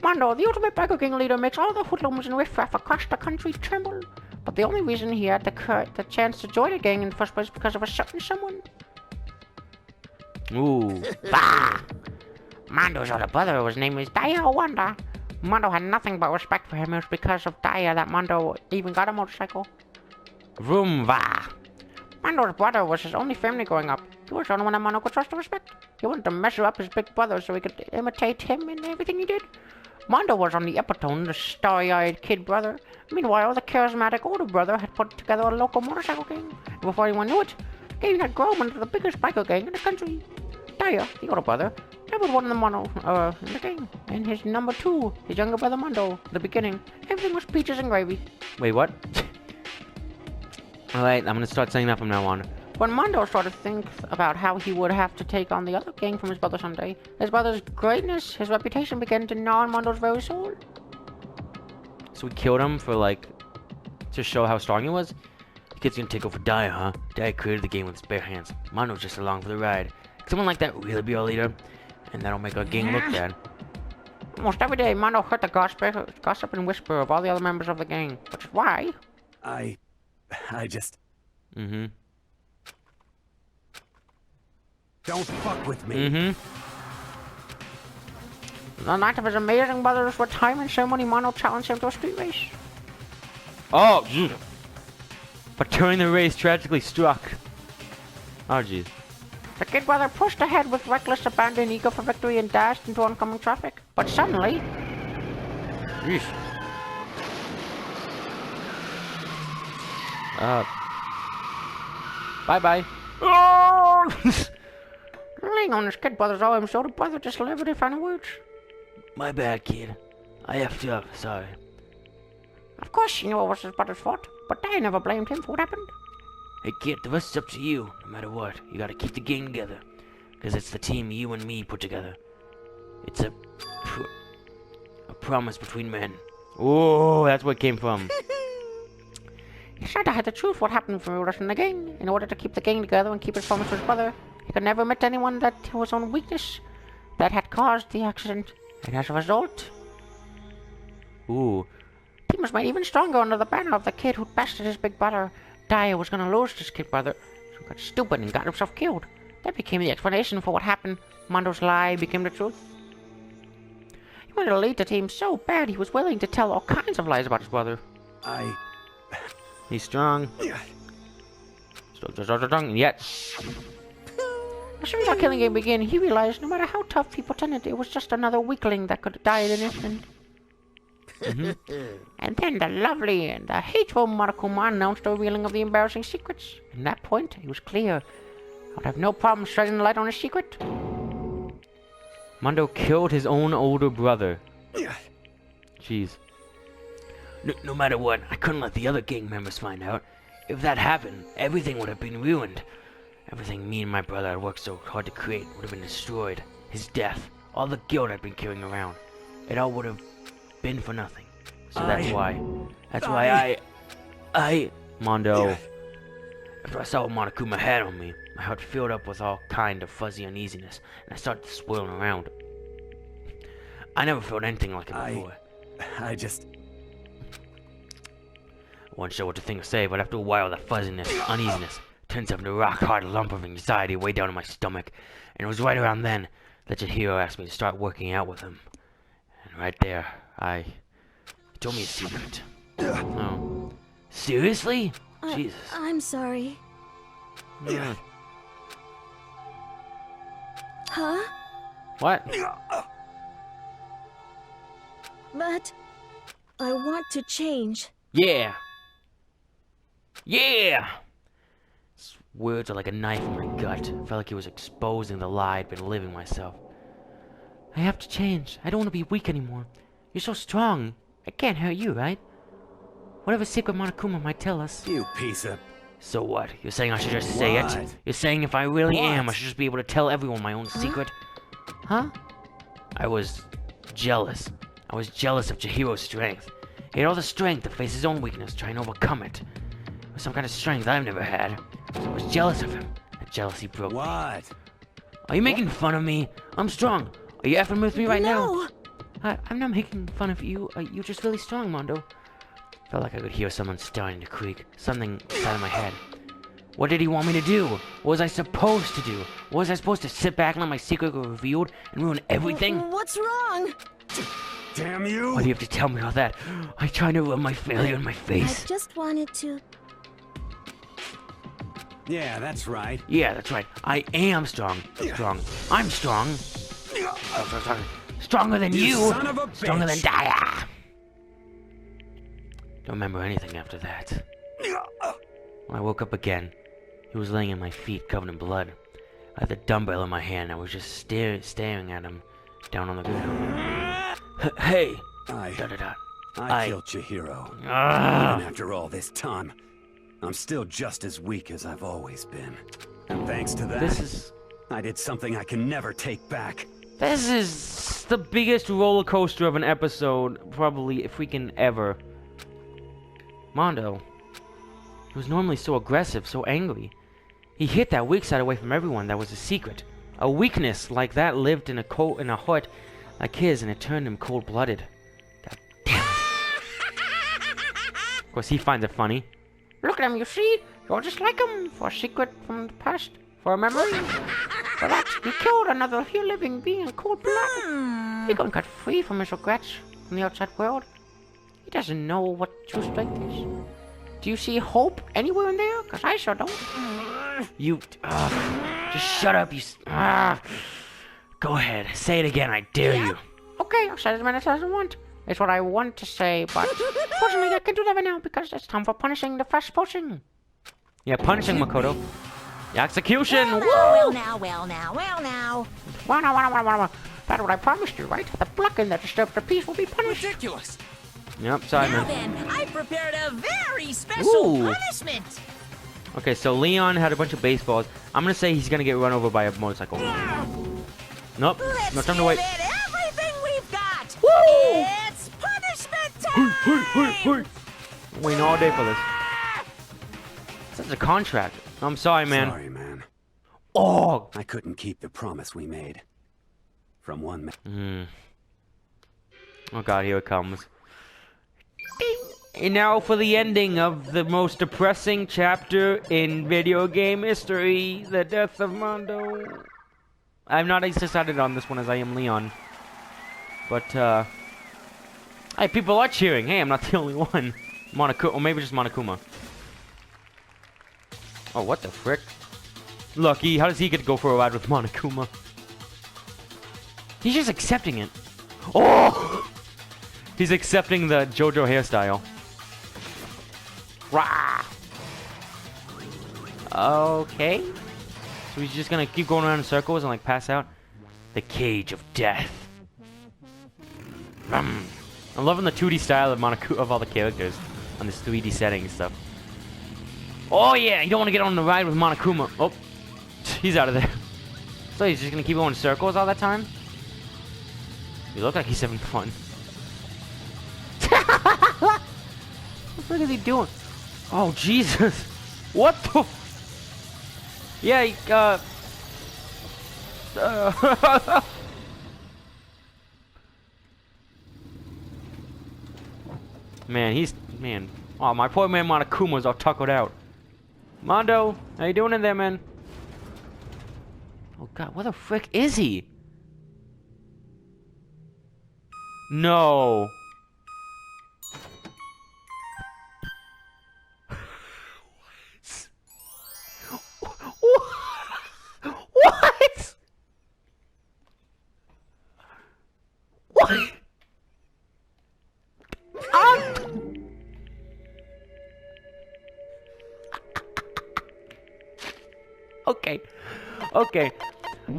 Mondo, the ultimate biker gang leader, makes all the hoodlums and riffraff across the country tremble. But the only reason he had the chance to join the gang in the first place was because of a certain someone. Ooh. Bah! Mondo's older brother, his name is Daya Wanda. Mondo had nothing but respect for him. It was because of Daya that Mondo even got a motorcycle. Vroom va. Mondo's brother was his only family growing up. He was the only one that Mondo could trust and respect. He wanted to measure up his big brother so he could imitate him in everything he did. Mondo was on the epitome, the starry-eyed kid brother. Meanwhile, the charismatic older brother had put together a local motorcycle gang. And before anyone knew it, the gang had grown into the biggest biker gang in the country. Daya, the older brother, never one of the Mondo in the gang. And his number two, his younger brother Mondo, the beginning, everything was peaches and gravy. Wait, what? Alright, I'm gonna start saying that from now on. When Mondo started to think about how he would have to take on the other gang from his brother someday, his brother's greatness, his reputation began to gnaw on Mondo's very soul. So we killed him for, like, to show how strong he was? The kid's gonna take over Daya, huh? Daya created the game with his bare hands. Mondo's just along for the ride. Can someone like that really be our leader? And that'll make our gang look bad. Almost every day, Mondo heard the gossip and whisper of all the other members of the gang, which is why... I just... Mm-hmm. Don't fuck with me. Mm-hmm. The night of his amazing brother's retirement ceremony, Mondo challenged him to a street race. Oh, jeez. But during the race, tragically struck. Oh, jeez. The kid brother pushed ahead with reckless abandon, eager for victory, and dashed into oncoming traffic. But suddenly... Yeesh. Bye-bye. Oh! Laying on his kid brother's arm, so the brother just delivered the final words. My bad, kid. I effed up. Sorry. Of course he knew it was his brother's fault, but I never blamed him for what happened. Hey, kid, the rest is up to you. No matter what, you gotta keep the gang together. Because it's the team you and me put together. It's a promise between men. Oh, that's where it came from. He said to hide the truth what happened for us in the gang, in order to keep the gang together and keep his promise to his brother. He could never admit to anyone that it was his own weakness that had caused the accident, and as a result... Ooh. The team was made even stronger under the banner of the kid who bested his big brother. Daya was gonna lose his kid brother, so he got stupid and got himself killed. That became the explanation for what happened. Mondo's lie became the truth. He wanted to lead the team so bad he was willing to tell all kinds of lies about his brother. He's strong. Strong, yet. As soon as our killing game began, he realized no matter how tough he pretended, it was just another weakling that could die in an instant. And then the lovely and the hateful Monokuma announced the revealing of the embarrassing secrets. At that point, it was clear. I'd have no problem shedding the light on his secret. Mondo killed his own older brother. Jeez. No matter what, I couldn't let the other gang members find out. If that happened, everything would have been ruined. Everything me and my brother had worked so hard to create would have been destroyed. His death, all the guilt I'd been carrying around, it all would have been for nothing. So that's why I, Mondo, After I saw what Monokuma had on me, my heart filled up with all kind of fuzzy uneasiness, and I started swirling around. I never felt anything like it before. I just... I wasn't sure what to think or say, but after a while, that fuzziness, uneasiness, turns up into a rock-hard lump of anxiety way down in my stomach. And it was right around then that Chihiro asked me to start working out with him. And right there, he told me a secret. Oh. Seriously? Jesus. I'm sorry. Yeah. Huh? What? But I want to change. Yeah. Yeah! His words are like a knife in my gut. I felt like he was exposing the lie I'd been living myself. I have to change. I don't want to be weak anymore. You're so strong. I can't hurt you, right? Whatever secret Monokuma might tell us. You piece of... So what? You're saying I should just say it? You're saying if I really am, I should just be able to tell everyone my own secret? Huh? I was jealous. I was jealous of Chihiro's strength. He had all the strength to face his own weakness, trying to overcome it. It was some kind of strength I've never had. So I was jealous of him. That jealousy broke me. Are you making fun of me? I'm strong. Are you effing with me right now? I'm not making fun of you. You're just really strong, Mondo. Felt like I could hear someone starting to creak. Something inside of my head. What did he want me to do? What was I supposed to do? Was I supposed to sit back and let my secret get revealed and ruin everything? What's wrong? Damn you! Why do you have to tell me all that? I try to rub my failure in my face. I just wanted to... Yeah, that's right. Yeah, that's right. I am strong. Strong. I'm strong. Stronger than you. Son of a bitch. Stronger than Daya. Don't remember anything after that. When I woke up again, he was laying at my feet covered in blood. I had the dumbbell in my hand. I was just staring at him down on the ground. Hey! I killed Chihiro. Even after all this time, I'm still just as weak as I've always been. And thanks to that, I did something I can never take back. This is the biggest roller coaster of an episode, probably freaking ever. Mondo. He was normally so aggressive, so angry. He hid that weak side away from everyone. That was a secret. A weakness like that lived in a heart like his, and it turned him cold-blooded. God damn it. Of course, he finds it funny. Look at him, you see? You're just like him. For a secret from the past. For a memory. For that, he killed another here living being in cold blood. He couldn't cut free from his regrets from the outside world. He doesn't know what true strength is. Do you see hope anywhere in there? Because I sure don't. You, just shut up, you, Go ahead, say it again, I dare you. Okay, I'll say it as many times as I want. It's what I want to say, but fortunately I can do that right now because it's time for punishing the first potion. Yeah, punishing Makoto. Execution! Well now. That's what I promised you, right? The blocking that disturbs the peace will be punished. Ridiculous. Yep, sorry, Now man. then, I prepared a very special punishment. Okay, so Leon had a bunch of baseballs. I'm gonna say he's gonna get run over by a motorcycle. Nope, no time to wait. Let's give it everything we've got. Woo! It's punishment time. I'm waiting all day for this. This is a contract. I'm sorry, man. Sorry, man. Oh! I couldn't keep the promise we made. From one man. Oh god, here it comes. And now for the ending of the most depressing chapter in video game history, the death of Mondo. I'm not as excited on this one as I am Leon. But, hey, people are cheering. Hey, I'm not the only one. Monokuma, or maybe just Monokuma. Oh, what the frick? Lucky, how does he get to go for a ride with Monokuma? He's just accepting it. Oh! He's accepting the JoJo hairstyle. Rah! Okay. So he's just gonna keep going around in circles and like pass out. The cage of death. I'm loving the 2D style of all the characters on this 3D setting and stuff. Oh yeah, you don't want to get on the ride with Monokuma. Oh, he's out of there. So he's just gonna keep going in circles all that time? You look like he's having fun. What the frick is he doing? Oh, Jesus. What the? Yeah, man. Oh, my poor man Monokuma's all tuckered out. Mondo, how you doing in there, man? Oh God, where the frick is he? No. What? What? Okay. Okay.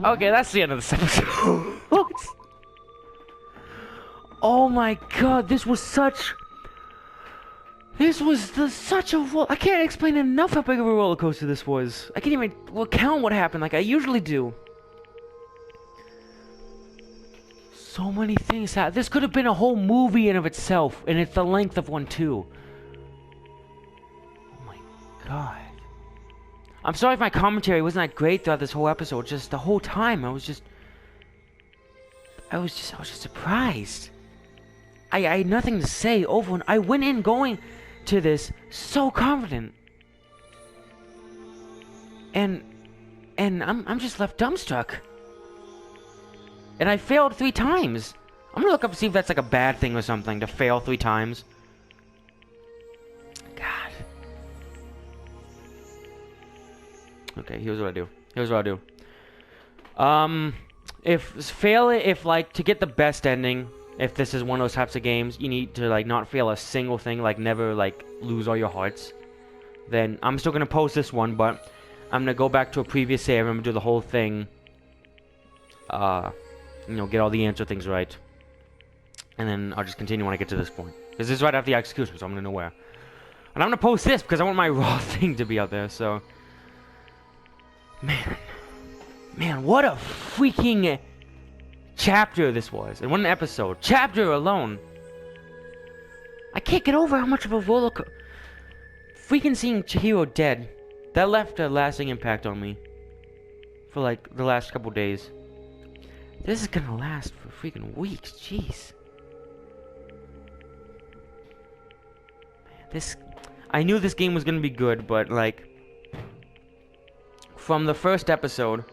Okay, that's the end of this episode. Oh my God, this was such a I can't explain enough how big of a roller coaster this was. I can't even count what happened like I usually do. So many things happened. This could have been a whole movie in of itself, and it's the length of one too. Oh my God. I'm sorry if my commentary wasn't that great throughout this whole episode. Just the whole time, I was just surprised. I had nothing to say over, and I went in going to this so confident, and I'm just left dumbstruck. And I failed 3 times. I'm gonna look up and see if that's like a bad thing or something to fail 3 times. God. Okay, here's what I do. If like to get the best ending, if this is one of those types of games, you need to like not fail a single thing, like never like lose all your hearts. Then I'm still gonna post this one, but I'm gonna go back to a previous save. I'm gonna do the whole thing. You know, get all the answer things right, and then I'll just continue when I get to this point. Because this is right after the execution, so I'm gonna know where. And I'm gonna post this because I want my raw thing to be out there. So, man, what a freaking chapter this was, and what an episode. Chapter alone. I can't get over how much of a roller coaster. Freaking seeing Chihiro dead, that left a lasting impact on me for like the last couple days. This is gonna last for freaking weeks. Jeez. Man, I knew this game was gonna be good, but like from the first episode,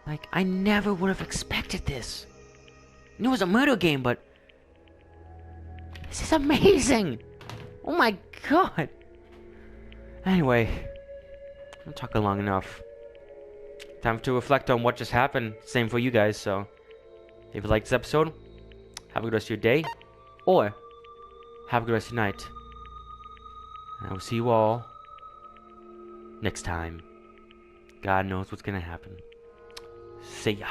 like I never would have expected this. I knew it was a murder game, but this is amazing. Oh my God. Anyway, I'm talking long enough. Time to reflect on what just happened. Same for you guys, so if you liked this episode, have a good rest of your day, or have a good rest of your night. And I will see you all next time. God knows what's gonna happen. See ya.